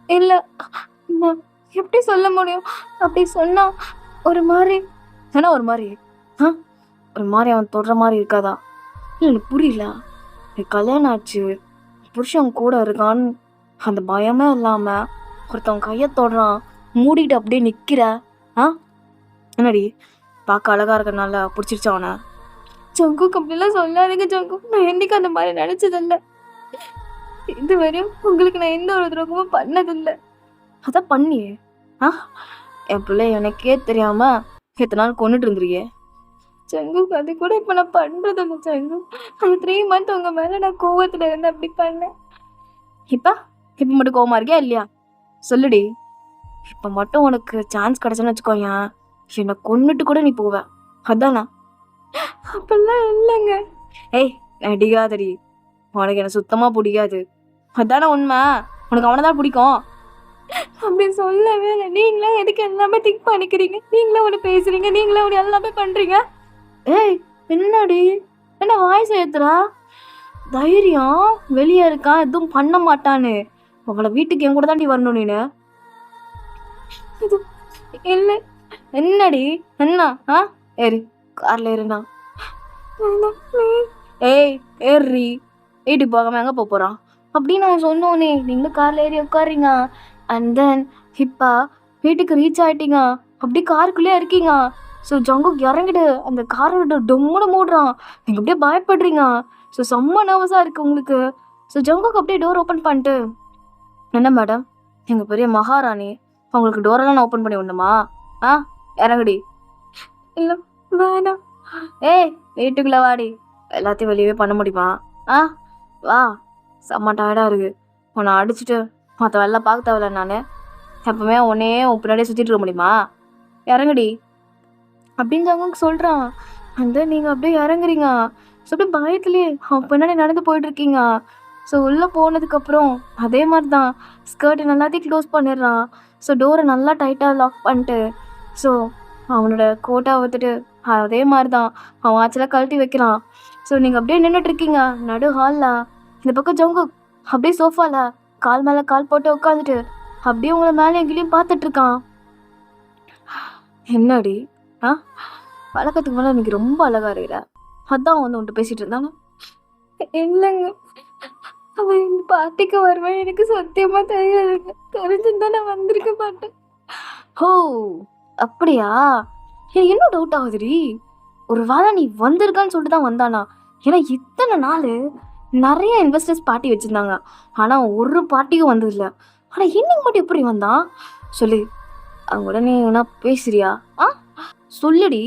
இல்லை, நான் எப்படி சொல்ல முடியும்? அப்படி சொன்னா ஒரு மாதிரி. ஏன்னா ஒரு மாதிரி ஒரு மாதிரி அவன் தொடுற மாதிரி இருக்காதா? இல்லை எனக்கு புரியல. எனக்கு கல்யாணம் ஆச்சு, புருஷன் கூட இருக்கான்னு அந்த பயமே இல்லாம ஒருத்தவன் கையை தொடுறான், மூடிட்டு அப்படியே நிக்கிற. ஆ என்னடி பார்க்க அழகா இருக்கறனால பிடிச்சிருச்சா அவனை? ஜங்குக் அப்படிலாம் சொல்லாதீங்க ஜங்குக். நான் என்னைக்கு அந்த மாதிரி நினைச்சதில்ல. இதுவரையும் உங்களுக்கு நான் எந்த ஒரு துரோகமும் பண்ணதில்லை. அதான் பண்ணியே. ஆ என் பிள்ளை எனக்கே தெரியாம எத்தனை நாள் கொண்டுட்டு இருந்துருக்கியே. ஜங்குக் அது கூட இப்போ நான் பண்றதில்ல ஜங்குக். அந்த 3 மந்த் உங்க மேல நான் கோவத்துல இருந்து அப்படி பண்ணேன். இப்ப இப்ப மட்டும் கோவமா இருக்கியா இல்லையா? சொல்லுடி. இப்ப மட்டும் உனக்கு சான்ஸ் கிடைச்சுன்னு வச்சுக்கோயேன், என்னை கொன்னுட்டு கூட நீ போவ. அதானா? அப்படிலாம் இல்லைங்க. ஏய் நடிக்காதடி. உனக்கு என்ன சுத்தமா பிடிக்காது. அதானே உண்மை. உனக்கு அவனை தான் பிடிக்கும். அப்படி சொல்லவே இல்லை. நீங்களே எதுக்கு எல்லாமே திங்க் பண்ணிக்கிறீங்க? நீங்களே ஒன்று பேசுறீங்க, நீங்களே ஒன்று எல்லாமே பண்றீங்க. ஏய் என்னடி என்ன வாய்ஸ் ஏத்துறா? தைரியம் வெளியே இருக்கான், எதுவும் பண்ண மாட்டான்னு. அவளை வீட்டுக்கு என் கூட தாண்டி வரணும் நீனு. இல்லை என்னடி என்ன? ஆ ஏறு கார்ல ஏறுனா. ஏய் ஏறி வீட்டுக்கு போகாம எங்க போறான் அப்படின்னு அவன் சொன்னோன்னே நீங்களும் கார்ல ஏறி உட்காருங்க. அண்ட் தென் இப்போ வீட்டுக்கு ரீச் ஆயிட்டீங்க. அப்படி காருக்குள்ளே இருக்கீங்க. ஸோ ஜங்குக் இறங்கிட்டு அந்த காரை விட்டு டொம்முன்னு மூடுறான். நீங்கள் அப்படியே பயப்படுறீங்க. ஸோ செம்ம நர்வஸாக இருக்குது உங்களுக்கு. ஸோ ஜங்குக் அப்படியே டோர் ஓப்பன் பண்ணிட்டு, என்ன மேடம் எங்கள் பெரிய மகாராணி, உங்களுக்கு டோரெல்லாம் நான் ஓப்பன் பண்ணி விடணுமா? ஆ இறங்குடி. இல்லை வேணாம். ஏய் வீட்டுக்குள்ளே வாடி. எல்லாத்தையும் வெளியவே பண்ண முடியுமா? ஆ வா. செம்ம டயர்டாக இருக்குது. உன்னை அடிச்சுட்டு மற்ற வேலை பார்க்க தேவையில்ல. நான் எப்பவுமே உன்னே உன் பின்னாடியே சுற்றிட்டு இருக்க முடியுமா? இறங்குடி அப்படின்னு அவங்க சொல்கிறான். அந்த நீங்கள் அப்படியே இறங்குறீங்க. ஸோ அப்படியே பயத்துலேயே அவன் பின்னாடி நடந்து போயிட்டுருக்கீங்க. ஸோ உள்ளே போனதுக்கப்புறம் அதே மாதிரி தான் ஸ்கர்ட்டை நல்லாத்தையும் க்ளோஸ் பண்ணிடுறான். ஸோ டோரை நல்லா டைட்டாக லாக் பண்ணிட்டு, ஸோ அவனோட கோட்டை வந்துட்டு அதே மாதிரி தான் அவன் ஆச்சலாக கழட்டி வைக்கிறான். ஸோ நீங்கள் அப்படியே நின்றுட்டுருக்கீங்க நடு ஹாலில். இந்த பக்கம் ஜங்குக் அப்படியே சோஃபாவில் கால் மேலே கால் போட்டு உட்காந்துட்டு அப்படியே உங்களை மேலே எங்கேயும் பார்த்துட்ருக்கான். என்னடி ஆ பழக்கத்துக்கு மேலே இன்னைக்கு ரொம்ப அழகாக இருக்கிற. அதான் வந்து உன்ட்டு பேசிகிட்டு இருந்தாங்க. இல்லைங்க அவன் இந்த பார்ட்டிக்கு வருவேன் எனக்கு சத்தியமாக தெரியாதுங்க. தெரிஞ்சிருந்தா நான் வந்திருக்க மாட்டேன். ஓ அப்படியா? எனக்கு என்ன டவுட் ஆகுதுடி. ஒரு வேளை நீ வந்திருக்கான்னு சொல்லிட்டு தான் வந்தானா? ஏன்னா இத்தனை நாள் நிறைய இன்வெஸ்டர்ஸ் பார்ட்டி வச்சுருந்தாங்க, ஆனால் ஒரு பார்ட்டியும் வந்ததில்லை. ஆனால் இன்னைக்கு மட்டும் எப்படி வந்தான் சொல்லு. அவங்க கூட நீ என்ன பேசுறியா? ஆ சொல்லுடி.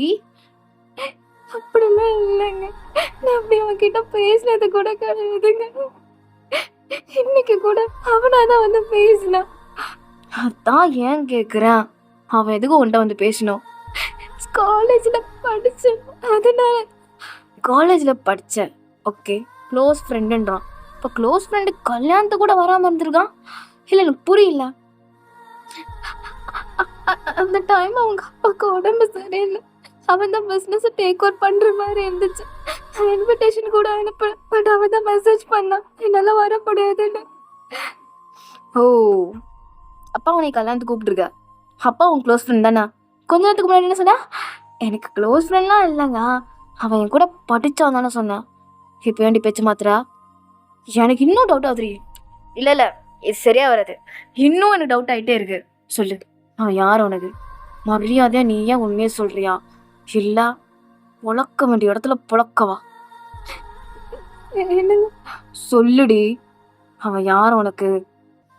அப்படிலாம் இல்லைங்க. நான் அப்படி அவன்கிட்ட பேசினது கூட கிடையாதுங்க. இன்னைக்கு கூட அவனாதான் வந்து பேசினான். அதான் ஏன் கேட்குறேன், அவன் எதுக்கு உன்ட்ட வந்து பேசணும்? காலேஜில் படித்தேன் அதனால. காலேஜில் படித்தேன் ஓகே, க்ளோஸ் ஃப்ரெண்டுன்றான். இப்போ க்ளோஸ் ஃப்ரெண்டு கல்யாணத்தை கூட வராமல் இருந்திருக்கான். இல்லை எனக்கு புரியல. அந்த டைம் அவங்க அப்பாவுக்கு உடம்பு சரியில்லை. அவன் தான் பிஸ்னஸை டேக் ஓவர் பண்ணுற மாதிரி இருந்துச்சு. இன்விடேஷன் கூட அனுப்ப, பட் அவன் தான் மெசேஜ் பண்ணான் என்னால் வர முடியாதுன்னு. ஓ அப்பா உன்னை கல்யாணத்துக்கு கூப்பிட்டுருக்க. அப்பா உன் க்ளோஸ் ஃப்ரெண்ட் தானே? கொஞ்ச நேரத்துக்கு முன்னாடி என்ன சொன்னா? எனக்கு க்ளோஸ் ஃப்ரெண்ட்லாம் இல்லைங்க, அவன் என் கூட படித்தான் தானே சொன்னான். இப்போ வேண்டி பேச்சு மாத்திரா? எனக்கு இன்னும் டவுட் ஆகுது. இல்லை இல்லை இது சரியாக வராது. இன்னும் எனக்கு டவுட் ஆகிட்டே இருக்கு. சொல்லு அவன் யார் உனக்கு? மரியாதையாக நீ ஏன் உண்மையே சொல்கிறியா, இல்லை புழக்க வேண்டிய இடத்துல புழக்கவா? சொல்லுடி அவன் யார் உனக்கு?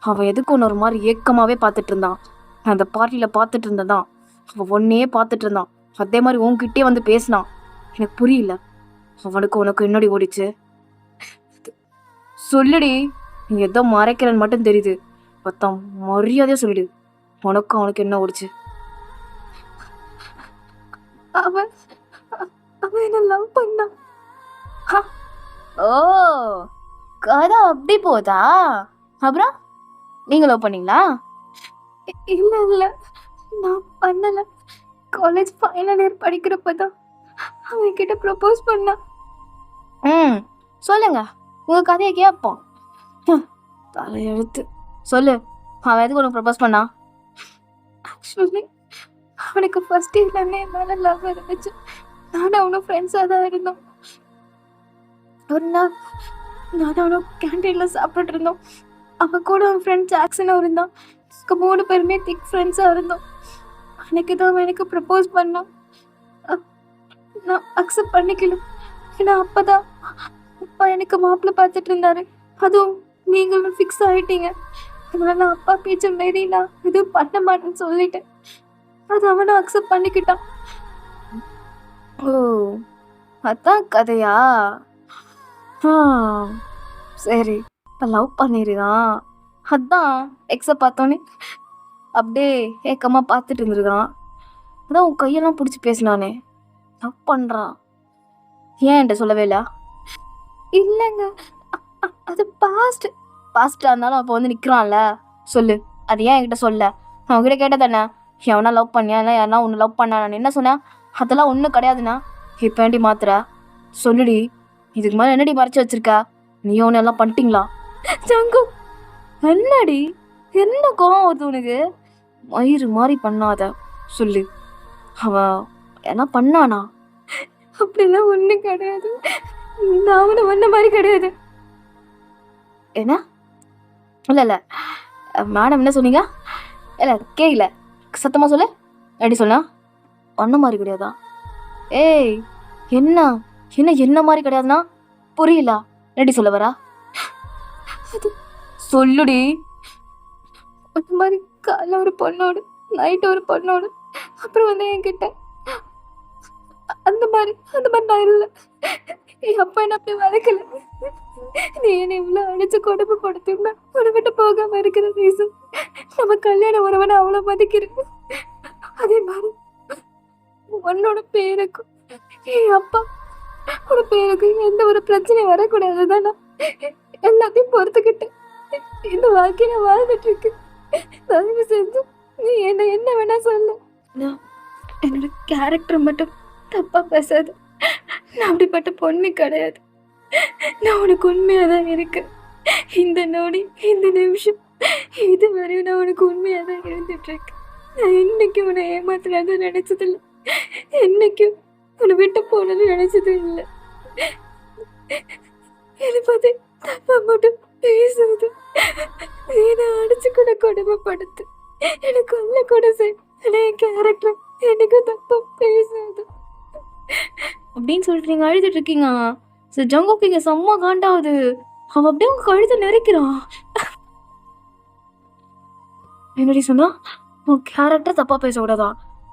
அவன் எதுக்கு ஒன்று ஒரு மாதிரி ஏக்கமாகவே பார்த்துட்டு இருந்தான். நான் அந்த பார்ட்டியில் பார்த்துட்டு இருந்ததான் அவன் ஒன்னே பார்த்துட்டு இருந்தான். அதே மாதிரி உன்கிட்டே வந்து பேசினான். எனக்கு புரியல, அவனுக்கு உனக்கு என்னடி ஓடிச்சு? சொல்லுடி. நீ எதோ மறைக்கிறன்னு மட்டும் தெரியுது. மொத்தம் மரியாதையாக சொல்லிடு, உனக்கு அவனுக்கு என்ன ஓடிச்சு? அவன் அவன் என்ன லவ் பண்ணான். ஓ கதை அப்படி போதா? அப்புறம் நீங்க லவ் பண்ணீங்களா? இல்லை இல்லை நான் பண்ணலை. காலேஜ் ஃபைனல் இயர் படிக்கிறப்ப தான் அவன் கிட்ட ப்ரப்போஸ் பண்ணான். சொல்லுங்க உங்க கதையை கேட்போம். தலையெழுத்து. சொல்லு அவன் எதுக்கு உனக்கு ப்ரப்போஸ் பண்ணான்? ஆக்சுவலி அவனுக்கு ஃபர்ஸ்ட் இயர்லேருந்தே என் மேலே லவ் இருந்துச்சு. நானும் அவனும் ஃப்ரெண்ட்ஸாக தான் இருந்தோம். ஒரு நாள் நானும் அவனும் கேன்டீனில் சாப்பிட்டுட்டு இருந்தோம். அவன் கூட அவன் ஃப்ரெண்ட் ஜாக்சனும் இருந்தான். 3 பேருமே திக் ஃப்ரெண்ட்ஸாக இருந்தோம். அன்னைக்கு தான் அவன் எனக்கு ப்ரப்போஸ் பண்ணான். அ- நான் அக்செப்ட் பண்ணிக்கல. ஏன்னா அப்பதான் அப்பா எனக்கு மாப்பிள்ளை பார்த்துட்டு இருந்தாரு. அதுவும் நீங்களும் ஃபிக்ஸ் ஆயிட்டீங்க. அதனால நான் அப்பா பேச்ச மீறி நான் எதுவும் பண்ண மாட்டேன்னு சொல்லிட்டேன். அது அவனும் அக்செப்ட் பண்ணிக்கிட்டான். ஓ! அதான் கதையா? ஆ, சரி. இப்ப லவ் பண்ணிருக்கான். அதான் எக்ஸ பார்த்தோன்னே அப்படியே ஏக்கமா பார்த்துட்டு இருந்திருக்கான். அதான் உன் கையெல்லாம் பிடிச்சி பேசினானே. லவ் பண்றான். ஏன் என்கிட்ட சொல்லவே இல்ல? இல்லைங்க, அது பாஸ்ட். பாஸ்டா இருந்தாலும் அப்போ வந்து நிற்கிறான்ல, சொல்லு. அது ஏன் என்கிட்ட சொல்ல? நான் உங்ககிட்ட கேட்டது தானே, எவனா லவ் பண்ணியா இல்லை யாருனா ஒன்று லவ் பண்ணா? நான் என்ன சொன்னேன்? அதெல்லாம் ஒன்றும் கிடையாதுண்ணா. இப்போ ஏன்டி மாத்துற? சொல்லுடி. இதுக்கு மேலே என்னடி மறைச்சி வச்சிருக்க? நீ ஒன்று எல்லாம் பண்ணிட்டீங்களா? ஜங்கு, என்னடி? என்ன கோவம் வருது உனக்கு? மயிறு மாதிரி பண்ணாத. சொல்லு. அவன் என்ன பண்ணானா? அப்படிலாம் ஒன்றும் கிடையாது. நான் அவனை ஒன்ன மாதிரி கிடையாது. என்ன? இல்லை இல்லை, மேடம் என்ன சொன்னீங்க? இல்லை கேட்கல, சத்தமாக சொல்லு. எப்படி சொன்னா? ஒன்ன மாதிரி கிடையாதா? ஏய், என்ன என்ன என்ன மாதிரி கிடையாதுன்னா புரியல. ரெடி சொல்ல வரா? அது சொல்லுடி. அந்த மாதிரி காலைல ஒரு பொண்ணோடு, நைட்டு ஒரு பொண்ணோடு, அப்புறம் வந்து என்கிட்ட அந்த மாதிரி நான் இல்லை. என் அப்பா என்ன அப்படி வளர்க்கல. நீ என்னை இவ்வளோ அடிச்சு கொடுமைப்படுத்தினா உன்னை விட்டு போகாம இருக்கிற ரீசன் நம்ம கல்யாண உறவனை அவ்வளோ மதிக்கிறது. அதே மாதிரி உன்னோட பேருக்கும் என் அப்பா உன்னோட பேருக்கும் எந்த ஒரு பிரச்சனையும் வரக்கூடாதுதான் நான் எல்லாத்தையும் பொறுத்துக்கிட்டு இந்த வாழ்க்கையை வாழ்ந்துட்டு இருக்கு. தயவு செஞ்சு நீ என்ன வேணா சொல்லு. நான் என்னோட கேரக்டர் மட்டும் தப்பா பேசாது. நான் அப்படிப்பட்ட பொண்ணு கிடையாது. நான் உனக்கு உண்மையாக தான் இருக்கேன். இந்த நொடி, இந்த நிமிஷம், இது வரையும் நான் உனக்கு உண்மையாக தான் இருந்துட்டு இருக்கேன். நான் இன்னைக்கும் உன்னை ஏமாத்துறத நினைச்சதில்லை. என்னைக்கும் உன்னை விட்டு போனது நினைச்சதும் இல்லை. என்னை பார்த்து தப்பா மட்டும் பேசுறது, என்னை அடிச்சு கூட கொடுமைப்படுத்து, எனக்கு கொல்ல கூட செய். ஆனால் என் கேரக்டர் என்னைக்கும் தப்பா பேசுறது அப்படின்னு சொல்லிட்டு நீங்கள் அழுதுட்டு இருக்கீங்க. சரி, ஜங்குக்கு இங்கே செம்ம காண்டாவது. அவன் அப்படியே உங்க கழுத்தை நெரிக்கிறான். என்னடி சொன்னா? உன் கேரக்டர் தப்பா பேசக்கூடாதா?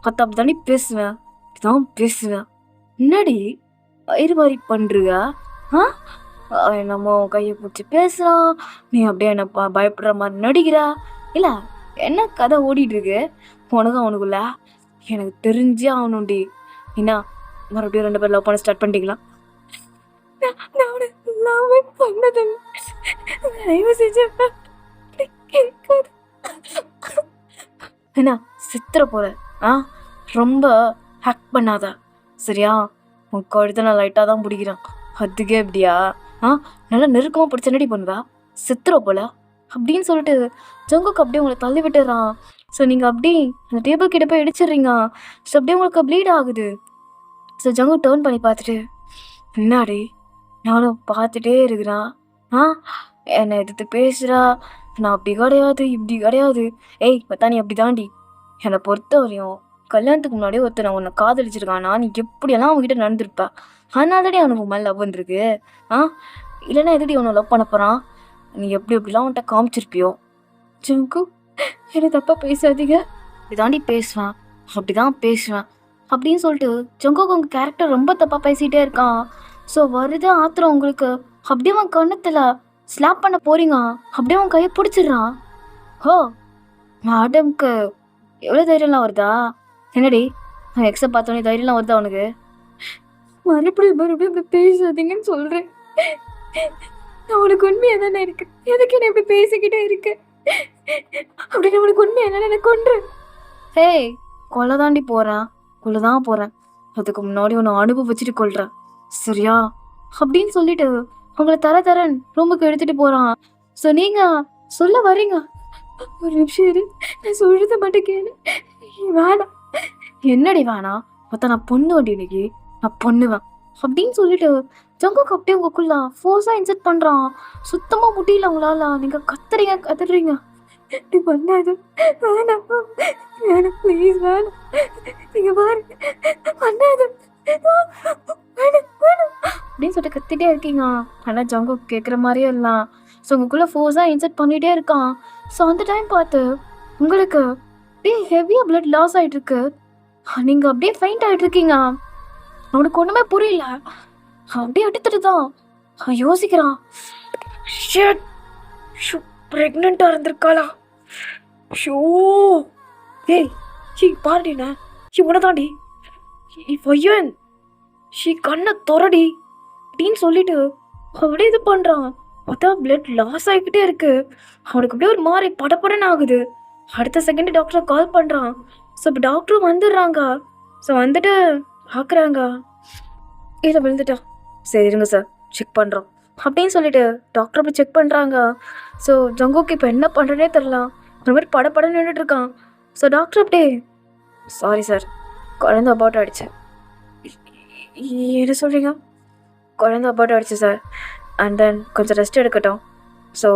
அத்தை அப்படி தாண்டி பேசுவேன், இதான் பேசுவேன். என்னடி வயிறு மாதிரி பண்றீங்க? ஆ, அவன் என்னமோ கையை பிடிச்சி பேசுறான், நீ அப்படியே என்ன பயப்படுற மாதிரி நடிக்கிற. இல்லை, என்ன கதை ஓடிட்டு இருக்கு உனக்கு அவனுக்குள்ள? எனக்கு தெரிஞ்சே ஆகணும்டி. என்ன மறுபடியும் 2 பேர் லவ் பண்ண ஸ்டார்ட் பண்ணிட்டீங்களா? நான் அவனை லவ்வே பண்ணதில்லை. தயவு செஞ்சு கேட்காது. என்ன சித்திர போற? ஆ, ரொம்ப ஹேக் பண்ணாத சரியா? உன் கழுத்தை நான் லைட்டாக தான் பிடிக்கிறேன், அதுக்கே எப்படியா? ஆ, நல்லா நெருக்கமாக பிடிச்ச என்னடி பண்ணுவா? சித்திர போல அப்படின்னு சொல்லிட்டு ஜங்குக்கு அப்படியே உங்களை தள்ளி விட்டுறான். ஸோ நீங்கள் அப்படி அந்த டேபிள் கிட்ட போய் இடிச்சிடுறீங்க. ஸோ அப்படியே உங்களுக்கு ப்ளீட் ஆகுது. ஸோ ஜங்கு டேர்ன் பண்ணி பார்த்துட்டு, என்னாடி நானும் பார்த்துட்டே இருக்கிறான், ஆ, என்னை எதிர்த்து பேசுகிறா, நான் அப்படி கிடையாது இப்படி கிடையாது. ஏய் பார்த்தா நீ அப்படி தாண்டி. என்னை பொறுத்த வரையும் கல்யாணத்துக்கு முன்னாடியே ஒருத்தர் நான் உன்னை காதலிச்சிருக்கானா, நீ எப்படியெல்லாம் அவங்ககிட்ட நடந்திருப்ப. அதனாலடி அவனுக்கு மேலே லவ் வந்துருக்கு. ஆ, இல்லைன்னா எதுடி அவனை லவ் பண்ண போகிறான்? நீ எப்படி எப்படிலாம் அவன்கிட்ட காமிச்சிருப்பியோ. ஜங்கு, என்னை தப்பா பேசாதீங்க. இப்படி தாண்டி பேசுவேன், அப்படி தான் பேசுவேன் அப்படின்னு சொல்லிட்டு ஜங்குக்கு உங்கள் கேரக்டர் ரொம்ப தப்பாக பேசிகிட்டே இருக்கான். ஸோ வருது ஆத்திரம் உங்களுக்கு. அப்படியே அவன் கண்ணத்தில் ஸ்லாப் பண்ண போறீங்க, அப்படியே அவன் கையை பிடிச்சிடுறான். ஹோ, மேடம்க்கு எவ்வளோ தைரியம்லாம் வருதா? என்னடி அவன் எக்ஸை பார்த்தோன்னே தைரியம்லாம் வருதா அவனுக்கு? மறுபடியும் இப்படி பேசாதீங்கன்னு சொல்றேன். நான் உனக்கு உண்மையா தானே இருக்கு. எதுக்கு என்ன இப்படி பேசிக்கிட்டே இருக்கு? அப்படின்னு உனக்கு உண்மையா தானே எனக்கு கொன்று. ஹேய், கொலை தாண்டி போகிறேன், கொலை தான் போகிறேன். அதுக்கு முன்னாடி உன்னை அனுபவிச்சுட்டு கொள்கிறேன் சரியா? அப்படின்னு சொல்லிட்டு உங்களை தரன் ரூமுக்கு எடுத்துகிட்டு போகிறான். ஸோ நீங்கள் சொல்ல வரீங்க. ஒரு நிமிஷம் இரு, நான் சொல்றத மட்டும் கேளு. வேணாம். என்னடி வேணாம்? மொத்தம் நான் பொண்ணு வண்டி இன்னைக்கு நான் பொண்ணுவேன் அப்படின்னு சொல்லிட்டு ஜங்குக்கு அப்படியே உங்களுக்குள்ள ஃபோர்ஸாக இன்செர்ட் பண்ணுறான். சுத்தமாக முடியல உங்களால். நீங்கள் கத்துறீங்க. நீ பண்ணாது வேணாம், வேணாம் ப்ளீஸ் வேணாம். நீங்கள் பாரு பண்ணாது அப்படின்னு சொல்லிட்டு கத்திட்டே இருக்கீங்க. ஆனால் ஜங்கு கேட்குற மாதிரியே இல்லை. ஸோ உங்களுக்குள்ள ஃபோர்ஸாக இன்செர்ட் பண்ணிகிட்டே இருக்கான். ஸோ அந்த டைம் பார்த்து உங்களுக்கு அப்படியே ஹெவியாக பிளட் லாஸ் ஆகிட்டு இருக்கு. நீங்கள் அப்படியே ஃபெயிண்ட் ஆகிட்டு இருக்கீங்க. அவனுக்கு ஒன்றுமே புரியல. அப்படியே எடுத்துட்டு தான் யோசிக்கிறான். ப்ரெக்னெண்ட்டாக இருந்திருக்காளா? ஷோ ஏய் ஷீ பாருடிண்ண, ஷீ உனதாண்டி பையன், ஷீ கண்ணை துறடி அப்படின்னு சொல்லிட்டு அப்படியே இது பண்ணுறான். அதான் பிளட் லாஸ் ஆகிக்கிட்டே இருக்கு. அவனுக்கு அப்படியே ஒரு மாதிரி படப்படன்னு ஆகுது. அடுத்த செகண்ட் டாக்டரை கால் பண்ணுறான். ஸோ இப்போ டாக்டரும் வந்துடுறாங்க. ஸோ வந்துட்டு பார்க்குறாங்க, கீழே விழுந்துட்டா. சரி இருங்க சார் செக் பண்ணுறோம் அப்படின்னு சொல்லிட்டு டாக்டர் அப்படி செக் பண்ணுறாங்க. ஸோ ஜங்குக்கு இப்போ என்ன பண்ணுறனே தெரில. ஒரு மாதிரி படப்படன்னு நின்றுட்டுருக்கான். ஸோ டாக்டர் அப்படியே சாரி சார், குழந்தை அபார்ட் ஆகிடுச்சு. என்ன சொல்கிறீங்க? குழந்தை அபார்ட் ஆகிடுச்சு சார். அண்ட் தென் கொஞ்சம் ரெஸ்ட் எடுக்கட்டும். ஸோ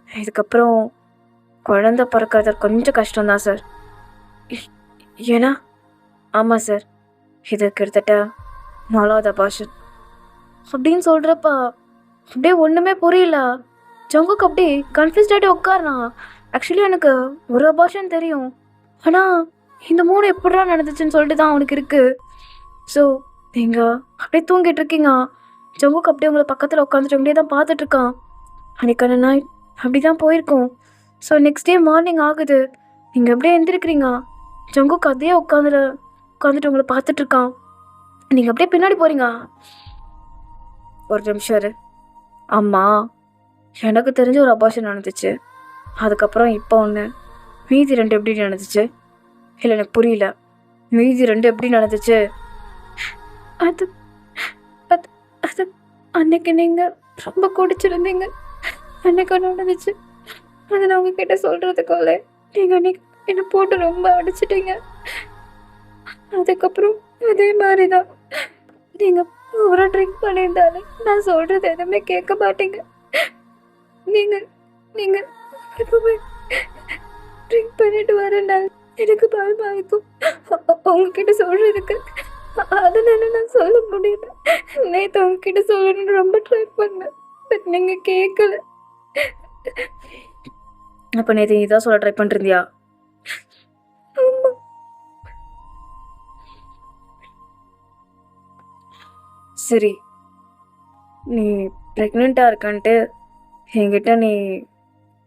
இதுக்கப்புறம் குழந்தை பிறக்கிறது கொஞ்சம் கஷ்டம்தான் சார். ஏன்னா ஆமாம் சார், இது கிட்டத்தட்ட 4வது அபார்ஷன் அப்படின்னு சொல்கிறப்ப அப்படியே ஒன்றுமே புரியல. ஜங்குக்கு அப்படியே கன்ஃபியூஸ்ட் ஆகிட்டு உட்காரான். ஆக்சுவலி எனக்கு ஒரு அபார்ஷன் தெரியும், ஆனால் இந்த 3 எப்படா நடந்துச்சுன்னு சொல்லிட்டு தான் அவனுக்கு இருக்குது. ஸோ நீங்கள் அப்படியே தூங்கிட்டு இருக்கீங்க. ஜங்குக்கு அப்படியே உங்களை பக்கத்தில் உட்காந்துட்டு அப்படியே தான் பார்த்துட்ருக்கான். அன்றைக்கான நைட் அப்படி தான் போயிருக்கோம். ஸோ நெக்ஸ்ட் டே மார்னிங் ஆகுது. நீங்கள் அப்படியே எழுந்திருக்கிறீங்க. ஜங்குக்கு அதே உட்காந்துட்டு உங்களை பார்த்துட்ருக்கான். நீங்கள் அப்படியே பின்னாடி போகிறீங்க. ஒரு நிமிஷம் இரு. ஆமாம், எனக்கு தெரிஞ்ச ஒரு அபார்ஷன் நடந்துச்சு. அதுக்கப்புறம் இப்போ ஒன்று, மீதி 2 எப்படி நடந்துச்சு? இல்லை எனக்கு புரியல. மீதி 2 எப்படி நடந்துச்சு? அது அது அது அன்னைக்கு நீங்கள் ரொம்ப குடிச்சிருந்தீங்க. அன்னைக்கு நடந்துச்சு. அதை நான் உங்ககிட்ட சொல்கிறதுக்குள்ள நீங்கள் அன்னைக்கு என்னை போட்டு ரொம்ப அடிச்சிட்டீங்க. அதுக்கப்புறம் அதே மாதிரி தான் நீங்கள் ஒரு ட்ரிங்க் பண்ணியிருந்தாலே நான் சொல்கிறது எதுவுமே கேட்க மாட்டீங்க. நீங்கள் நீங்கள் எப்பவுமே ட்ரிங்க் பண்ணிட்டு வரனால எனக்கு பயமாக இருக்கும் உங்ககிட்ட சொல்கிறதுக்கு. அதனால நான் சொல்ல முடியல. நேற்று உங்ககிட்ட சொல்லணும்னு ரொம்ப ட்ரை பண்ணேன், பட் நீங்கள் கேட்கல. அப்போ நேற்று இதான் சொல்ல ட்ரை பண்ணுறியா? ஆமாம். சரி, நீ ப்ரெக்னெண்ட்டாக இருக்கான்ட்டு என்கிட்ட நீ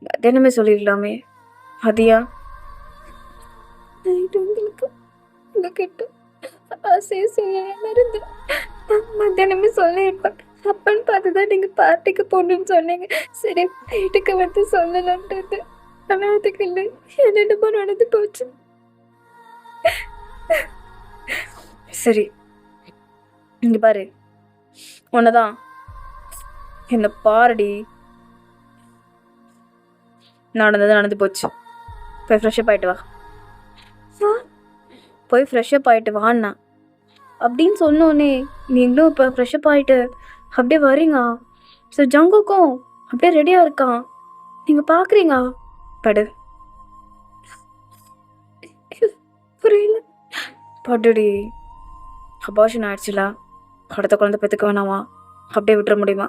மத்தியானமே சொல்லிடலாமே. அதியா நைட்டு உங்களுக்கு உங்ககிட்ட ஆசையை செய்யணும்னு இருந்தேன். நான் மத்தியானமே சொல்லியிருப்பேன். அப்பன்னு பார்த்து தான் நீங்கள் பார்ட்டிக்கு போகணுன்னு சொன்னீங்க. சரி வீட்டுக்கு வந்து சொல்லலான்ட்டு. ஆனால் அதுக்கு இல்லை, என்னென்னமோ நடந்து போச்சு. சரி இங்கே பாரு, உன்னதான் என்ன பாருடி. நடந்தது நடந்து போச்சு. போய் ஃப்ரெஷ்அப் ஆகிட்டு வா. போய் ஃப்ரெஷ்அப் ஆகிட்டு வான்னா அப்படின்னு சொன்னோன்னே நீங்களும் இப்போ ஃப்ரெஷ்அப் ஆகிட்டு அப்படியே வரீங்க. ஸோ ஜங்குக்கும் அப்படியே ரெடியாக இருக்கான். நீங்கள் பார்க்குறீங்க. படு புரியல. படுடி. அபார்ஷன் ஆயிடுச்சுல, அடுத்த குழந்தை பெற்றுக்க வேணாமா? அப்படியே விட்டுற முடியுமா?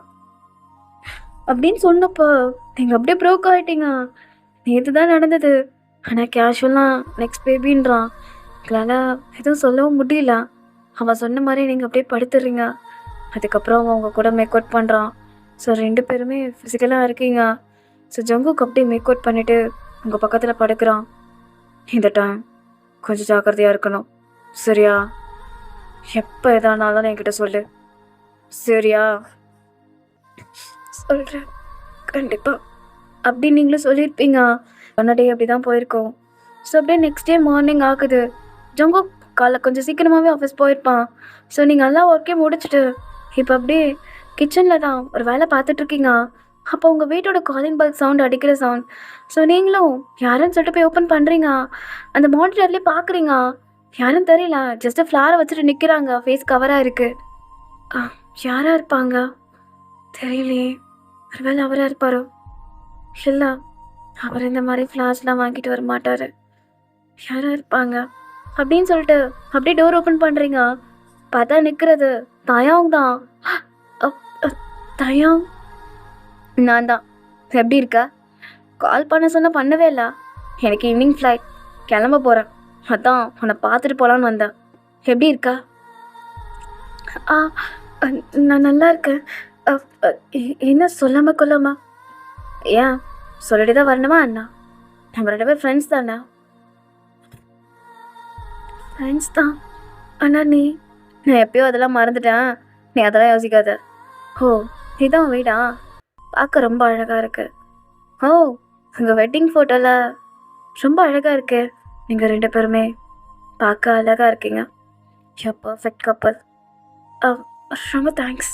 அப்படின்னு சொன்னப்போ நீங்கள் அப்படியே ப்ரோக் ஆகிட்டீங்க. நேற்று தான் நடந்தது, ஆனால் கேஷுவலாக நெக்ஸ்ட் பேபின்றான். எங்களால் எதுவும் சொல்லவும் முடியல. அவன் சொன்ன மாதிரி நீங்கள் அப்படியே படுத்துடுறீங்க. அதுக்கப்புறம் அவன் உங்கள் கூட மேக் அவுட் பண்ணுறான். ஸோ 2 பேருமே ஃபிசிக்கலாக இருக்கீங்க. ஸோ ஜங்குக்கு அப்படியே மேக் அவுட் பண்ணிவிட்டு உங்கள் பக்கத்தில் படுக்கிறான். இந்த டைம் கொஞ்சம் ஜாக்கிரதையாக இருக்கணும், சரியா? எப்போ எதானாலும் என்கிட்ட சொல்லு, சரியா? சொல்கிறேன் கண்டிப்பாக. அப்படி நீங்களும் சொல்லியிருப்பீங்க. டே அப்படி தான் போயிருக்கோம். ஸோ அப்படியே நெக்ஸ்ட் டே மார்னிங் ஆகுது. ஜங்கு காலைல கொஞ்சம் சீக்கிரமாகவே ஆஃபீஸ் போயிருப்பான். ஸோ நீங்கள் எல்லா ஒர்க்கையும் முடிச்சுட்டு இப்போ அப்படியே கிச்சனில் தான் ஒரு வேலை பார்த்துட்ருக்கீங்க. அப்போ உங்கள் வீட்டோட காலிங் பெல் சவுண்ட் அடிக்கிற சவுண்ட். ஸோ நீங்களும் யாருன்னு சொல்லிட்டு போய் ஓப்பன் பண்ணுறீங்க. அந்த மானிட்டர்லேயே பார்க்குறீங்க, யாரும் தெரியல, ஜஸ்ட்டு ஃப்ளாரை வச்சுட்டு நிற்கிறாங்க, ஃபேஸ் கவராக இருக்குது. யாரா இருப்பாங்க? தெரியலையே. ஒருவேளை அவரா இருப்பாரோ? இல்ல, அவர் இந்த மாதிரி ஃப்ளார்ஸ்லாம் வாங்கிட்டு வர மாட்டாரு. யாரா இருப்பாங்க? அப்படின்னு சொல்லிட்டு அப்படியே டோர் ஓப்பன் பண்றீங்க. பார்த்தா நிக்கிறது தயாங் தான். அப் அ தயாங், நான் தான். எப்படி இருக்க? கால் பண்ண சொன்னா பண்ணவே இல்ல. எனக்கு ஈவினிங் ஃப்ளைட், கிளம்ப போகிறேன். அதான் உன்னை பார்த்துட்டு போகலான்னு வந்தேன். எப்படி இருக்கா? ஆ அ, நான் நல்லா இருக்கேன். அ, அ, என்ன சொல்லாம கொள்ளாமா? ஏன் சொல்லிட்டு தான் வரணுமா அண்ணா? நம்ம 2 பேர் ஃப்ரெண்ட்ஸ் தானே? ஃப்ரெண்ட்ஸ் தான். அண்ணா நீ, நான் எப்பயோ அதெல்லாம் மறந்துட்டேன். நீ அதெல்லாம் யோசிக்காத. ஓ, இதான் வீடா? பார்க்க ரொம்ப அழகா இருக்கு. ஓ, உங்கள் வெட்டிங் ஃபோட்டோவில் ரொம்ப அழகாக இருக்கு. நீங்கள் 2 பேருமே பார்க்க அழகாக இருக்கீங்க. யூ பர்ஃபெக்ட் கப்பல். ரொம்ப தேங்க்ஸ்.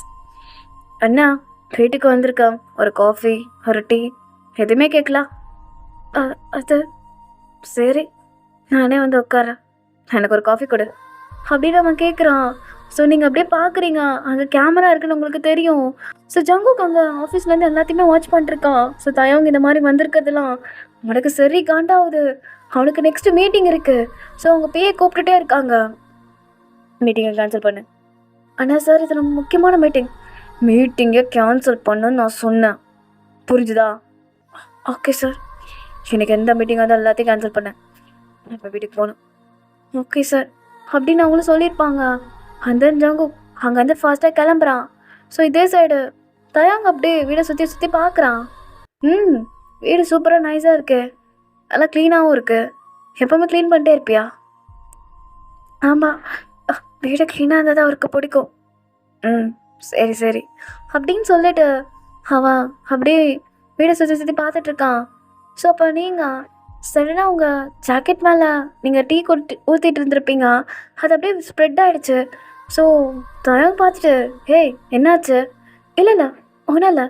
அண்ணா வீட்டுக்கு வந்திருக்கேன். ஒரு காஃபி, ஒரு டீ எதுவுமே கேட்கலாம். அது சரி, நானே வந்து உட்காரேன். எனக்கு ஒரு காஃபி கொடு அப்படின்னு அவன் கேட்குறான். ஸோ நீங்கள் அப்படியே பார்க்குறீங்க, அங்கே கேமரா இருக்குன்னு உங்களுக்கு தெரியும். ஸோ ஜங்குக் அங்கே ஆஃபீஸ்லேருந்து எல்லாத்தையுமே வாட்ச் பண்ணிருக்கான். ஸோ தயவங்க இந்த மாதிரி வந்திருக்கிறதுலாம் அவனுக்கு சரி காண்டாகுது. அவனுக்கு நெக்ஸ்ட் மீட்டிங் இருக்குது. ஸோ அவங்க பேயை கூப்பிட்டுட்டே இருக்காங்க. மீட்டிங்கை கேன்சல் பண்ணு. அண்ணா சார், இது ரொம்ப முக்கியமான மீட்டிங்கை கேன்சல் பண்ணுன்னு நான் சொன்னேன், புரிஞ்சுதா? Okay sir. எனக்கு எந்த மீட்டிங்காக இருந்தால் எல்லாத்தையும் கேன்சல் பண்ணேன். நான் இப்போ வீட்டுக்கு போகணும். ஓகே சார் அப்படின்னு அவங்களும் சொல்லியிருப்பாங்க. அந்த ஜங்குக் அங்கேருந்து ஃபாஸ்ட்டாக கிளம்புறான். ஸோ இதே சைடு தயாங் அப்படியே வீடை சுற்றி சுற்றி பார்க்குறான். வீடு சூப்பராக நைஸாக இருக்கு, நல்லா க்ளீனாகவும் இருக்குது. எப்போவுமே க்ளீன் பண்ணிட்டே இருப்பியா? ஆமாம், வீடு க்ளீனாக இருந்தால் தான் அவருக்கு பிடிக்கும். சரி சரி அப்படின்னு சொல்லிட்டு அவன் அப்படியே வீடை சுற்றி சுற்றி பார்த்துட்ருக்கான். ஸோ அப்போ நீங்கள் சடனாக உங்கள் ஜாக்கெட் மேலே நீங்கள் டீ ஊற்றிட்டு இருந்திருப்பீங்க. அது அப்படியே ஸ்ப்ரெட் ஆகிடுச்சு. ஸோ தயாங் பார்த்துட்டு, ஏய் என்னாச்சு? இல்லை இல்லை ஒன்றும் இல்லை,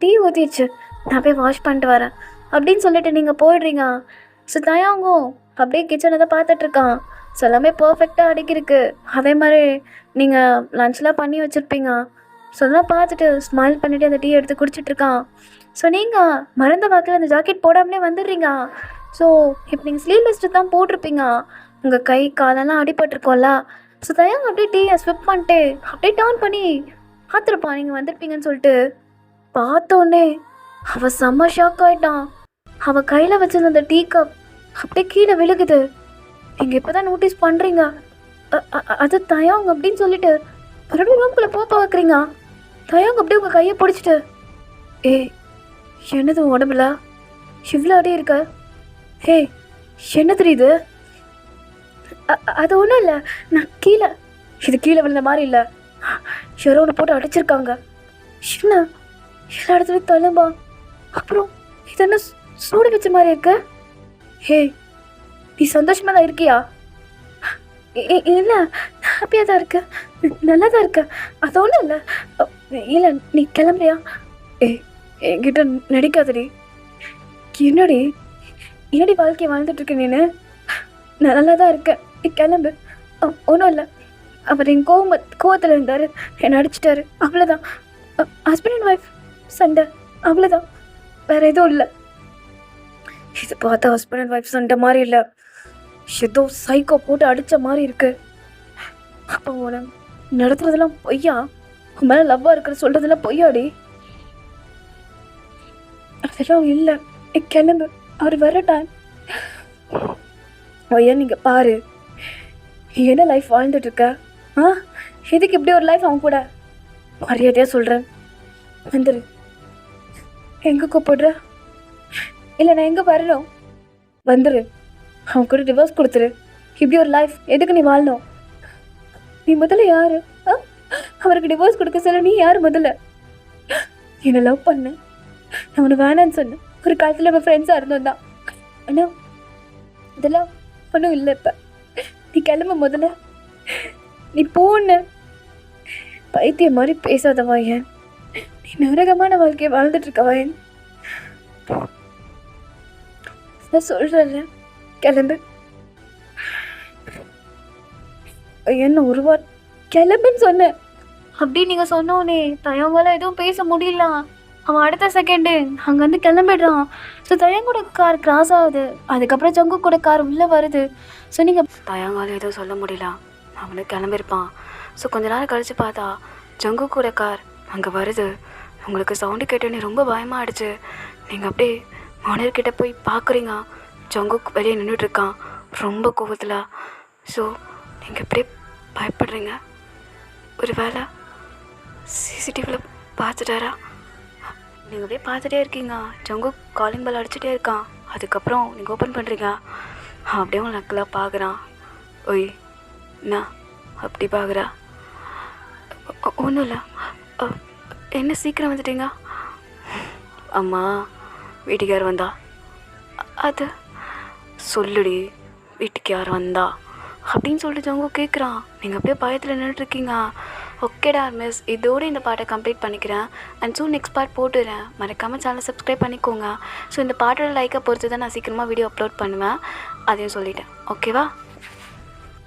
டீ ஊற்றிடுச்சு, நான் போய் வாஷ் பண்ணிட்டு வரேன் அப்படின்னு சொல்லிட்டு நீங்கள் போயிடுறீங்க. ஸோ தயாங்கும் அப்படியே கிச்சனை தான் பார்த்துட்ருக்கான். ஸோ எல்லாமே பர்ஃபெக்டாக அடுக்கிருக்கு. அதே மாதிரி நீங்கள் லன்ச்லாம் பண்ணி வச்சுருப்பீங்க. ஸோ அதெல்லாம் பார்த்துட்டு ஸ்மைல் பண்ணிவிட்டு அந்த டீ எடுத்து குடிச்சிட்ருக்கான். ஸோ நீங்கள் மறந்த வாக்கில் அந்த ஜாக்கெட் போடாமலே வந்துடுறீங்க. ஸோ இப்போ நீங்கள் ஸ்லீவ்லெஸ்ட்டு தான் போட்டிருப்பீங்க. உங்கள் கை காலெல்லாம் அடிபட்டிருக்கோம்ல. ஸோ தயாங்க அப்படியே டீயை ஸ்விப் பண்ணிட்டு அப்படியே டர்ன் பண்ணி பார்த்துருப்பான் நீங்கள் வந்திருப்பீங்கன்னு சொல்லிட்டு. பார்த்தோன்னே அவள் செம்ம ஷாக் ஆகிட்டான். அவள் கையில் வச்சிருந்த அந்த டீ கப் அப்படியே கீழே விழுகுது. நீங்கள் இப்போ தான் நோட்டீஸ் பண்ணுறீங்க. அது தயாங் அப்படின்னு சொல்லிட்டு மறுபடியும் ரூம்குள்ளே பார்க்குறீங்க. தயாங் அப்படியே உங்கள் கையை பிடிச்சிட்டு, ஏய் என்னது உடம்புல இவ்வளோ அடி இருக்க? ஏய் என்ன தெரியுது? அது ஒன்றும் இல்லை, நான் கீழே, இது கீழே விழுந்த மாதிரி இல்லை, யாரோ ஒன்று போட்டு அடிச்சிருக்காங்க. என்ன எல்லா இடத்துலையும் தள்ளும்பா. அப்புறம் இது என்ன சூடு வச்ச மாதிரி இருக்கு? ஏய் நீ சந்தோஷமாக தான் இருக்கியா? இல்லை, ஹாப்பியாக தான் இருக்க, நல்லா தான் இருக்க, அது ஒன்றும் இல்லை. இல்லை நீ கிளம்புறியா? ஏய் என்கிட்ட நடிக்காதடி. என்னடி என்னடி வாழ்க்கையை வாழ்ந்துட்டுருக்க நீனு? நான் நல்லா தான் இருக்கேன், நீ கிளம்பு. ஒன்றும் இல்லை, அவர் என் கோவத்தில் இருந்தார், என்னை அடிச்சிட்டாரு, அவ்வளோதான். ஹஸ்பண்ட் அண்ட் ஒய்ஃப் சண்டை, அவ்வளோதான், வேறு எதுவும் இல்லை. இது பார்த்தா ஹஸ்பண்ட் அண்ட் ஒய்ஃப் சண்டை மாதிரி இல்லை, ஏதோ சைக்கோ போட்டு அடித்த மாதிரி இருக்கு. அப்போ உனக்கு நடத்துறதெல்லாம் பொய்யா? உன் மேலே லவ்வாக இருக்கிற சொல்கிறதெல்லாம் பொய்யாடி? அதெல்லாம் இல்லை, கிளம்பு, அவர் வர டைம். ஐயா நீங்கள் பாரு, என்ன லைஃப் வாழ்ந்துட்டுருக்க? எதுக்கு இப்படி ஒரு லைஃப் அவன் கூட? மரியாதையாக சொல்கிறேன், வந்துரு. எங்கே கூப்பிடுற? இல்லை நான் எங்கே வரணும்? வந்துரு, அவன் கூட டிவோர்ஸ் கொடுத்துரு. இப்படி ஒரு லைஃப் எதுக்கு நீ வாழணும்? நீ முதல்ல யாரு? அவருக்கு டிவோர்ஸ் கொடுக்க சொல்ல நீ யார் முதல்ல? என்னை லவ் பண்ண, நான் உன்னை வேணான்னு சொன்னேன். ஒரு காலத்தில் நம்ம ஃப்ரெண்ட்ஸாக இருந்தோம் தான். ஆனால் இதெல்லாம் ஒன்றும் இல்லை. இப்போ நீ கிளம்ப முதல்ல, நீ போன. பைத்தியம் மாதிரி பேசாத வாயன், நீ நரகமான வாழ்க்கையை வாழ்ந்துட்டுருக்க வாயன். நான் சொல்கிறேன்ல, கிளம்பு. என்ன ஒரு கிளம்புன்னு சொன்னேன், அப்படி நீங்கள் சொன்னோன்னே தயங்கால எதுவும் பேச முடியல. அவன் அடுத்த செகண்டு அங்கேருந்து கிளம்பிடுறான். ஸோ தயங்கோட கார் கிராஸ் ஆகுது. அதுக்கப்புறம் ஜங்குக்கோட கார் உள்ளே வருது. ஸோ நீங்கள் தயங்கால எதுவும் சொல்ல முடியல, அவனுக்கு கிளம்பியிருப்பான். ஸோ கொஞ்ச நேரம் கழித்து பார்த்தா ஜங்குக்கோட கார் அங்கே வருது. உங்களுக்கு சவுண்டு கேட்டோன்னே ரொம்ப பயமாக ஆயிடுச்சு. நீங்கள் அப்படியே ஓனர்கிட்ட போய் பார்க்குறீங்க. ஜங்குக் வெளியே நின்றுட்டுருக்கான் ரொம்ப கோவத்தில். ஸோ நீங்கள் அப்படியே பயப்படுறீங்க. ஒரு வேளை சிசிடிவியில் பார்த்துட்டாரா? நீங்கள் அப்படியே பார்த்துட்டே இருக்கீங்க. ஜங்குக் காலிங் பெல் அடிச்சுட்டே இருக்கான். அதுக்கப்புறம் நீங்கள் ஓப்பன் பண்ணுறீங்க. அப்படியே உன் நக்கலாக பார்க்குறான். ஒய் என்ன அப்படி பார்க்குறா? ஒன்றும் இல்லை. என்ன சீக்கிரம் வந்துட்டீங்க? அம்மா வீட்டுக்கு யார் வந்தா? அது சொல்லுடி, வீட்டுக்கு யார் வந்தா அப்படின்னு சொல்லிட்டு ஜங்குக் கேட்குறான். நீங்கள் அப்படியே பயத்தில் நின்றுட்டுருக்கீங்க. ஓகேடா மிஸ், இதோடு இந்த பாட்டை கம்ப்ளீட் பண்ணிக்கிறேன். அண்ட் ஸோ நெக்ஸ்ட் பார்ட் போட்டுறேன். மறக்காமல் சேனலை சப்ஸ்கிரைப் பண்ணிக்கோங்க. ஸோ இந்த பாட்டோட லைக்கை பொறுத்து தான் நான் சீக்கிரமாக வீடியோ அப்லோட் பண்ணுவேன். அதையும் சொல்லிட்டேன். ஓகேவா?